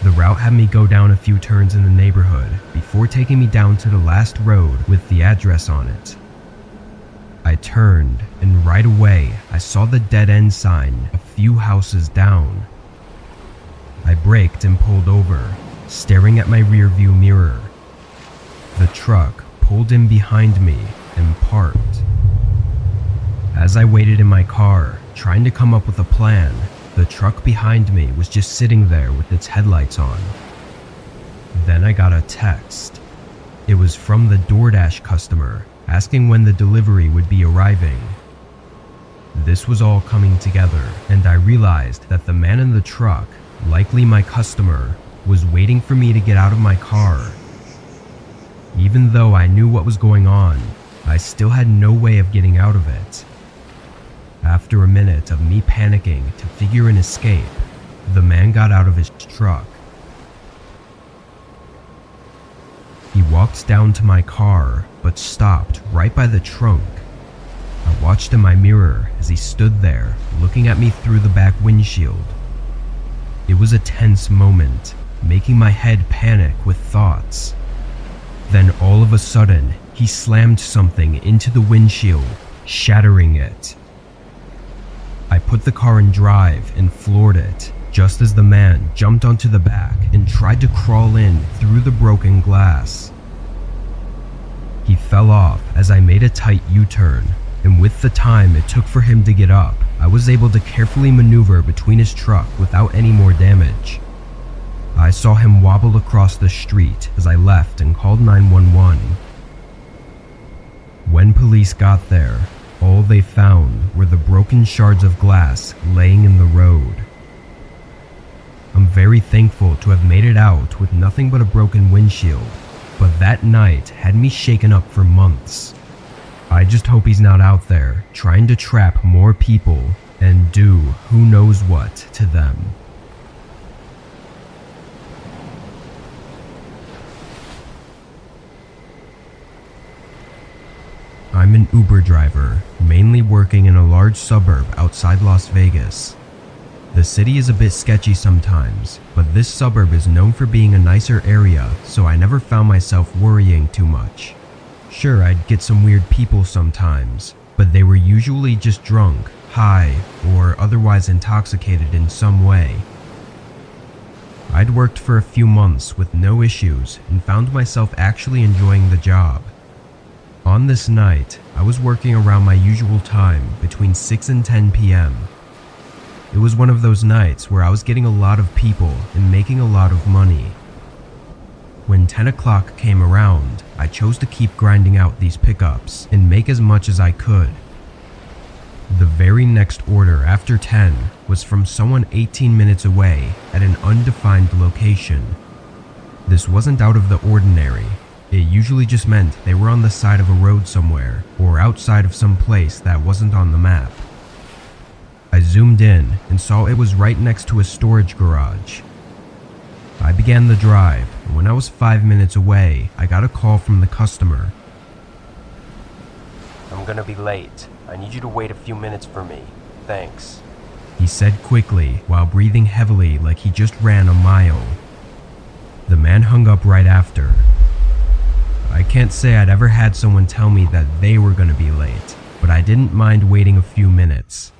The route had me go down a few turns in the neighborhood before taking me down to the last road with the address on it. I turned, and right away I saw the dead end sign a few houses down. I braked and pulled over, staring at my rearview mirror. The truck pulled in behind me and parked. As I waited in my car, trying to come up with a plan, the truck behind me was just sitting there with its headlights on. Then I got a text. It was from the DoorDash customer, asking when the delivery would be arriving. This was all coming together, and I realized that the man in the truck, likely my customer, was waiting for me to get out of my car. Even though I knew what was going on, I still had no way of getting out of it. After a minute of me panicking to figure an escape, the man got out of his truck. He walked down to my car, but stopped right by the trunk. I watched in my mirror as he stood there, looking at me through the back windshield. It was a tense moment, making my head panic with thoughts. Then all of a sudden, he slammed something into the windshield, shattering it. I put the car in drive and floored it, just as the man jumped onto the back and tried to crawl in through the broken glass. He fell off as I made a tight U-turn, and with the time it took for him to get up, I was able to carefully maneuver between his truck without any more damage. I saw him wobble across the street as I left and called 911. When police got there, all they found were the broken shards of glass laying in the road. I'm very thankful to have made it out with nothing but a broken windshield, but that night had me shaken up for months. I just hope he's not out there trying to trap more people and do who knows what to them. I'm an Uber driver, mainly working in a large suburb outside Las Vegas. The city is a bit sketchy sometimes, but this suburb is known for being a nicer area, so I never found myself worrying too much. Sure, I'd get some weird people sometimes, but they were usually just drunk, high, or otherwise intoxicated in some way. I'd worked for a few months with no issues and found myself actually enjoying the job. On this night, I was working around my usual time between 6 and 10 p.m. It was one of those nights where I was getting a lot of people and making a lot of money. When 10 o'clock came around, I chose to keep grinding out these pickups and make as much as I could. The very next order after 10 was from someone 18 minutes away at an undefined location. This wasn't out of the ordinary. It usually just meant they were on the side of a road somewhere or outside of some place that wasn't on the map. I zoomed in and saw it was right next to a storage garage. I began the drive, and when I was 5 minutes away, I got a call from the customer. I'm gonna be late. I need you to wait a few minutes for me. Thanks. He said quickly while breathing heavily like he just ran a mile. The man hung up right after. I can't say I'd ever had someone tell me that they were gonna be late, but I didn't mind waiting a few minutes.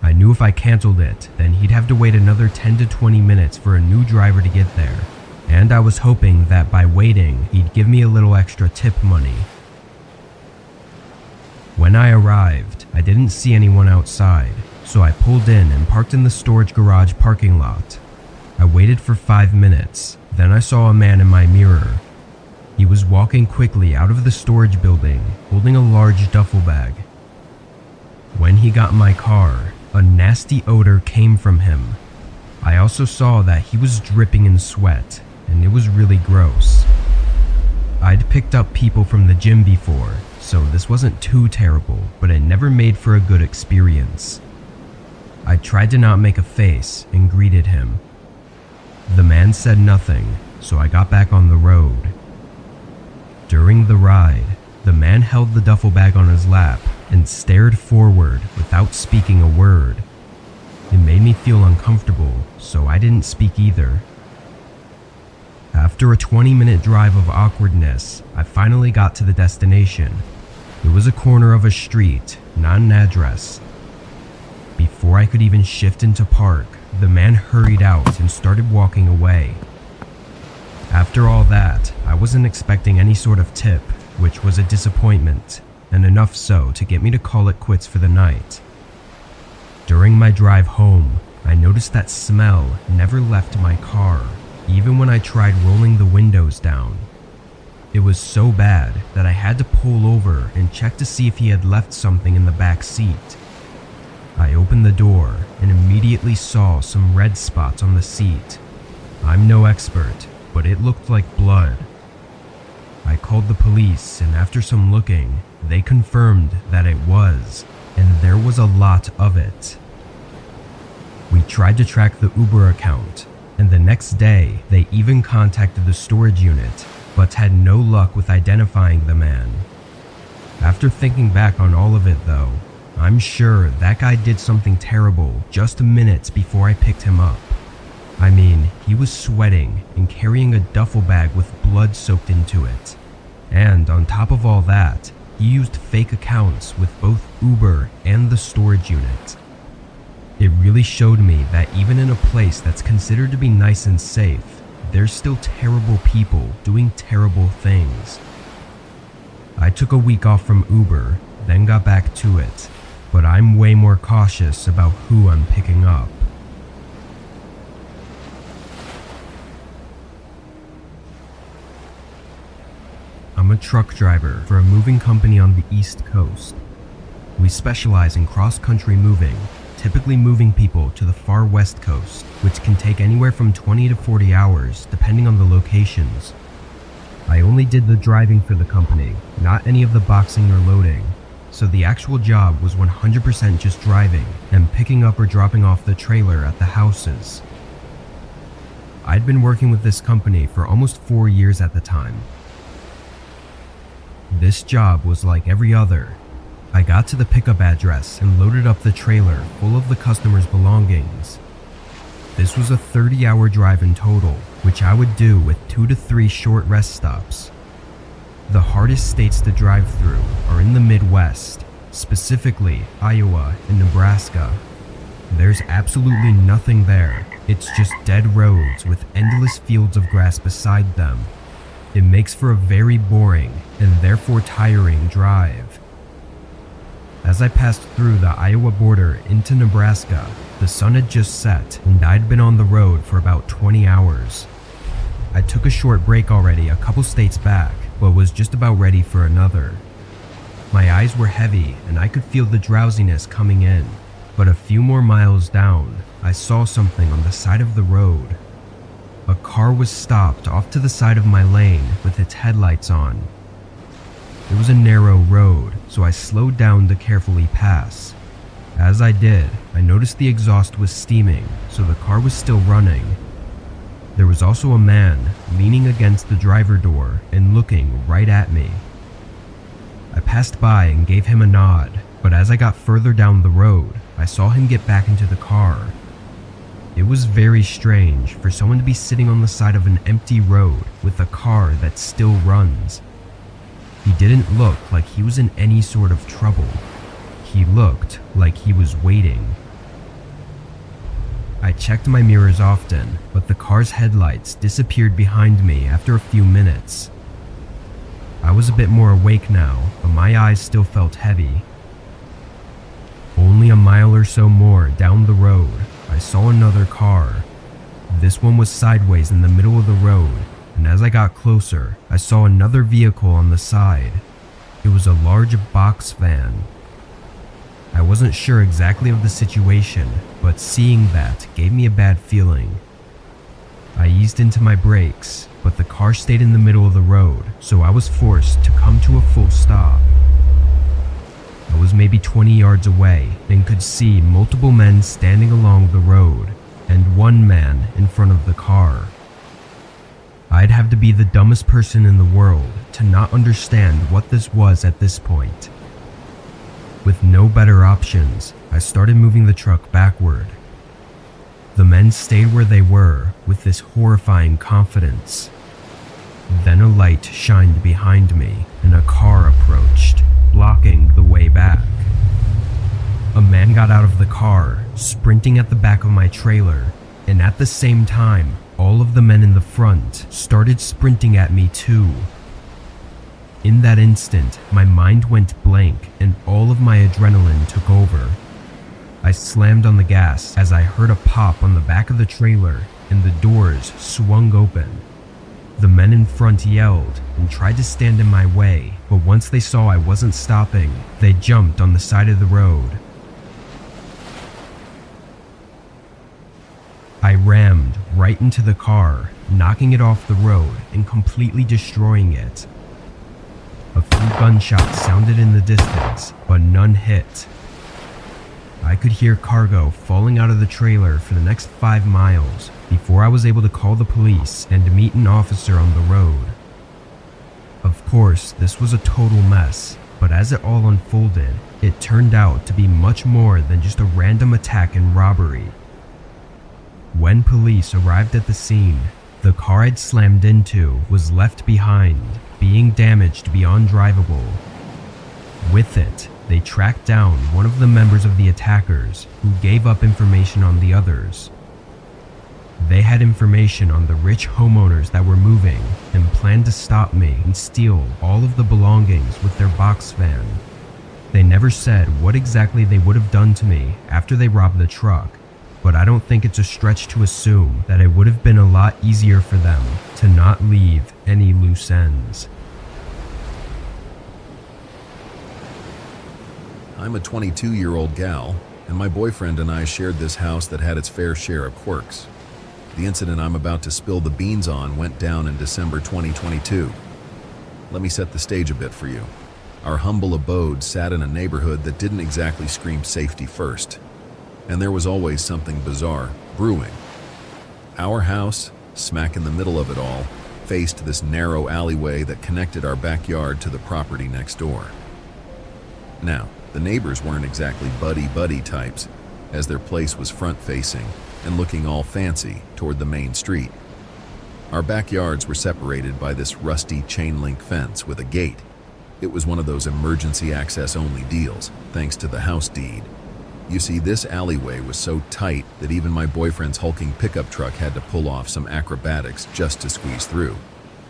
I knew if I canceled it, then he'd have to wait another 10 to 20 minutes for a new driver to get there, and I was hoping that by waiting, he'd give me a little extra tip money. When I arrived, I didn't see anyone outside, so I pulled in and parked in the storage garage parking lot. I waited for 5 minutes, then I saw a man in my mirror. He was walking quickly out of the storage building, holding a large duffel bag. When he got in my car, a nasty odor came from him. I also saw that he was dripping in sweat, and it was really gross. I'd picked up people from the gym before, so this wasn't too terrible, but it never made for a good experience. I tried to not make a face and greeted him. The man said nothing, so I got back on the road. During the ride, the man held the duffel bag on his lap and stared forward without speaking a word. It made me feel uncomfortable, so I didn't speak either. After a 20-minute drive of awkwardness, I finally got to the destination. It was a corner of a street, not an address. Before I could even shift into park, the man hurried out and started walking away. After all that, I wasn't expecting any sort of tip, which was a disappointment, and enough so to get me to call it quits for the night. During my drive home, I noticed that smell never left my car, even when I tried rolling the windows down. It was so bad that I had to pull over and check to see if he had left something in the back seat. I opened the door and immediately saw some red spots on the seat. I'm no expert, but it looked like blood. I called the police, and after some looking, they confirmed that it was, and there was a lot of it. We tried to track the Uber account, and the next day, they even contacted the storage unit, but had no luck with identifying the man. After thinking back on all of it though, I'm sure that guy did something terrible just minutes before I picked him up. I mean, he was sweating and carrying a duffel bag with blood soaked into it. And on top of all that, he used fake accounts with both Uber and the storage unit. It really showed me that even in a place that's considered to be nice and safe, there's still terrible people doing terrible things. I took a week off from Uber, then got back to it, but I'm way more cautious about who I'm picking up. I'm a truck driver for a moving company on the East Coast. We specialize in cross-country moving, typically moving people to the far West Coast, which can take anywhere from 20 to 40 hours depending on the locations. I only did the driving for the company, not any of the boxing or loading, so the actual job was 100% just driving and picking up or dropping off the trailer at the houses. I'd been working with this company for almost 4 years at the time. This job was like every other. I got to the pickup address and loaded up the trailer full of the customer's belongings. This was a 30-hour drive in total, which I would do with 2 to 3 short rest stops. The hardest states to drive through are in the Midwest, specifically Iowa and Nebraska. There's absolutely nothing there. It's just dead roads with endless fields of grass beside them. It makes for a very boring and therefore tiring drive. As I passed through the Iowa border into Nebraska, the sun had just set and I'd been on the road for about 20 hours. I took a short break already a couple states back, but was just about ready for another. My eyes were heavy and I could feel the drowsiness coming in. But a few more miles down, I saw something on the side of the road. A car was stopped off to the side of my lane with its headlights on. It was a narrow road, so I slowed down to carefully pass. As I did, I noticed the exhaust was steaming, so the car was still running. There was also a man leaning against the driver door and looking right at me. I passed by and gave him a nod, but as I got further down the road, I saw him get back into the car. It was very strange for someone to be sitting on the side of an empty road with a car that still runs. He didn't look like he was in any sort of trouble. He looked like he was waiting. I checked my mirrors often, but the car's headlights disappeared behind me after a few minutes. I was a bit more awake now, but my eyes still felt heavy. Only a mile or so more down the road, I saw another car. This one was sideways in the middle of the road, and as I got closer, I saw another vehicle on the side. It was a large box van. I wasn't sure exactly of the situation, but seeing that gave me a bad feeling. I eased into my brakes, but the car stayed in the middle of the road, so I was forced to come to a full stop. I was maybe 20 yards away and could see multiple men standing along the road and one man in front of the car. I'd have to be the dumbest person in the world to not understand what this was at this point. With no better options, I started moving the truck backward. The men stayed where they were with this horrifying confidence. Then a light shined behind me and a car approached, blocking the way back. A man got out of the car, sprinting at the back of my trailer, and at the same time, all of the men in the front started sprinting at me too. In that instant, my mind went blank and all of my adrenaline took over. I slammed on the gas as I heard a pop on the back of the trailer and the doors swung open. The men in front yelled and tried to stand in my way, but once they saw I wasn't stopping, they jumped on the side of the road. I rammed right into the car, knocking it off the road and completely destroying it. A few gunshots sounded in the distance, but none hit. I could hear cargo falling out of the trailer for the next 5 miles before I was able to call the police and meet an officer on the road. Of course, this was a total mess, but as it all unfolded, it turned out to be much more than just a random attack and robbery. When police arrived at the scene, the car I'd slammed into was left behind, being damaged beyond drivable. With it, they tracked down one of the members of the attackers, who gave up information on the others. They had information on the rich homeowners that were moving and planned to stop me and steal all of the belongings with their box van. They never said what exactly they would have done to me after they robbed the truck, but I don't think it's a stretch to assume that it would have been a lot easier for them to not leave any loose ends. I'm a 22-year-old gal, and my boyfriend and I shared this house that had its fair share of quirks. The incident I'm about to spill the beans on went down in December 2022. Let me set the stage a bit for you. Our humble abode sat in a neighborhood that didn't exactly scream safety first, and there was always something bizarre brewing. Our house, smack in the middle of it all, faced this narrow alleyway that connected our backyard to the property next door. Now, the neighbors weren't exactly buddy-buddy types, as their place was front-facing and looking all fancy toward the main street. Our backyards were separated by this rusty chain-link fence with a gate. It was one of those emergency access-only deals, thanks to the house deed. You see, this alleyway was so tight that even my boyfriend's hulking pickup truck had to pull off some acrobatics just to squeeze through.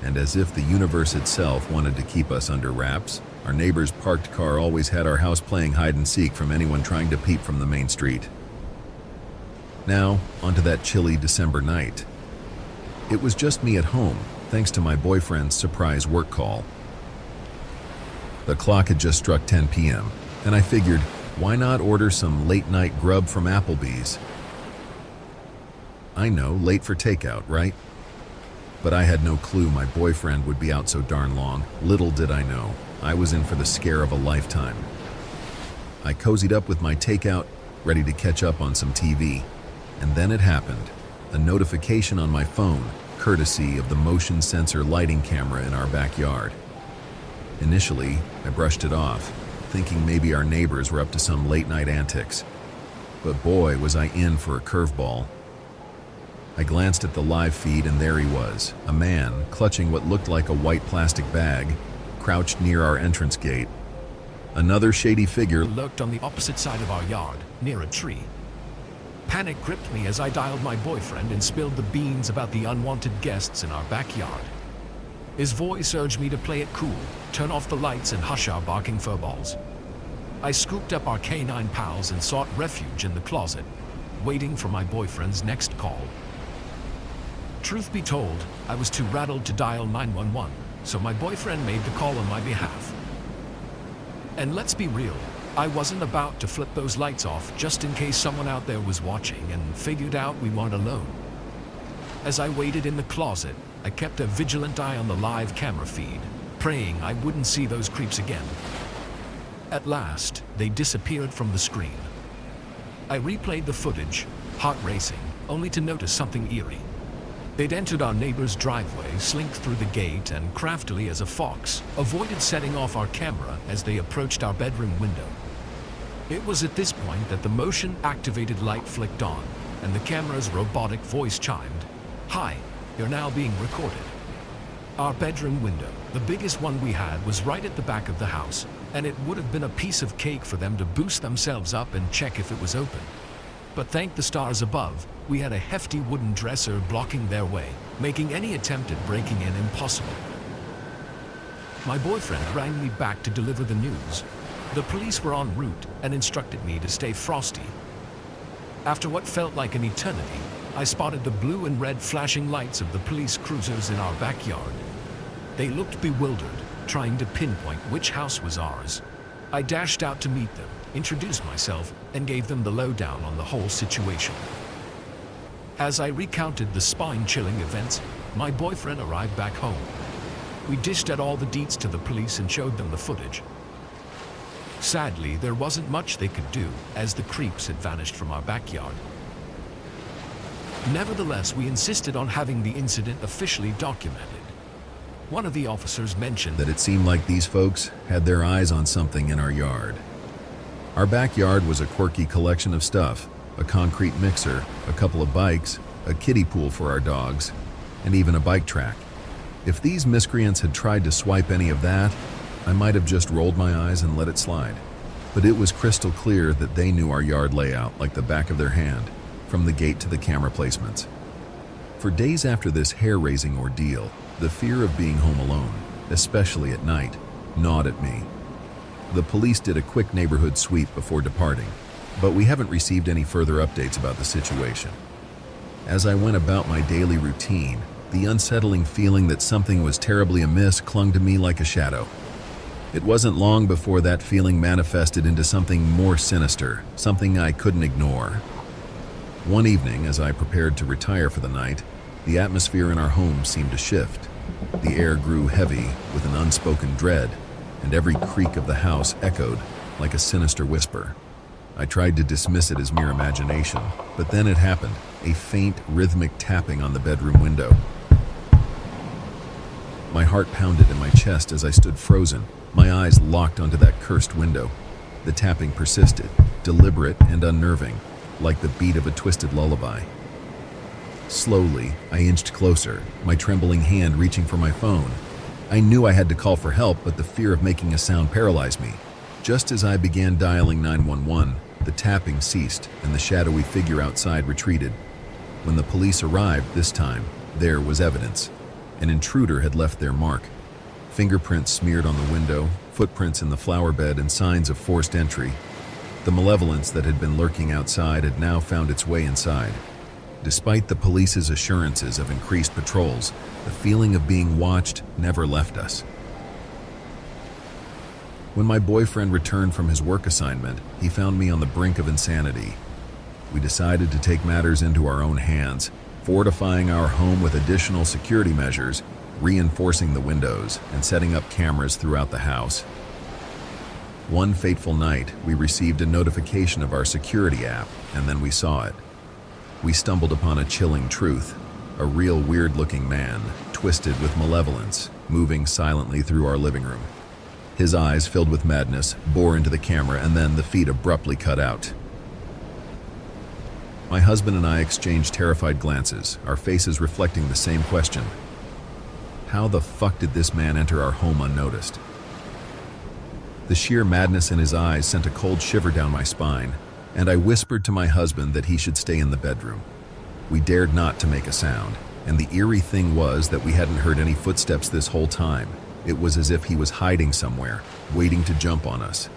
And as if the universe itself wanted to keep us under wraps, our neighbor's parked car always had our house playing hide-and-seek from anyone trying to peep from the main street. Now, onto that chilly December night. It was just me at home, thanks to my boyfriend's surprise work call. The clock had just struck 10 p.m., and I figured, why not order some late-night grub from Applebee's? I know, late for takeout, right? But I had no clue my boyfriend would be out so darn long. Little did I know, I was in for the scare of a lifetime. I cozied up with my takeout, ready to catch up on some TV. And then it happened. A notification on my phone, courtesy of the motion sensor lighting camera in our backyard. Initially, I brushed it off, thinking maybe our neighbors were up to some late-night antics. But boy, was I in for a curveball. I glanced at the live feed and there he was, a man clutching what looked like a white plastic bag, crouched near our entrance gate. Another shady figure lurked on the opposite side of our yard, near a tree. Panic gripped me as I dialed my boyfriend and spilled the beans about the unwanted guests in our backyard. His voice urged me to play it cool, turn off the lights and hush our barking furballs. I scooped up our canine pals and sought refuge in the closet, waiting for my boyfriend's next call. Truth be told, I was too rattled to dial 911, so my boyfriend made the call on my behalf. And let's be real, I wasn't about to flip those lights off just in case someone out there was watching and figured out we weren't alone. As I waited in the closet, I kept a vigilant eye on the live camera feed, praying I wouldn't see those creeps again. At last, they disappeared from the screen. I replayed the footage, heart racing, only to notice something eerie. They'd entered our neighbor's driveway, slinked through the gate, and craftily as a fox, avoided setting off our camera as they approached our bedroom window. It was at this point that the motion-activated light flicked on, and the camera's robotic voice chimed, "Hi, you're now being recorded." Our bedroom window, the biggest one we had, was right at the back of the house, and it would have been a piece of cake for them to boost themselves up and check if it was open. But thank the stars above, we had a hefty wooden dresser blocking their way, making any attempt at breaking in impossible. My boyfriend rang me back to deliver the news. The police were en route and instructed me to stay frosty. After what felt like an eternity, I spotted the blue and red flashing lights of the police cruisers in our backyard. They looked bewildered, trying to pinpoint which house was ours. I dashed out to meet them, introduced myself, and gave them the lowdown on the whole situation. As I recounted the spine-chilling events, my boyfriend arrived back home. We dished out all the deets to the police and showed them the footage. Sadly, there wasn't much they could do, as the creeps had vanished from our backyard. Nevertheless, we insisted on having the incident officially documented. One of the officers mentioned that it seemed like these folks had their eyes on something in our yard. Our backyard was a quirky collection of stuff, a concrete mixer, a couple of bikes, a kiddie pool for our dogs, and even a bike track. If these miscreants had tried to swipe any of that, I might have just rolled my eyes and let it slide. But it was crystal clear that they knew our yard layout like the back of their hand, from the gate to the camera placements. For days after this hair-raising ordeal, the fear of being home alone, especially at night, gnawed at me. The police did a quick neighborhood sweep before departing, but we haven't received any further updates about the situation. As I went about my daily routine, the unsettling feeling that something was terribly amiss clung to me like a shadow. It wasn't long before that feeling manifested into something more sinister, something I couldn't ignore. One evening, as I prepared to retire for the night, the atmosphere in our home seemed to shift. The air grew heavy with an unspoken dread, and every creak of the house echoed like a sinister whisper. I tried to dismiss it as mere imagination, but then it happened, a faint, rhythmic tapping on the bedroom window. My heart pounded in my chest as I stood frozen, my eyes locked onto that cursed window. The tapping persisted, deliberate and unnerving, like the beat of a twisted lullaby. Slowly, I inched closer, my trembling hand reaching for my phone. I knew I had to call for help, but the fear of making a sound paralyzed me. Just as I began dialing 911, the tapping ceased and the shadowy figure outside retreated. When the police arrived this time, there was evidence. An intruder had left their mark. Fingerprints smeared on the window, footprints in the flower bed, and signs of forced entry. The malevolence that had been lurking outside had now found its way inside. Despite the police's assurances of increased patrols, the feeling of being watched never left us. When my boyfriend returned from his work assignment, he found me on the brink of insanity. We decided to take matters into our own hands, fortifying our home with additional security measures, reinforcing the windows, and setting up cameras throughout the house. One fateful night, we received a notification of our security app, and then we saw it. We stumbled upon a chilling truth: a real weird-looking man, twisted with malevolence, moving silently through our living room. His eyes, filled with madness, bore into the camera, and then the feed abruptly cut out. My husband and I exchanged terrified glances, our faces reflecting the same question. How the fuck did this man enter our home unnoticed? The sheer madness in his eyes sent a cold shiver down my spine, and I whispered to my husband that he should stay in the bedroom. We dared not to make a sound, and the eerie thing was that we hadn't heard any footsteps this whole time. It was as if he was hiding somewhere, waiting to jump on us.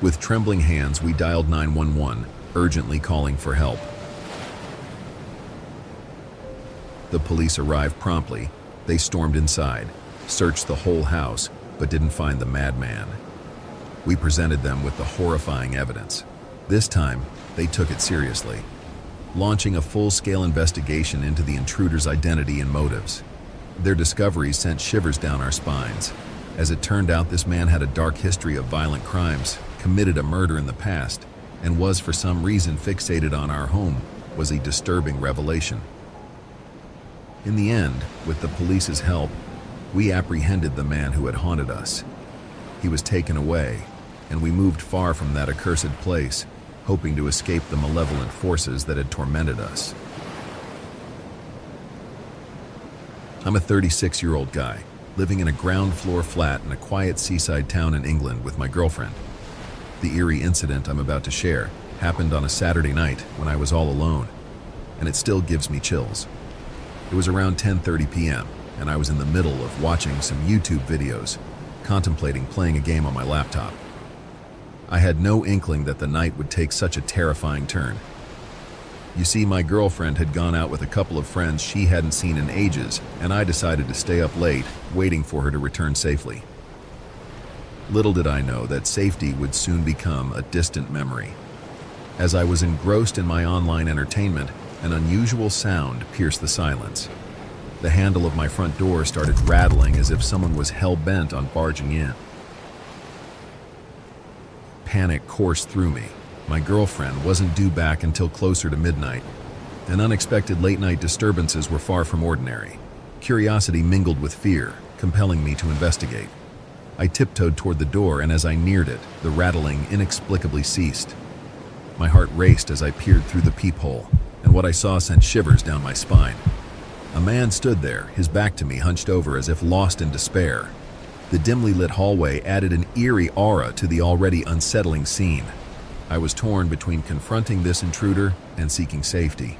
With trembling hands, we dialed 911, urgently calling for help. The police arrived promptly. They stormed inside, searched the whole house, but didn't find the madman. We presented them with the horrifying evidence. This time, they took it seriously, launching a full-scale investigation into the intruder's identity and motives. Their discoveries sent shivers down our spines. As it turned out, this man had a dark history of violent crimes, committed a murder in the past, and was for some reason fixated on our home. Was a disturbing revelation. In the end, with the police's help, we apprehended the man who had haunted us. He was taken away, and we moved far from that accursed place, hoping to escape the malevolent forces that had tormented us. I'm a 36-year-old guy, living in a ground-floor flat in a quiet seaside town in England with my girlfriend. The eerie incident I'm about to share happened on a Saturday night when I was all alone, and it still gives me chills. It was around 10:30 p.m., and I was in the middle of watching some YouTube videos, contemplating playing a game on my laptop. I had no inkling that the night would take such a terrifying turn. You see, my girlfriend had gone out with a couple of friends she hadn't seen in ages, and I decided to stay up late, waiting for her to return safely. Little did I know that safety would soon become a distant memory. As I was engrossed in my online entertainment, an unusual sound pierced the silence. The handle of my front door started rattling as if someone was hell-bent on barging in. Panic coursed through me. My girlfriend wasn't due back until closer to midnight, and unexpected late-night disturbances were far from ordinary. Curiosity mingled with fear, compelling me to investigate. I tiptoed toward the door, and as I neared it, the rattling inexplicably ceased. My heart raced as I peered through the peephole, and what I saw sent shivers down my spine. A man stood there, his back to me, hunched over as if lost in despair. The dimly lit hallway added an eerie aura to the already unsettling scene. I was torn between confronting this intruder and seeking safety.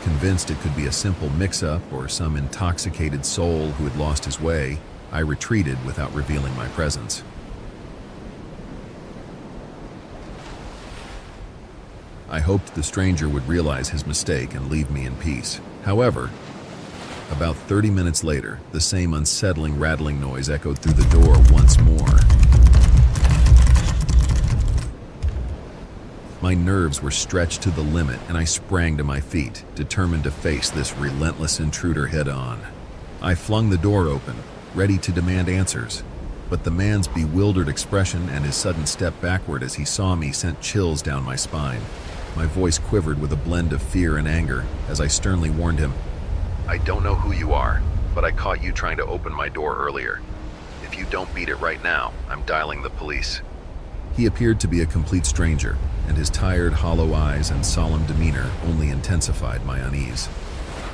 Convinced it could be a simple mix-up or some intoxicated soul who had lost his way, I retreated without revealing my presence. I hoped the stranger would realize his mistake and leave me in peace. However, about 30 minutes later, the same unsettling rattling noise echoed through the door once more. My nerves were stretched to the limit, and I sprang to my feet, determined to face this relentless intruder head-on. I flung the door open, ready to demand answers, but the man's bewildered expression and his sudden step backward as he saw me sent chills down my spine. My voice quivered with a blend of fear and anger as I sternly warned him, "I don't know who you are, but I caught you trying to open my door earlier. If you don't beat it right now, I'm dialing the police." He appeared to be a complete stranger, and his tired, hollow eyes and solemn demeanor only intensified my unease.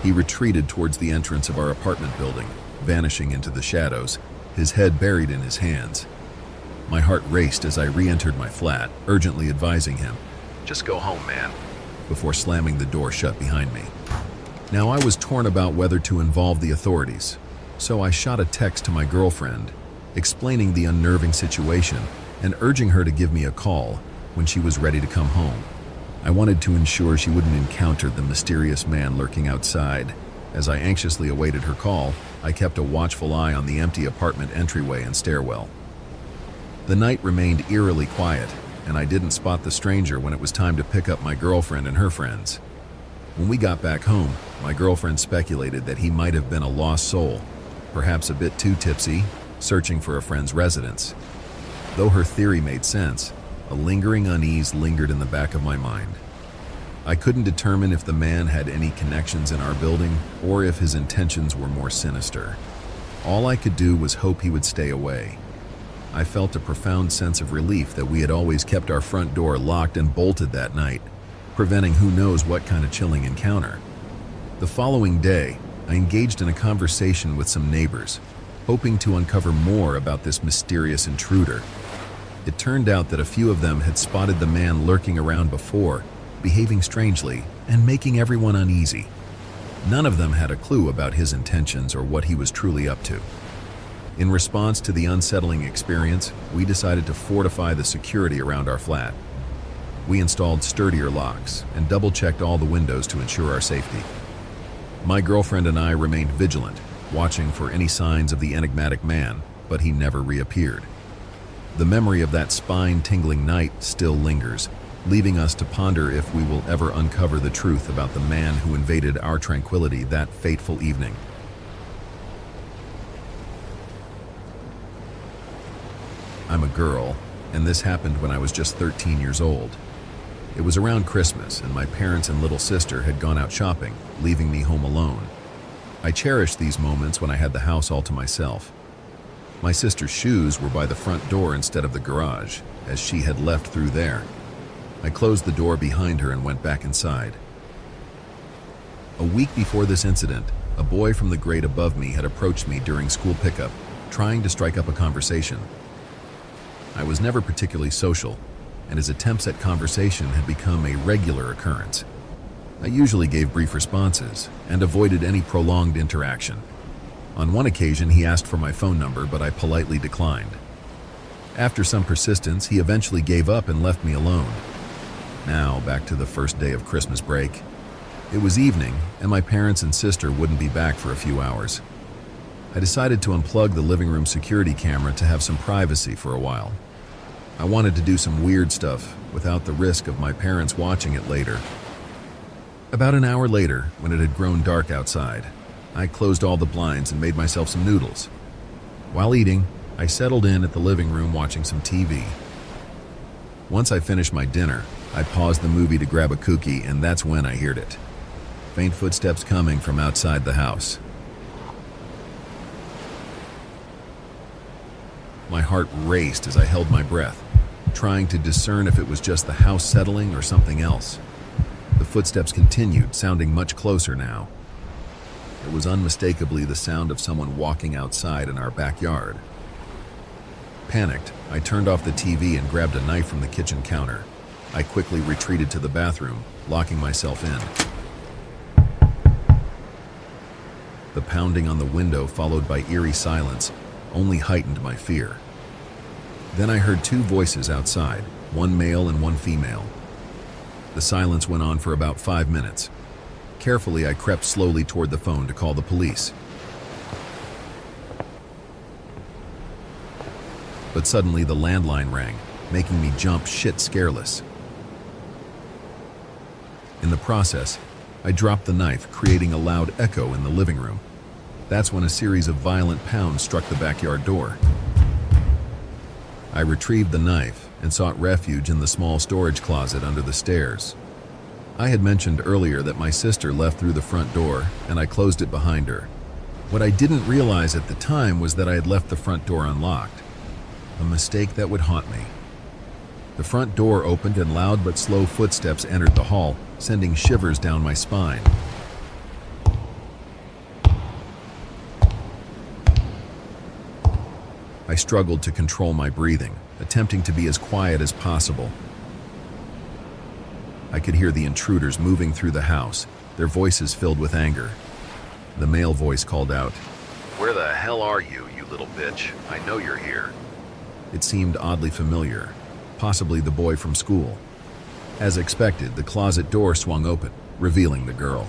He retreated towards the entrance of our apartment building, vanishing into the shadows, his head buried in his hands. My heart raced as I re-entered my flat, urgently advising him, "Just go home, man," before slamming the door shut behind me. Now I was torn about whether to involve the authorities, so I shot a text to my girlfriend, explaining the unnerving situation and urging her to give me a call when she was ready to come home. I wanted to ensure she wouldn't encounter the mysterious man lurking outside. As I anxiously awaited her call, I kept a watchful eye on the empty apartment entryway and stairwell. The night remained eerily quiet, and I didn't spot the stranger when it was time to pick up my girlfriend and her friends. When we got back home, my girlfriend speculated that he might have been a lost soul, perhaps a bit too tipsy, searching for a friend's residence. Though her theory made sense, a lingering unease lingered in the back of my mind. I couldn't determine if the man had any connections in our building or if his intentions were more sinister. All I could do was hope he would stay away. I felt a profound sense of relief that we had always kept our front door locked and bolted that night, preventing who knows what kind of chilling encounter. The following day, I engaged in a conversation with some neighbors, hoping to uncover more about this mysterious intruder. It turned out that a few of them had spotted the man lurking around before, behaving strangely and making everyone uneasy. None of them had a clue about his intentions or what he was truly up to. In response to the unsettling experience, we decided to fortify the security around our flat. We installed sturdier locks and double-checked all the windows to ensure our safety. My girlfriend and I remained vigilant, watching for any signs of the enigmatic man, but he never reappeared. The memory of that spine-tingling night still lingers, leaving us to ponder if we will ever uncover the truth about the man who invaded our tranquility that fateful evening. I'm a girl, and this happened when I was just 13 years old. It was around Christmas, and my parents and little sister had gone out shopping, leaving me home alone. I cherished these moments when I had the house all to myself. My sister's shoes were by the front door instead of the garage, as she had left through there. I closed the door behind her and went back inside. A week before this incident, a boy from the grade above me had approached me during school pickup, trying to strike up a conversation. I was never particularly social, and his attempts at conversation had become a regular occurrence. I usually gave brief responses and avoided any prolonged interaction. On one occasion, he asked for my phone number, but I politely declined. After some persistence, he eventually gave up and left me alone. Now, back to the first day of Christmas break. It was evening, and my parents and sister wouldn't be back for a few hours. I decided to unplug the living room security camera to have some privacy for a while. I wanted to do some weird stuff without the risk of my parents watching it later. About an hour later, when it had grown dark outside, I closed all the blinds and made myself some noodles. While eating, I settled in at the living room watching some TV. Once I finished my dinner, I paused the movie to grab a cookie, and that's when I heard it. Faint footsteps coming from outside the house. My heart raced as I held my breath, trying to discern if it was just the house settling or something else. The footsteps continued, sounding much closer now. It was unmistakably the sound of someone walking outside in our backyard. Panicked, I turned off the TV and grabbed a knife from the kitchen counter. I quickly retreated to the bathroom, locking myself in. The pounding on the window, followed by eerie silence, only heightened my fear. Then I heard two voices outside, one male and one female. The silence went on for about 5 minutes. Carefully, I crept slowly toward the phone to call the police. But suddenly the landline rang, making me jump shit scareless. In the process, I dropped the knife, creating a loud echo in the living room. That's when a series of violent pounds struck the backyard door. I retrieved the knife and sought refuge in the small storage closet under the stairs. I had mentioned earlier that my sister left through the front door, and I closed it behind her. What I didn't realize at the time was that I had left the front door unlocked, a mistake that would haunt me. The front door opened and loud but slow footsteps entered the hall, sending shivers down my spine. I struggled to control my breathing, attempting to be as quiet as possible. I could hear the intruders moving through the house, their voices filled with anger. The male voice called out, "Where the hell are you, you little bitch? I know you're here." It seemed oddly familiar, possibly the boy from school. As expected, the closet door swung open, revealing the girl.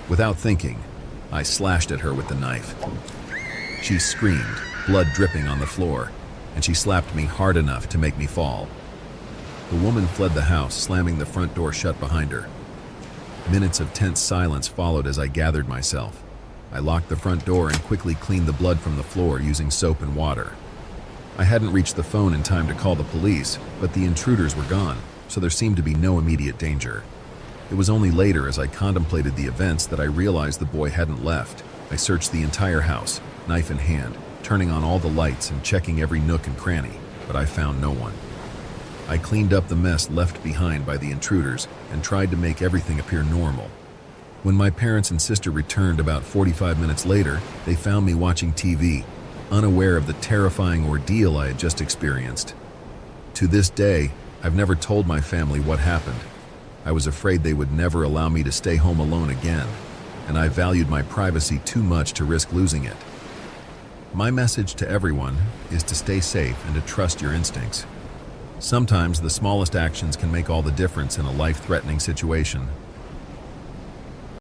Without thinking, I slashed at her with the knife. She screamed, blood dripping on the floor. and she slapped me hard enough to make me fall. The woman fled the house, slamming the front door shut behind her. Minutes of tense silence followed as I gathered myself. I locked the front door and quickly cleaned the blood from the floor using soap and water. I hadn't reached the phone in time to call the police, but the intruders were gone, so there seemed to be no immediate danger. It was only later, as I contemplated the events, that I realized the boy hadn't left. I searched the entire house, knife in hand, turning on all the lights and checking every nook and cranny, but I found no one. I cleaned up the mess left behind by the intruders and tried to make everything appear normal. When my parents and sister returned about 45 minutes later, they found me watching TV, unaware of the terrifying ordeal I had just experienced. To this day, I've never told my family what happened. I was afraid they would never allow me to stay home alone again, and I valued my privacy too much to risk losing it. My message to everyone is to stay safe and to trust your instincts. Sometimes the smallest actions can make all the difference in a life-threatening situation.